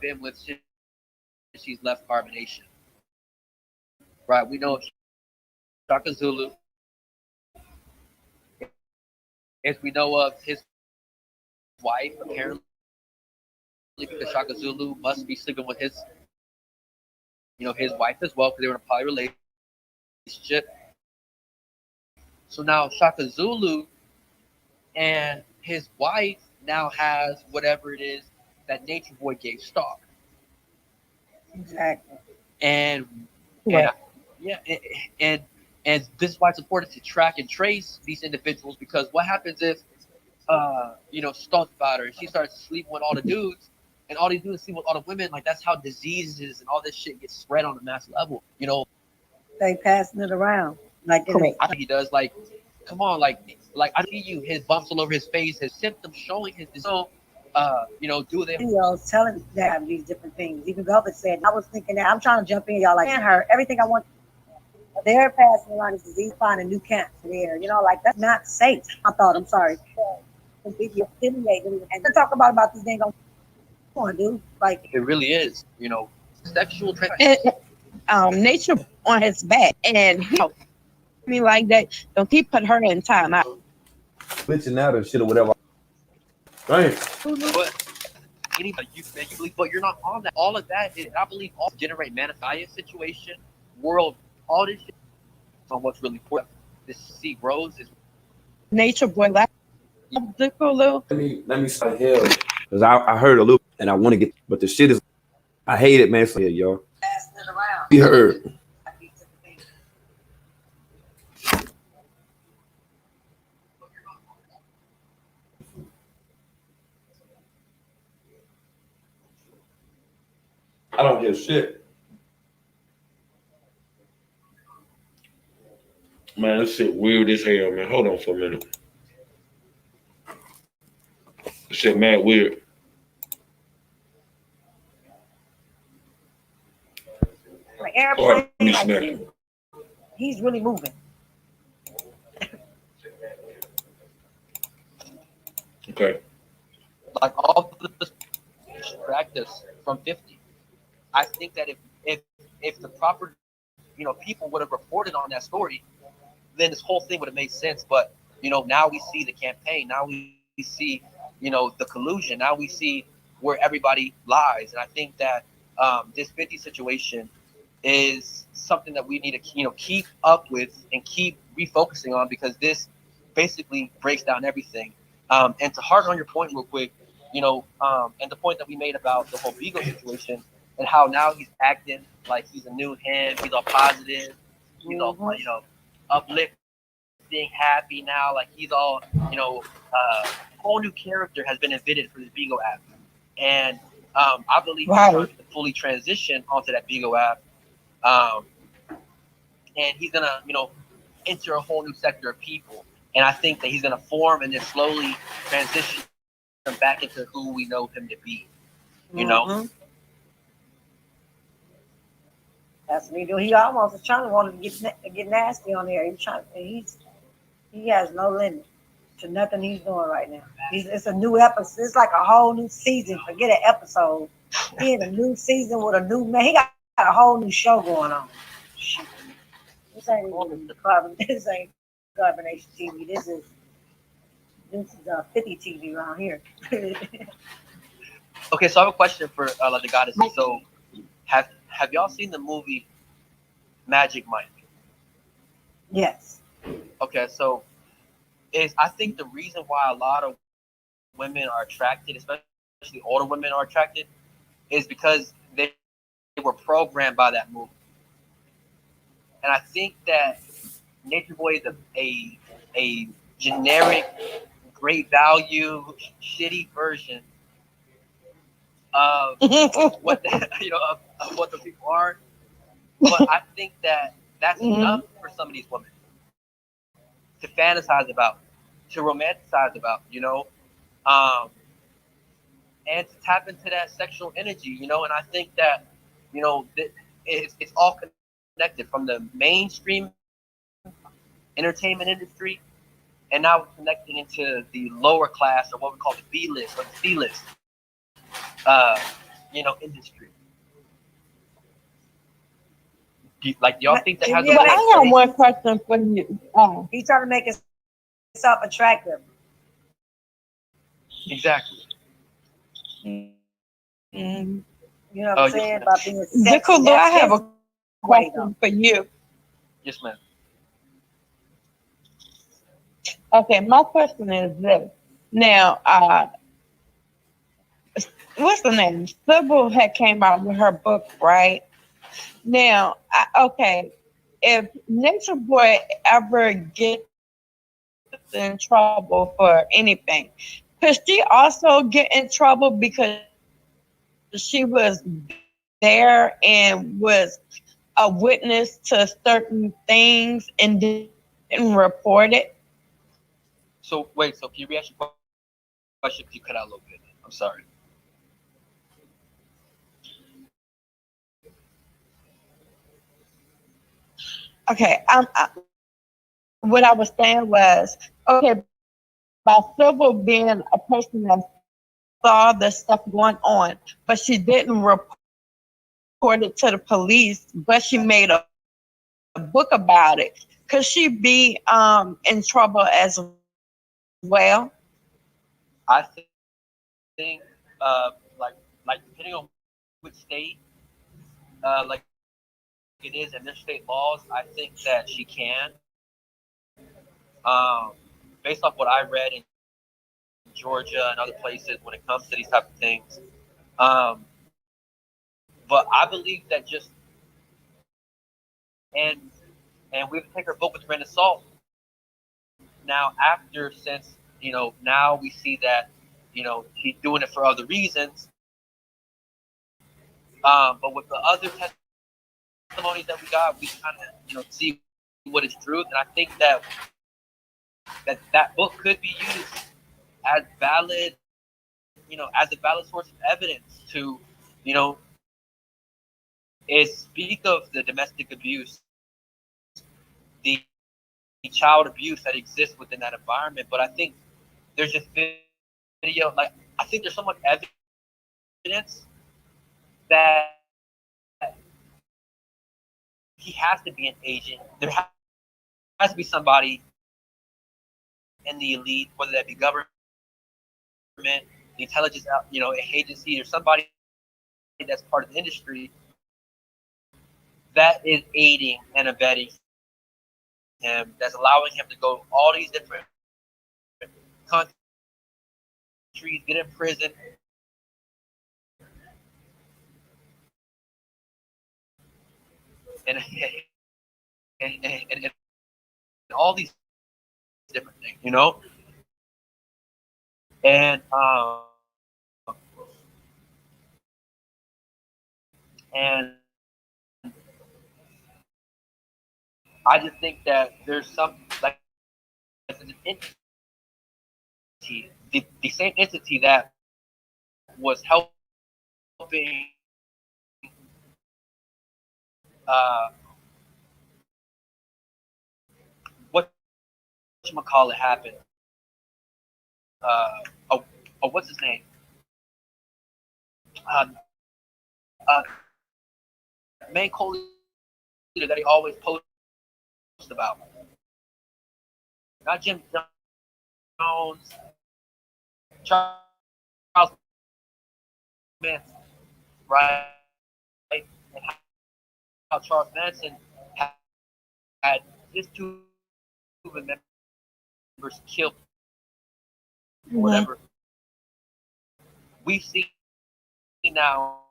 been with since she's left Carbonation? Right, we know Shaka Zulu. As we know of his wife, apparently, because Shaka Zulu must be sleeping with his wife as well, because they were in a poly relationship. So now Shaka Zulu and his wife now has whatever it is that Nature Boy gave Star. Exactly. And Right. and this is why it's important to track and trace these individuals, because what happens if Star about her and she starts sleeping with all the dudes and all these dudes sleep with all the women, like that's how diseases and all this shit gets spread on a mass level. They passing it around. Like, Correct. I think he does. Like, come on, like I see you. His bumps all over his face, his symptoms showing his so, do them. videos telling them these different things. Even Velvet said, I was thinking that I'm trying to jump in, y'all, like, her, everything I want. They're passing around this disease, finding new camps there. Like, that's not safe. I'm sorry. Completely affiliated. And to talk about these things, come on, dude. Like, It really is. Sexual Nature on his back, and he me like that. Don't he put her in time out? Glitching out and shit or whatever. Right. But anybody you believe, but you're not on that. All of that is, I believe, all generate manifest situation, world, all this shit on what's really important. This seed grows is Nature boy, like Let me start here because I heard a little and I want to get, but the shit is, I hate it, man. So yeah, y'all. You heard. I don't hear shit. Man, this shit weird as hell, man. Hold on for a minute. This shit mad weird. like airplane, Right, he's really moving. okay. like all this practice from 50. I think that if the proper people would have reported on that story, then this whole thing would have made sense. But now we see the campaign. Now we see the collusion. Now we see where everybody lies. And I think that this 50 situation is something that we need to keep up with and keep refocusing on, because this basically breaks down everything. And to harden on your point real quick, and the point that we made about the whole Beagle situation and how now he's acting like he's a new him, he's all positive, he's all uplifting, happy now, like he's all a whole new character has been invented for the Beagle app, and I believe he's trying to fully transition onto that Beagle app, and he's gonna enter a whole new sector of people, and I think that he's gonna form and then slowly transition back into who we know him to be. That's what he do. He almost is trying to want to get nasty on there. He has no limit to nothing he's doing right now. It's a new episode. It's like a whole new season. Forget an episode. He in a new season with a new man. He got a whole new show going on. Shit. This ain't Carbonation TV. This is 50 TV around here. Okay, so I have a question for the goddess. So, have y'all seen the movie Magic Mike? Yes. Okay, so I think the reason why a lot of women are attracted, especially older women are attracted, is because they were programmed by that movie. And I think that Nature Boy is a generic, great value, shitty version of what of what the people are. But I think that that's enough for some of these women to fantasize about, to romanticize about, and to tap into that sexual energy, and I think that, it's all connected from the mainstream entertainment industry, and now we're connecting into the lower class, or what we call the B list or the C list, industry. Do y'all think that has? Well, I have one question for you. He's trying to make himself attractive. Exactly. You know what I'm saying? About being sexy. Nicole, I have a question for you. Yes, ma'am. Okay, my question is this. Now, what's the name? Sybil had came out with her book, right? Now, if Nature Boy ever gets in trouble for anything, could she also get in trouble because she was there and was a witness to certain things and didn't report it? So wait, so can you re-ask your question? Because you cut out a little bit. I'm sorry. Okay, what I was saying was, okay, by Civil being a person that saw the stuff going on, but she didn't report it to the police, but she made a book about it. Could she be in trouble as well? I think like depending on which state like it is and their state laws, I think that she can. Based off what I read in Georgia and other places when it comes to these type of things. But I believe that just and we have to take her book with a grain of salt. Now after since now we see that she's doing it for other reasons. But with the other testimonies that we got, we kind of see what is truth, and I think that book could be used as valid, as a valid source of evidence to, is speak of the domestic abuse, the child abuse that exists within that environment. But I think there's just video, like I think there's so much evidence that he has to be an agent. There has to be somebody in the elite, whether that be government, the intelligence, agency, or somebody that's part of the industry that is aiding and abetting him, that's allowing him to go all these different countries, get in prison, and all these different things, and I just think that there's some like an entity, the same entity that was helping what call it happen. What's his name? Main co-leader that he always posts about. Not Jim Jones, Charles Manson, right? And how Charles Manson had his two members killed, or whatever. We've seen now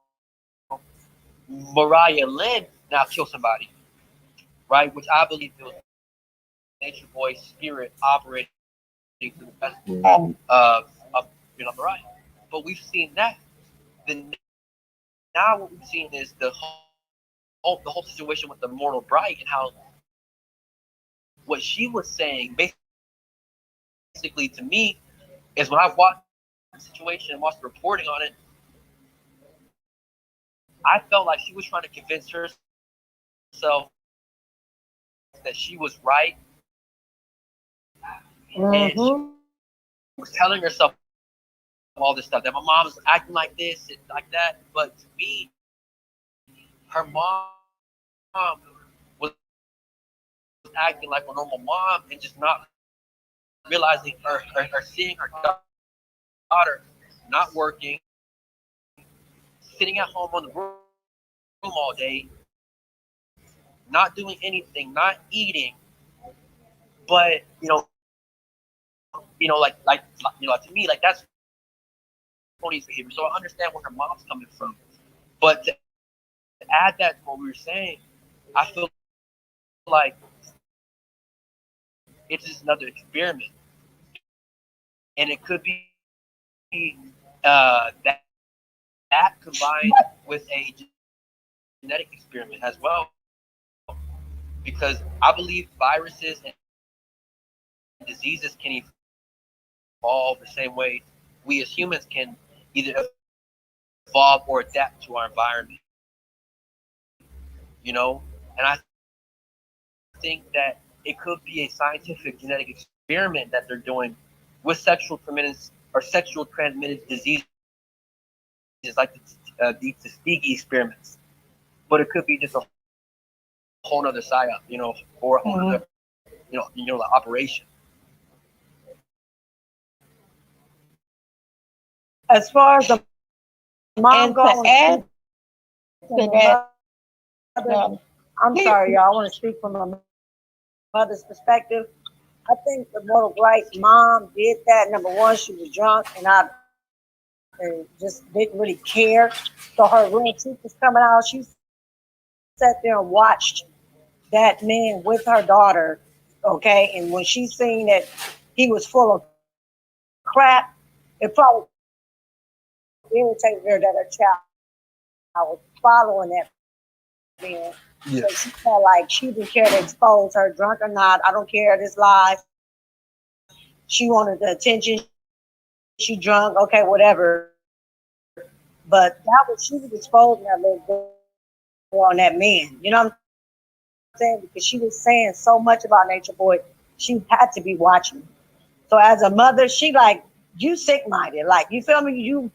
Mariah Lynn now kill somebody, right? Which I believe it was Nature Boy's spirit operating through the vessel of Mariah. But we've seen that. Then now what we've seen is the whole situation with the Mortal Bright and how what she was saying basically to me is when I watched the situation and watched the reporting on it, I felt like she was trying to convince herself that she was right. And she was telling herself all this stuff, that my mom was acting like this and like that. But to me, her mom was acting like a normal mom and just not realizing or seeing her daughter not working, sitting at home on the room all day, not doing anything, not eating, but to me, like that's Tony's behavior. So I understand where her mom's coming from, but to add that to what we were saying, I feel like it's just another experiment, and it could be that combined with a genetic experiment as well. because I believe viruses and diseases can evolve the same way we as humans can either evolve or adapt to our environment. You know, and I think that it could be a scientific genetic experiment that they're doing with sexual transmitted diseases, like the Tuskegee experiments. But it could be just a whole other psyop, you know, or a whole other, like operation. As far as the mom And to goes, add to that, I'm sorry, y'all. I want to speak from a mother's perspective. I think the Mortal Right's mom did that. Number one, she was drunk and just didn't really care. So her real truth was coming out. She sat there and watched that man with her daughter, okay? And when she seen that he was full of crap, it probably irritated her that her child was following that man. Yeah. So she felt like she didn't care to expose her, drunk or not. I don't care, this life. She wanted the attention. She drunk, okay, whatever. But that was, she was exposing that little girl on that man. You know what I'm saying? Because she was saying so much about Nature Boy, she had to be watching. So as a mother, she like, you sick-minded. Like, you feel me? You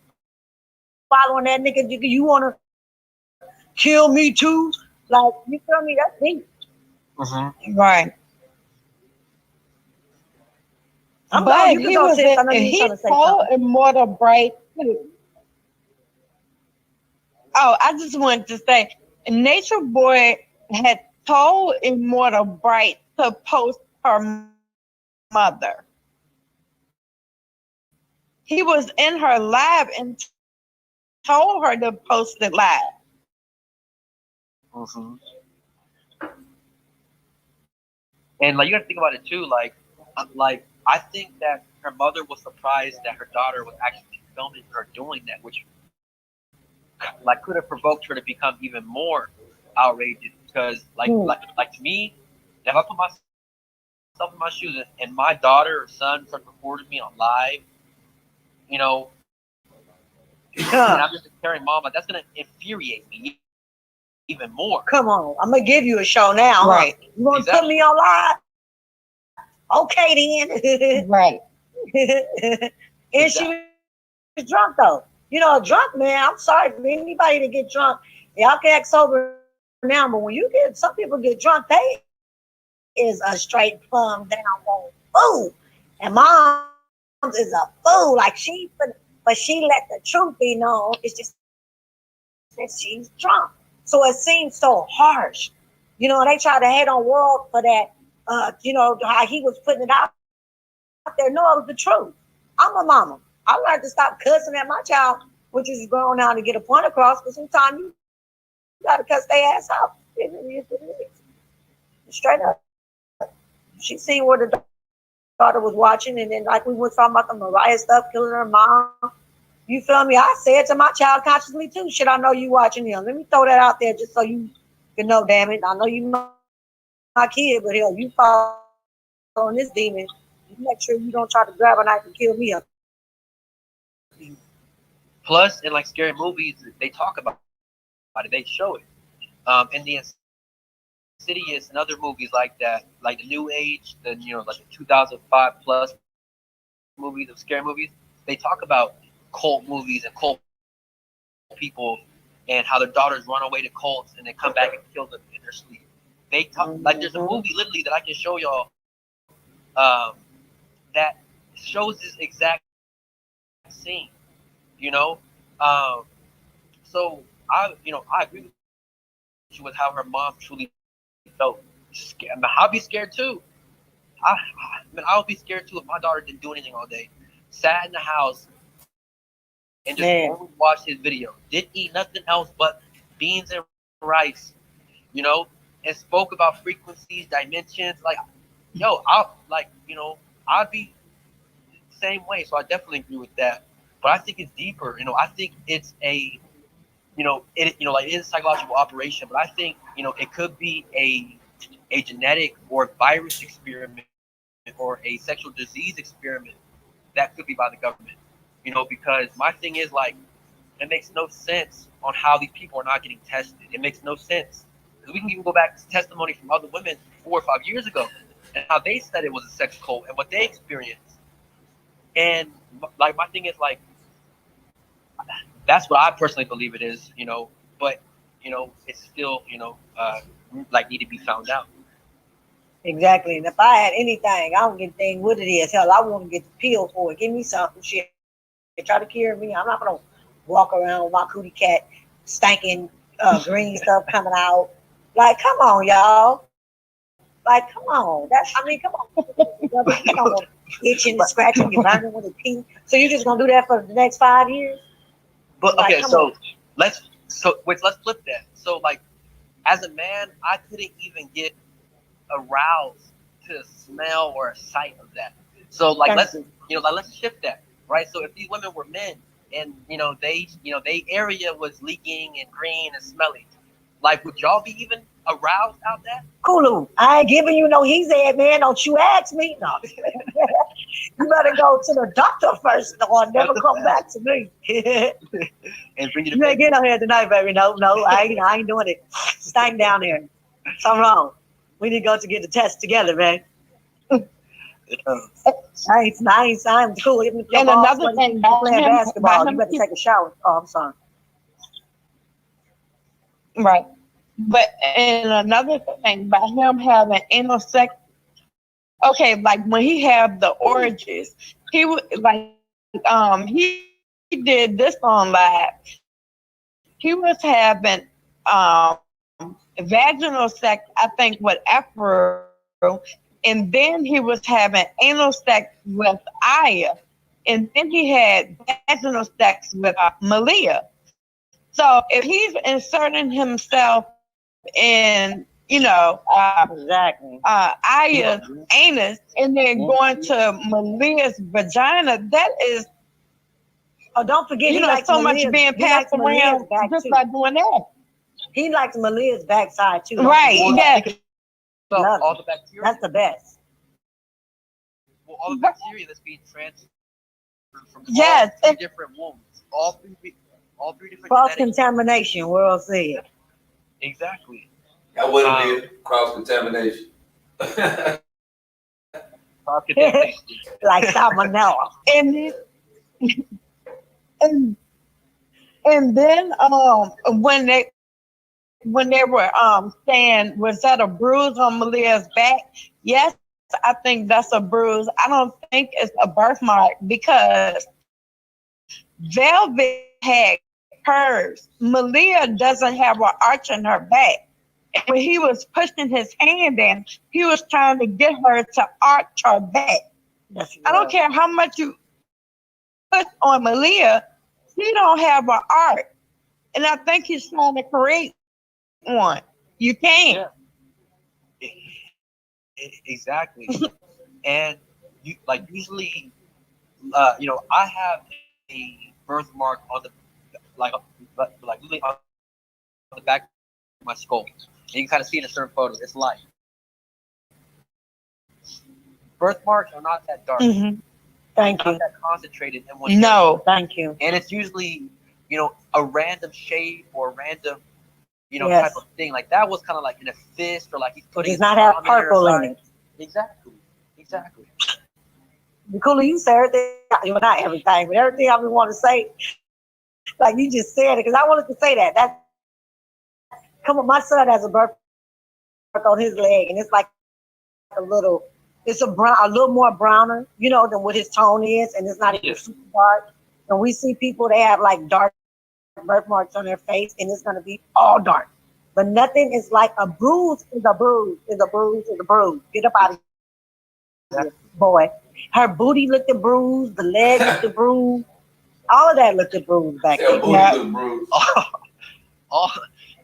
following that nigga, you want to kill me too? Like, you feel me? That's me. right. I'm But going, you can he go, was sis. I know you he trying to say told something. Immortal Bright too. Oh, I just wanted to say, Nature Boy had told Immortal Bright to post her mother. He was in her lab and told her to post it live. And like you got to think about it too. Like I think that her mother was surprised that her daughter was actually filming her doing that, which like could have provoked her to become even more outrageous. Because like to me, if I put myself in my shoes and my daughter or son starts recording me on live, you know, and I'm just a caring mom, like that's gonna infuriate me even more. Come on, I'm gonna give you a show now. Right. Huh? You want to put me on live? Okay then. Right. And she was drunk though. You know, a drunk man. I'm sorry for anybody to get drunk. Y'all can act sober now, but when you get, some people get drunk, they is a straight plumb down fool. And mom is a fool. Like but she let the truth be known. It's just that she's drunk. So it seems so harsh. You know, they try to hate on World for that. You know, how he was putting it out there. No, it was the truth. I'm a mama. I learned to stop cussing at my child, which is going out to get a point across, because sometimes you got to cuss their ass out. It is what it is. Straight up. She seen where the daughter was watching, and then like we were talking about the Mariah stuff, killing her mom. You feel me? I said to my child consciously too, shit, I know you watching him. Let me throw that out there just so you can know, damn it. I know you my kid, but hell, you following this demon. You make sure you don't try to grab a knife and kill me up. Plus, in like scary movies, they talk about it. They show it. In the Insidious and other movies like that, like the New Age, like the 2005 plus movies of scary movies, they talk about cult movies and cult people and how their daughters run away to cults and they come back and kill them in their sleep. They talk like there's a movie literally that I can show y'all that shows this exact scene. You know, so I agree with you with how her mom truly felt scared. I mean, I'll be scared too. I would be scared too if my daughter didn't do anything all day, sat in the house and just only watched his video, didn't eat nothing else but beans and rice, and spoke about frequencies, dimensions. Like, I'd be the same way. So I definitely agree with that. But I think it's deeper. I think it's like it is a psychological operation. But I think it could be a genetic or virus experiment or a sexual disease experiment that could be by the government. Because my thing is like, it makes no sense on how these people are not getting tested. It makes no sense. Because we can even go back to testimony from other women 4 or 5 years ago and how they said it was a sex cult and what they experienced. And like my thing is like, that's what I personally believe it is, but it's still, like need to be found out. Exactly. And if I had anything, I don't give a thing what it is. Hell, I want to get the pill for it. Give me something. Shit. Try to cure me. I'm not gonna walk around with my cootie cat stinking green stuff coming out. Like, come on, y'all. Like, come on. Come on. You know, itching and scratching, you're burning with a pee. So you're just gonna do that for the next 5 years? But Like, okay, so let's flip that. So like, as a man, I couldn't even get aroused to a smell or a sight of that. So like, let's shift that, right? So if these women were men and they area was leaking and green and smelly, like, would y'all be even aroused out that? Kulu, I ain't giving you no he's head, man. Don't you ask me. No. You better go to the doctor first or never come back to me. And bring you You ain't getting out here tonight, baby. No, I ain't doing it. Staying down there. Something wrong. We need to go to get the test together, man. I ain't signed cool. And another thing about playing him, basketball, you better take a shower. Oh, I'm sorry. Right. But and another thing about him having anal sex, okay, like when he had the orgies, he would like he did this on live. He was having vaginal sex, I think, with Afro, and then he was having anal sex with Aya, and then he had vaginal sex with Malia. So if he's inserting himself in, exactly. Aya's anus and then going to Malia's vagina, that is, don't forget, he likes so much being passed around just by doing that. He likes Malia's backside too. Right, yeah. So all the bacteria. That's the best. Well, all the bacteria that's being transferred from yes, all 3 different wombs, all three different cross contamination. World said. Exactly. That what it is. Cross contamination. Like salmonella. And then when they were saying, was that a bruise on Malia's back? Yes, I think that's a bruise. I don't think it's a birthmark because Velvet had curves. Malia doesn't have an arch in her back. And when he was pushing his hand in, he was trying to get her to arch her back. I don't care how much you put on Malia, she don't have an arch. And I think he's trying to create one. You can't. Yeah. Exactly. And you like usually, I have a birthmark on the like usually on the back of my skull. And you can kind of see in a certain photo. It's light. Birthmarks are not that dark. Mm-hmm. Thank you. Not that concentrated in one No, area. Thank you. And it's usually, a random shape or a random, Yes. type of thing. Like that was kind of like in a fist or like he's putting. Does not have purple in it. Exactly. Cool, you say everything. Well, not everything, but everything I would want to say. Like you just said it, because I wanted to say that. Come on, my son has a birthmark on his leg, and it's like it's a little more browner, than what his tone is, and it's not even super dark. And we see people, they have like dark birthmarks on their face, and it's gonna be all dark. But nothing is like a bruise is a bruise is a bruise is a bruise. Get up out of here, boy. Her booty looked at bruised, the leg looked at bruised, all of that looked at bruised back there.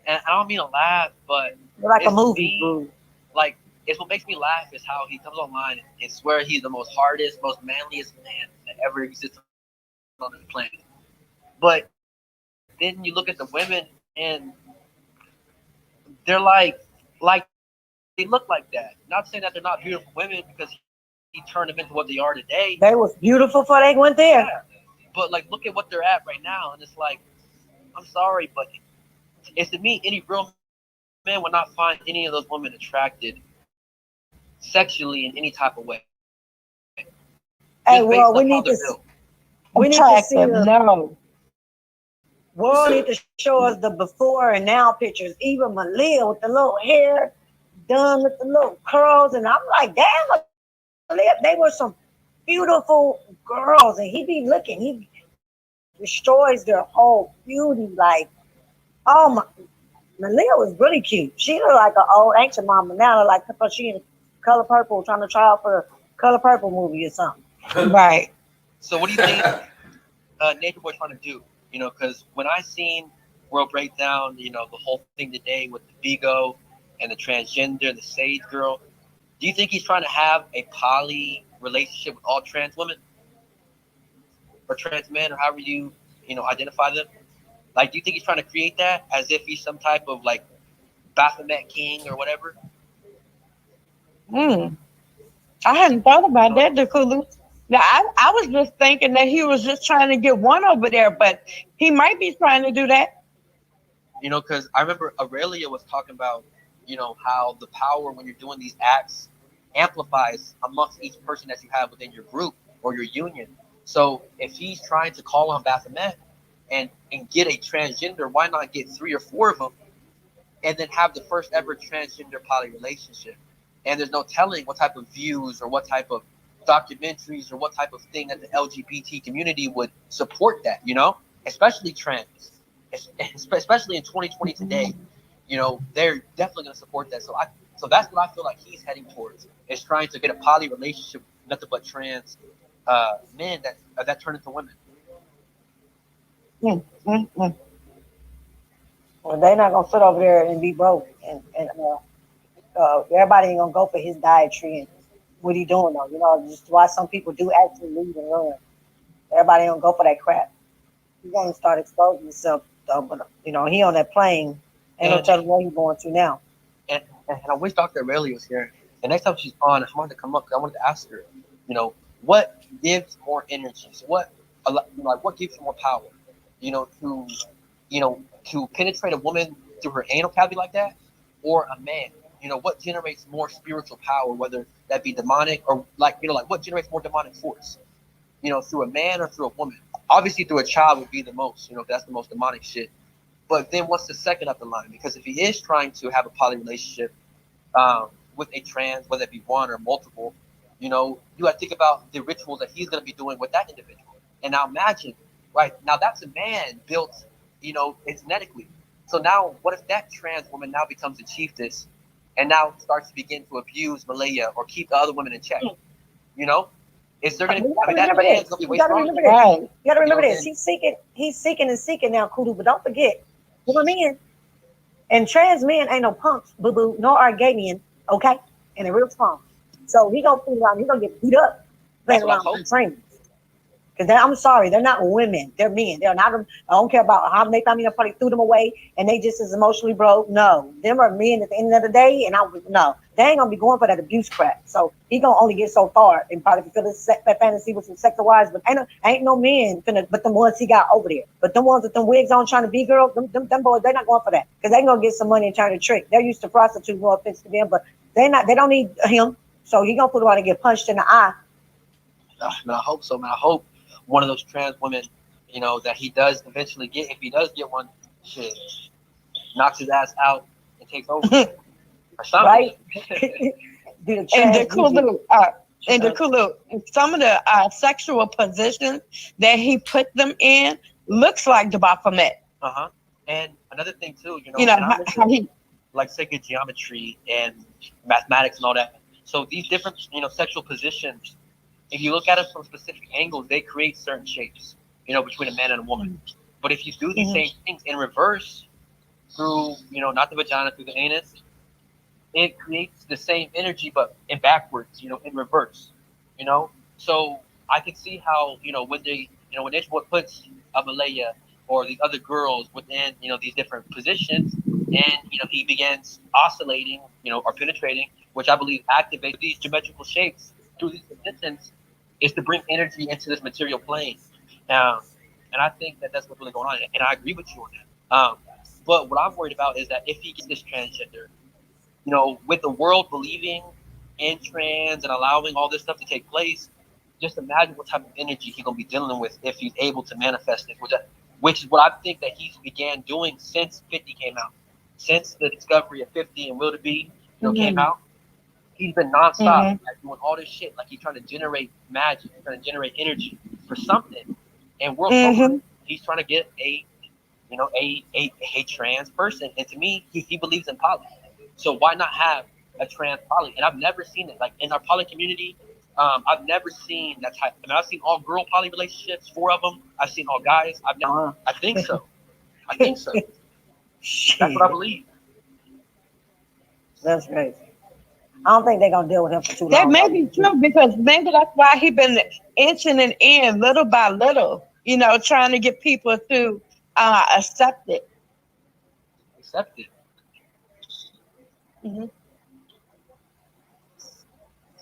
And I don't mean to laugh, but like a movie bruise. Like, it's what makes me laugh is how he comes online and swear he's the most hardest, most manliest man that ever existed on this planet. But then you look at the women and they're like look like that. Not saying that they're not beautiful women because he turned them into what they are today. They was beautiful before they went there. Yeah. But like, look at what they're at right now, and it's like, I'm sorry, but it's to me, any real man would not find any of those women attracted sexually in any type of way. Hey, Just based well, off how they're built. we need to see Attractive, no. World need to show us the before and now pictures. Even Malia with the little hair done with the little curls, and I'm like, damn, Malia, they were some beautiful girls, and he be looking, he destroys their whole beauty. Like, oh my, Malia was really cute. She looked like an old ancient mama now, like she in Color Purple, trying to try out for a Color Purple movie or something. Right. So what do you think Nature Boy's trying to do? You know, because when I seen World Breakdown, you know, the whole thing today with the Vigo and the transgender, the Sage girl, do you think he's trying to have a poly relationship with all trans women or trans men or however you identify them? Like, do you think he's trying to create that as if he's some type of like Baphomet king or whatever? I hadn't thought about that, Dakulu. Now, I was just thinking that he was just trying to get one over there, but he might be trying to do that. You know, because I remember Aurelia was talking about, you know, how the power when you're doing these acts amplifies amongst each person that you have within your group or your union. So if he's trying to call on Baphomet and get a transgender, why not get 3 or 4 of them and then have the first ever transgender poly relationship? And there's no telling what type of views or what type of documentaries or what type of thing that the LGBT community would support that, you know, especially trans, especially in 2020 today, you know, they're definitely going to support that. So that's what I feel like he's heading towards, is trying to get a poly relationship with nothing but trans men that turn into women. Well, they're not gonna sit over there and be broke, and everybody ain't gonna go for his dietary and what he doing though. You know, just why some people do actually leave and run. Everybody ain't gonna go for that crap. He's gonna start exposing himself though. But you know, he on that plane. Ain't no telling where he's going to now. And I wish Dr. Aurelia was here. The next time she's on, I wanted to come up because I wanted to ask her, you know, what gives more energy? So what gives you more power? You know, to penetrate a woman through her anal cavity like that, or a man? You know, what generates more spiritual power, whether that be demonic or like what generates more demonic force? You know, through a man or through a woman? Obviously, through a child would be the most. You know, that's the most demonic shit. But then what's the second up the line? Because if he is trying to have a poly relationship with a trans, whether it be one or multiple, you know, you got to think about the rituals that he's going to be doing with that individual. And now imagine, right, now that's a man built, you know, genetically. So now what if that trans woman now becomes a chiefess and now starts to begin to abuse Malaya or keep the other women in check? You know? Is there going to be that man's going to be way stronger? You got to remember this. He's seeking and seeking now, Kudu. But don't forget, women and trans men ain't no punks, boo boo, nor are gay men, okay? And they're real strong. So he gonna fool around. He gonna get beat up playing around with training. Because I'm sorry, they're not women. They're men. They're not. I don't care about how they probably threw them away and they just as emotionally broke. No, them are men at the end of the day. And they ain't gonna be going for that abuse crap. So he gonna only get so far and probably fulfill his fantasy with some sexual wives. But ain't no men but the ones he got over there. But them ones with them wigs on trying to be girls, them boys, they're not going for that because they gonna get some money and try to trick. They're used to prostitutes. No offense to them, but they don't need him. So he gonna put around and get punched in the eye. Man, I hope so, man. I hope one of those trans women, you know, that he does eventually get, if he does get one, shit, knocks his ass out and takes over. Or something. Right? And the Kulu, some of the sexual positions that he put them in looks like the Baphomet. And another thing too, you know how he like sacred geometry and mathematics and all that. So these different, you know, sexual positions, if you look at it from specific angles, they create certain shapes, you know, between a man and a woman. But if you do these same things in reverse through, you know, not the vagina, through the anus, it creates the same energy, but in backwards, you know, in reverse, you know? So I can see how, you know, when Nature Boy puts a Malaya or the other girls within, you know, these different positions, and he begins oscillating, or penetrating, which I believe activates these geometrical shapes through these dimensions, is to bring energy into this material plane. Um, and I think that that's what's really going on, and I agree with you on that. But what I'm worried about is that if he gets this transgender, with the world believing in trans and allowing all this stuff to take place, just imagine what type of energy he's gonna be dealing with if he's able to manifest it, which is what I think that he's began doing since 50 came out, since the discovery of 50 and Will Be, came out. He's been nonstop, like, doing all this shit, like he's trying to generate magic, he's trying to generate energy for something. And world he's trying to get a trans person, and to me, he believes in poly. So why not have a trans poly? And I've never seen it, like in our poly community. I've never seen that type. I mean, I've seen all girl poly relationships, 4 of them. I've seen all guys. I've never. I think so. I think so. That's what I believe. That's crazy. I don't think they're gonna deal with him for too long. That may be true, because maybe that's why he been inching it in little by little, trying to get people to accept it. Accept it.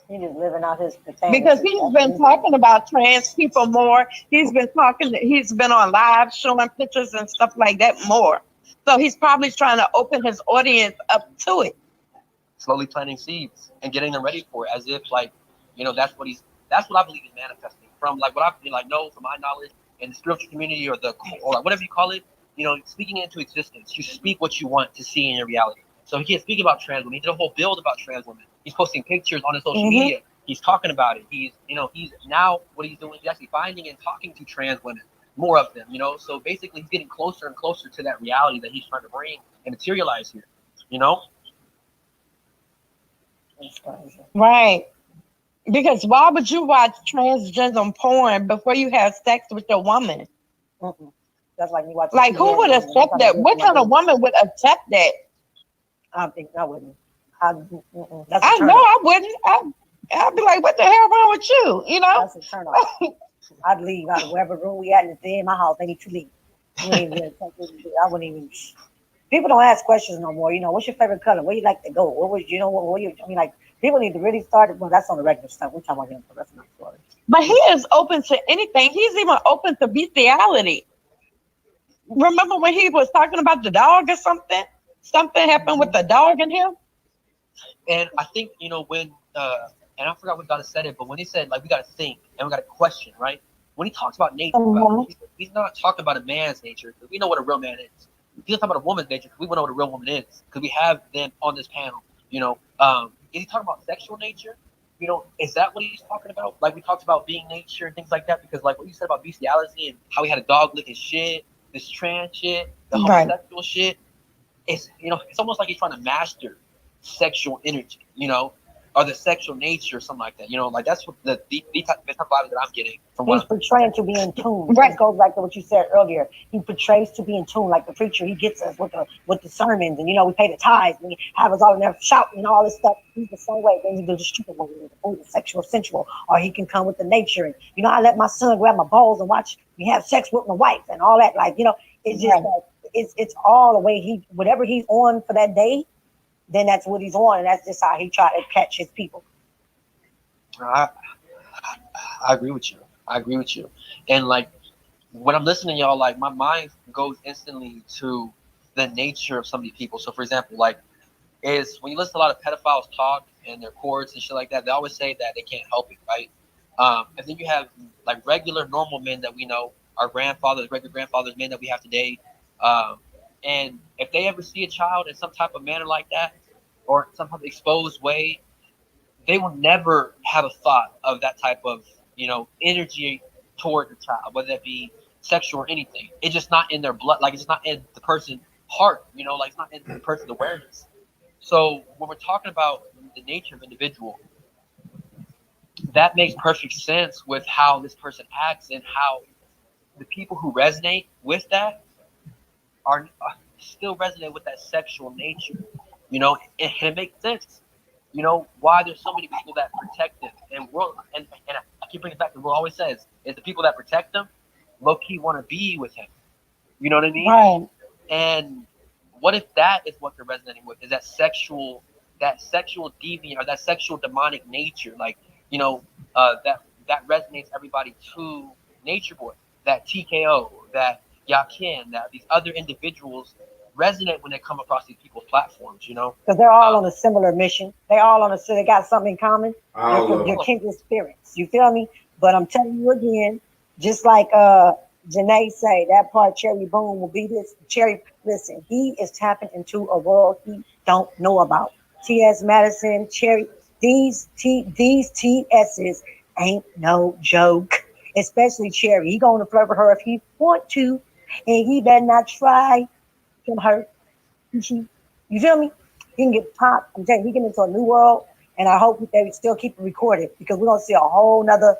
He's just living out his potential. Because he's been talking about trans people more. He's been on live showing pictures and stuff like that more. So he's probably trying to open his audience up to it. Slowly planting seeds and getting them ready for it, as if that's what I believe is manifesting from, like, what I know from my knowledge in the spiritual community, or whatever you call it, speaking it into existence. You speak what you want to see in your reality. So he can't speak about trans women. He did a whole build about trans women. He's posting pictures on his social media. He's talking about it. He's now, what he's doing, he's actually finding and talking to trans women, more of them, So basically he's getting closer and closer to that reality that he's trying to bring and materialize here, Right. Because why would you watch transgender porn before you have sex with your woman? That's like you watch. Like, who would accept that? What kind of woman would accept that? I think I wouldn't. I know I wouldn't. I'd be like, what the hell wrong with you? That's a turn off. I'd leave out of wherever room we at in my house. They need to leave. I wouldn't even. People don't ask questions no more. What's your favorite color? Where you like to go? What was people need to really start. Well, that's on the regular stuff. We're talking about him for the rest of my story. But he is open to anything. He's even open to bestiality. Remember when he was talking about the dog or something? Something happened with the dog and him. And I think when and I forgot what God said it, but when he said, like, we got to think and we got to question, right? When he talks about nature, he's not talking about a man's nature, because we know what a real man is. He's talking about a woman's nature, because we know what a real woman is, because we have them on this panel. Is he talking about sexual nature? Is that what he's talking about? Like, we talked about being nature and things like that, because, like, what you said about bestiality and how he had a dog lick his shit, this trans shit, the homosexual shit, it's it's almost like he's trying to master sexual energy, or the sexual nature or something like that. Like, that's what the type of vibe that I'm getting from he's portraying to be in tune. Right. It goes back to what you said earlier. He portrays to be in tune, like the preacher. He gets us with the sermons, and we pay the tithes, and he have us all in there shouting and all this stuff. He's the same way. Then he does the stupid one, the sexual, sensual, or he can come with the nature. And I let my son grab my balls and watch me have sex with my wife and all that. Like, it's just it's all the way whatever he's on for that day. Then that's what he's on, and that's just how he try to catch his people. I agree with you. And, like, when I'm listening to y'all, like, my mind goes instantly to the nature of some of these people. So, for example, like, is when you listen to a lot of pedophiles talk and their courts and shit like that, they always say that they can't help it, right? And then you have, like, regular, normal men that we know, our grandfathers, great-grandfathers, men that we have today. And if they ever see a child in some type of manner like that, or some type of exposed way, they will never have a thought of that type of, energy toward the child, whether that be sexual or anything. It's just not in their blood. Like, it's just not in the person's heart, like, it's not in the person's awareness. So when we're talking about the nature of individual, that makes perfect sense with how this person acts, and how the people who resonate with that are still resonate with that sexual nature, and it makes sense, why there's so many people that protect them, and I keep bringing it back to what always says is the people that protect them low-key want to be with him, you know what I mean? Right. And What if that is what they're resonating with? Is that sexual deviant or that sexual demonic nature? Like, you know, that resonates everybody to Nature Boy, that TKO, that Yakin, that these other individuals resonate when they come across these people's platforms, you know? Because they're all on a similar mission. They all on a, so they got something in common. They're All kindred spirits. You feel me? But I'm telling you again, just like Janae say, that part Cherry Boom will be this. Cherry, listen, he is tapping into a world he don't know about. T.S. Madison, Cherry, these TSs ain't no joke. Especially Cherry. He going to flirt with her if he want to, and he better not try to hurt. You feel me? He can get popped. I'm telling you, he get into a new world, and I hope they still keep it recorded because we're gonna see a whole nother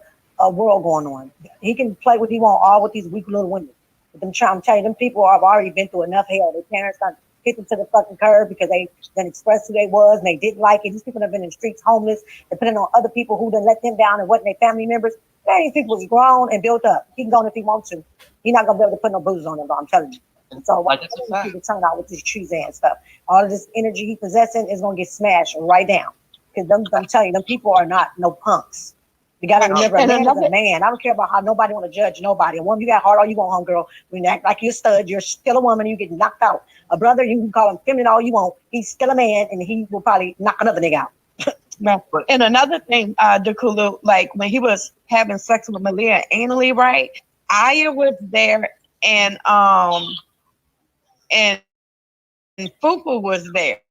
world going on. He can play what he want, all with these weak little women. But I'm telling you, them people have already been through enough hell. Their parents got hit them to the fucking curb because they done expressed who they was and they didn't like it. These people have been in the streets homeless, depending on other people who done let them down and wasn't their family members. Man, these people was grown and built up. He can go on if he wants to. He's not gonna be able to put no bruises on them, but I'm telling you. And so why That's a don't fact. you turn out with this trees and stuff? All of this energy he possessing is gonna get smashed right down. Because I'm telling you, them people are not no punks. You gotta remember, a And man is another a man. I don't care about how nobody want to judge nobody. A woman, you got hard all you want, homegirl. When you act like you're a stud, you're still a woman. You get knocked out. A brother, you can call him feminine all you want. He's still a man, and he will probably knock another nigga out. and another thing, Dakulu, like when he was having sex with Malia anally, right? Aya was there, and Fufu was there,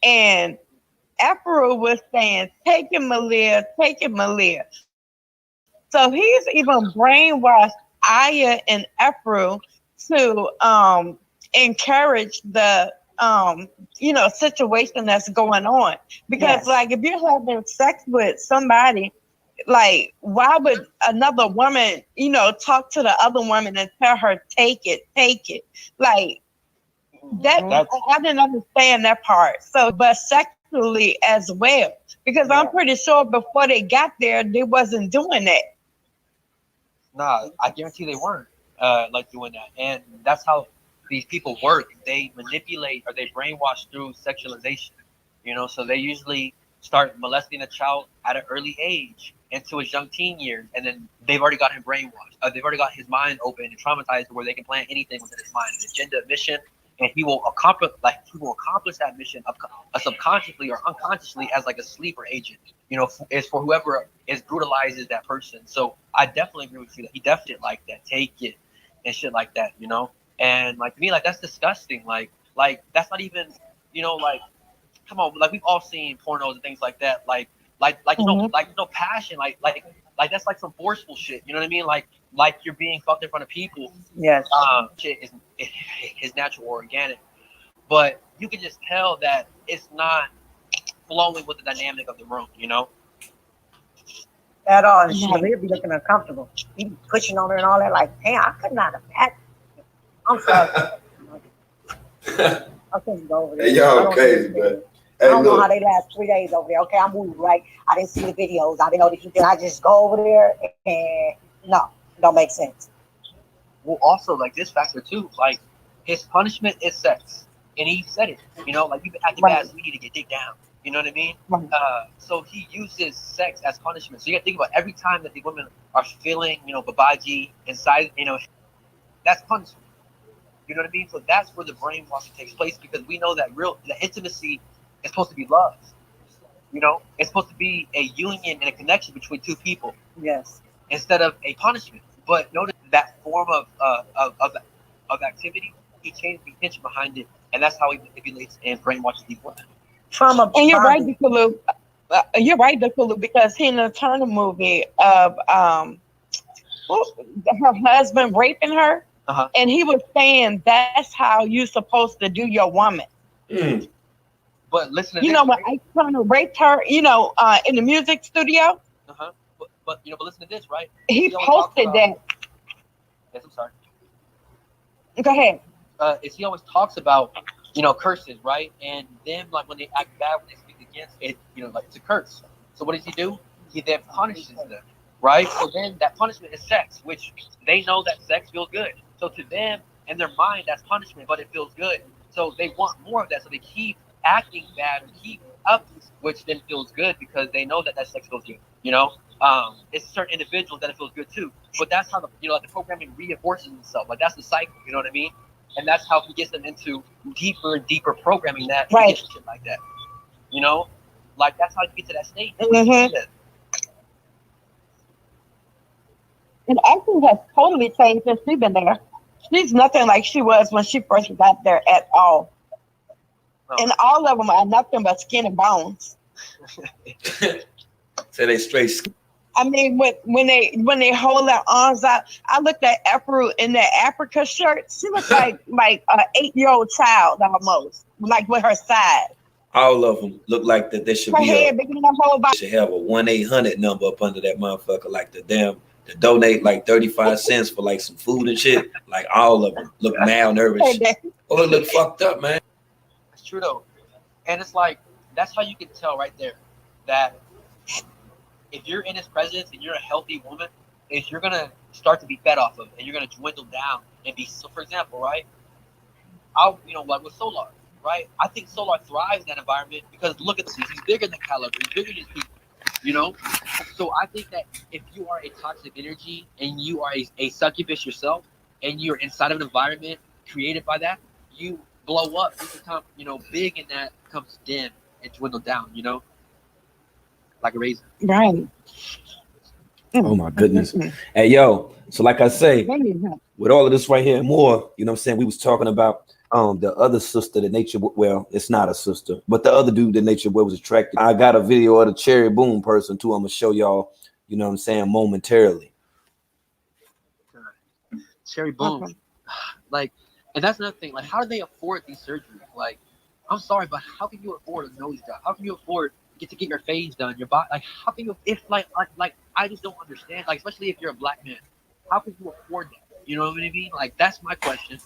and Efru was saying, "Take it, Malia, take it, Malia." So he's even brainwashed Aya and Efru to encourage the situation that's going on. Because Yes. like if you're having sex with somebody, like why would another woman, talk to the other woman and tell her, take it, take it? Like that I didn't understand that part. So but sexually as well. Because I'm pretty sure before they got there, they wasn't doing that. Nah, I guarantee they weren't like doing that, and that's how these people work. They manipulate or they brainwash through sexualization. You know, so they usually start molesting a child at an early age into his young teen years, and then they've already got him brainwashed. They've already got his mind open and traumatized to where they can plan anything within his mind, an agenda, a mission, and he will accomplish that mission subconsciously or unconsciously as like a sleeper agent. You know, it's for whoever is brutalizes that person. So I definitely agree with you that he definitely like that, take it and shit like that. You know, and like to me, like that's disgusting. Like that's not even, like come on, like we've all seen pornos and things like that. Like no passion. Like that's like some forceful shit. You know what I mean? Like you're being fucked in front of people. Yes. Shit is natural or organic, but you can just tell that it's not flowing with the dynamic of the room. You know. At all. And she would be looking uncomfortable. He be pushing on her and all that. Like, damn, I could not imagine. I'm sorry. I couldn't go over there. Hey, y'all crazy, man. I don't know how they last 3 days over there. Okay, I moved, right? I didn't see the videos. I didn't know that he did. I just go over there and no, it don't make sense. Well, also like this factor too, like his punishment is sex, and he said it. You know, like you've been acting bad, so we need to get dick down. You know what I mean? Right. So he uses sex as punishment. So you got to think about every time that the women are feeling, Babaji inside, that's punishment. You know what I mean? So that's where the brainwashing takes place because we know that the intimacy is supposed to be love. You know, it's supposed to be a union and a connection between two people. Yes. Instead of a punishment. But notice that form of activity, he changed the intention behind it, and that's how he manipulates and brainwashes these women. Trauma. And you're right, Dakulu. You're right, Dakulu, because he in the Turner movie of her husband raping her, and he was saying that's how you're supposed to do your woman. But listen to this, when Ike Turner raped her, in the music studio. But listen to this, right? He posted that. Yes, I'm sorry. Go ahead. He always talks about, curses, right? And then like when they act bad, when they speak against it, like it's a curse. So what does he do? He then punishes them, right? So then that punishment is sex, which they know that sex feels good. So to them, In their mind, that's punishment, but it feels good. So they want more of that. So they keep acting bad and keep up, which then feels good because they know that sex feels good. You know, it's certain individuals that it feels good too. But that's how like the programming reinforces itself. Like that's the cycle. You know what I mean? And that's how he gets them into deeper and deeper programming that Right. shit like that. You know, like that's how you get to that state. Mm-hmm. And acting has totally changed since she's been there. She's nothing like she was when she first got there at all. Oh. And all of them are nothing but skin and bones. Say they straight. I mean, when they hold their arms out, I looked at Afro in that Africa shirt. She looks like an 8-year-old child almost, like with her side. All of them look like that. There should Her be head bigger than her whole body. should have a 1-800 number up under that motherfucker, like the damn to donate like 35 cents for like some food and shit. Like all of them look malnourished. Oh, it look fucked up, man. It's true though, and it's like that's how you can tell right there that if you're in his presence and you're a healthy woman, is you're gonna start to be fed off of, and you're gonna dwindle down and be. So, for example, right? Like with Solar, right? I think Solar thrives in that environment because look at this. He's bigger than Caliber. He's bigger than people. You know, so I think that if you are a toxic energy and you are a succubus yourself, and you're inside of an environment created by that, you blow up. You become, big, and that becomes dim and dwindle down. Like a razor. Right. Oh my goodness. Hey yo, so like I say, with all of this right here and more, you know what I'm saying, we was talking about the other sister that nature, well, it's not a sister, but the other dude that nature was attracted. I got a video of the Cherry Boom person too. I'm gonna show y'all, you know what I'm saying, momentarily. Cherry Boom. Okay. Like, and that's another thing, like how do they afford these surgeries? Like, I'm sorry, but how can you afford a nose job? How can you afford to get your face done, your body? Like, how can you, if like I just don't understand, like, especially if you're a black man, how can you afford that? You know what I mean? Like, that's my question.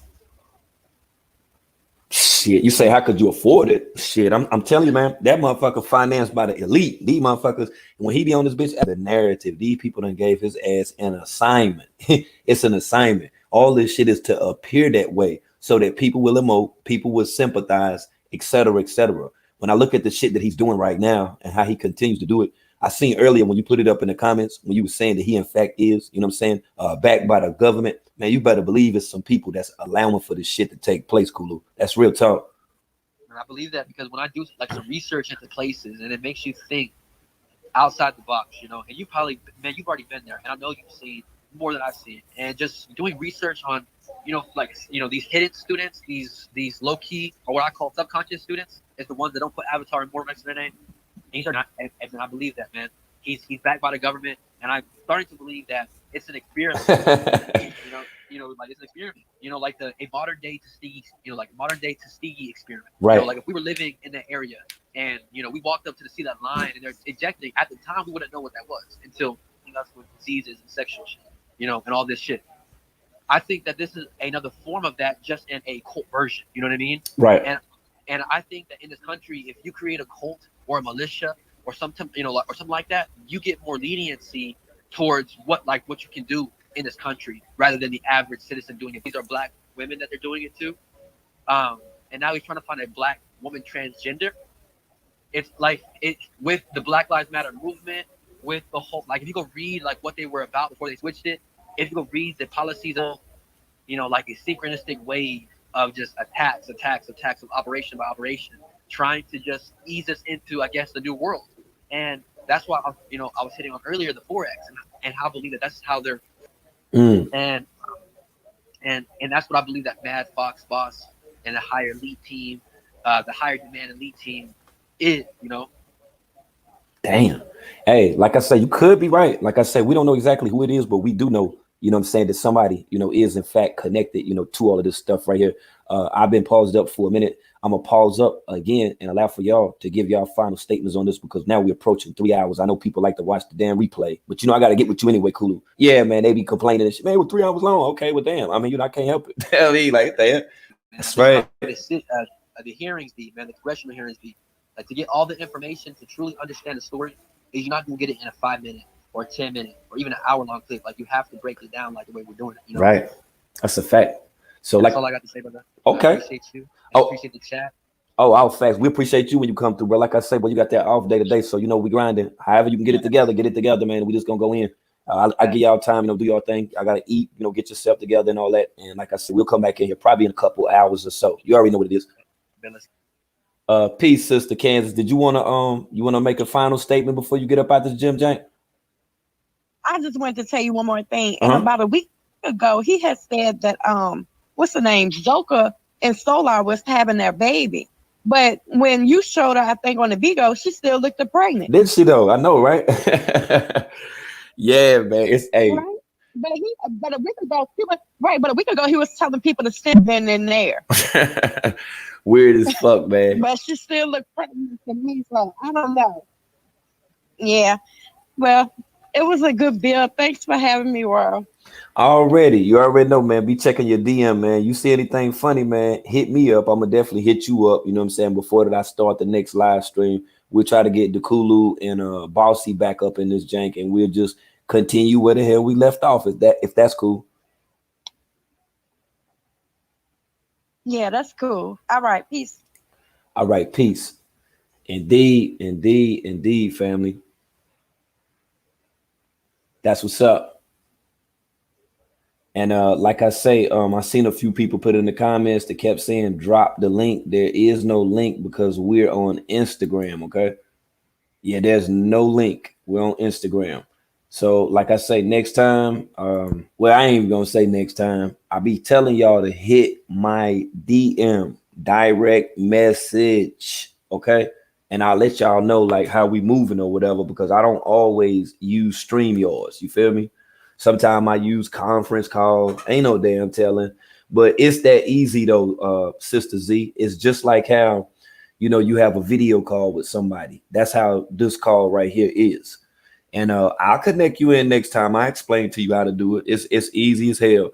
Shit, you say how could you afford it? Shit, I'm telling you, man, that motherfucker financed by the elite. These motherfuckers, when he be on this bitch, the narrative, these people done gave his ass an assignment. It's an assignment. All this shit is to appear that way so that people will emote, people will sympathize, etc., etc. When I look at the shit that he's doing right now and how he continues to do it, I seen earlier when you put it up in the comments, when you were saying that he in fact is, you know what I'm saying, backed by the government, man, you better believe it's some people that's allowing for this shit to take place, Kulu. That's real talk. And I believe that because when I do like some research into places and it makes you think outside the box, and you probably, man, you've already been there and I know you've seen more than I've seen. And just doing research on, these hidden students, these low key, or what I call subconscious students, is the ones that don't put Avatar and Mortal next to their name. And I believe that, man. He's backed by the government, and I'm starting to believe that it's an experiment. Like it's an experiment. Like a modern day Tuskegee, modern day Tuskegee experiment. Right. Like if we were living in that area, and we walked up to see that line, and they're ejecting. At the time, we wouldn't know what that was until us with diseases and sexual shit, and all this shit. I think that this is another form of that, just in a cult version. You know what I mean? Right. And I think that in this country, if you create a cult or a militia or something, or something like that, you get more leniency towards what you can do in this country rather than the average citizen doing it. These are black women that they're doing it to. And now he's trying to find a black woman transgender. It's like with the Black Lives Matter movement, with the whole, like if you go read like what they were about before they switched it, if you go read the policies of, like a synchronistic wave of just attacks of operation by operation, trying to just ease us into, I guess, the new world. And that's why I was hitting on earlier the Forex and how I believe that that's how they're and that's what I believe that Mad Fox Boss and the higher elite team, the higher demand elite team is, Damn. Hey, like I say, you could be right. Like I say, we don't know exactly who it is, but we do know, you know what I'm saying, that somebody, is in fact connected, to all of this stuff right here. I've been paused up for a minute. I'm gonna pause up again and allow for y'all to give y'all final statements on this, because now we're approaching 3 hours. I know people like to watch the damn replay, but I gotta get with you anyway, Kulu. Yeah, man, they be complaining and shit. Man, it was 3 hours long. Okay, well, damn. I mean, I can't help it. Tell me like that. That's right. The hearings be, man, the congressional hearings be, like, to get all the information to truly understand the story, is you're not gonna get it in a 5-minute or 10-minute or even an hour-long clip. Like, you have to break it down like the way we're doing it. Right. That's a fact. So That's like, all I got to say about that. okay. I appreciate you. I appreciate the chat. Oh, our facts. We appreciate you when you come through, bro. Like I said, but you got that off day today, so you know we grinding. However you can get it together, man. We just gonna go in. I give y'all time, do your thing. I gotta eat, get yourself together and all that. And like I said, we'll come back in here probably in a couple hours or so. You already know what it is. Peace, sister Kansas. Did you wanna make a final statement before you get up out this gym, Jank? I just wanted to tell you one more thing. And about a week ago, he had said that what's the name? Joker and Solar was having their baby. But when you showed her, I think on the Vigo, she still looked pregnant. Did she though? I know, right? Yeah, man. It's right. But a week ago, he was telling people to send them in there. Weird as fuck, man. But she still looked pregnant to me, so I don't know. Yeah. Well, it was a good build. Thanks for having me, World. You already know, man. Be checking your DM, man. You see anything funny, man, hit me up. I'm gonna definitely hit you up. You know what I'm saying? Before that I start the next live stream, we'll try to get Dekulu and Bossy back up in this jank, and we'll just continue where the hell we left off. If that's cool. Yeah, that's cool. All right, peace. All right, peace. Indeed, family. That's what's up. And like I say, I seen a few people put in the comments that kept saying drop the link. There is no link because we're on Instagram. Okay. Yeah, there's no link. We're on Instagram. So like I say, next time, well, I ain't even gonna say next time. I'll be telling y'all to hit my DM, direct message. Okay. And I'll let y'all know like how we moving or whatever, because I don't always use StreamYards. You feel me? Sometimes I use conference call. Ain't no damn telling. But it's that easy though, Sister Z. It's just like how, you have a video call with somebody. That's how this call right here is. And I'll connect you in next time. I explain to you how to do it. It's easy as hell.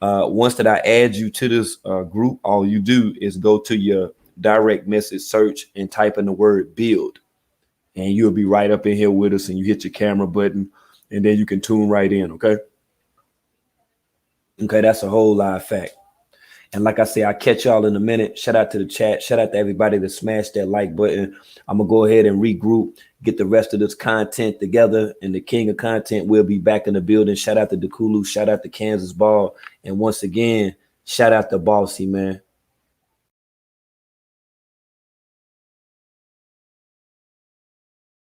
Once that I add you to this group, all you do is go to your direct message search and type in the word build. And you'll be right up in here with us, and you hit your camera button. And then you can tune right in, okay? Okay, that's a whole live fact. And like I say, I'll catch y'all in a minute. Shout out to the chat. Shout out to everybody that smashed that like button. I'm going to go ahead and regroup, get the rest of this content together, and the king of content will be back in the building. Shout out to Dekulu. Shout out to Kansas Ball. And once again, shout out to Bossy, man.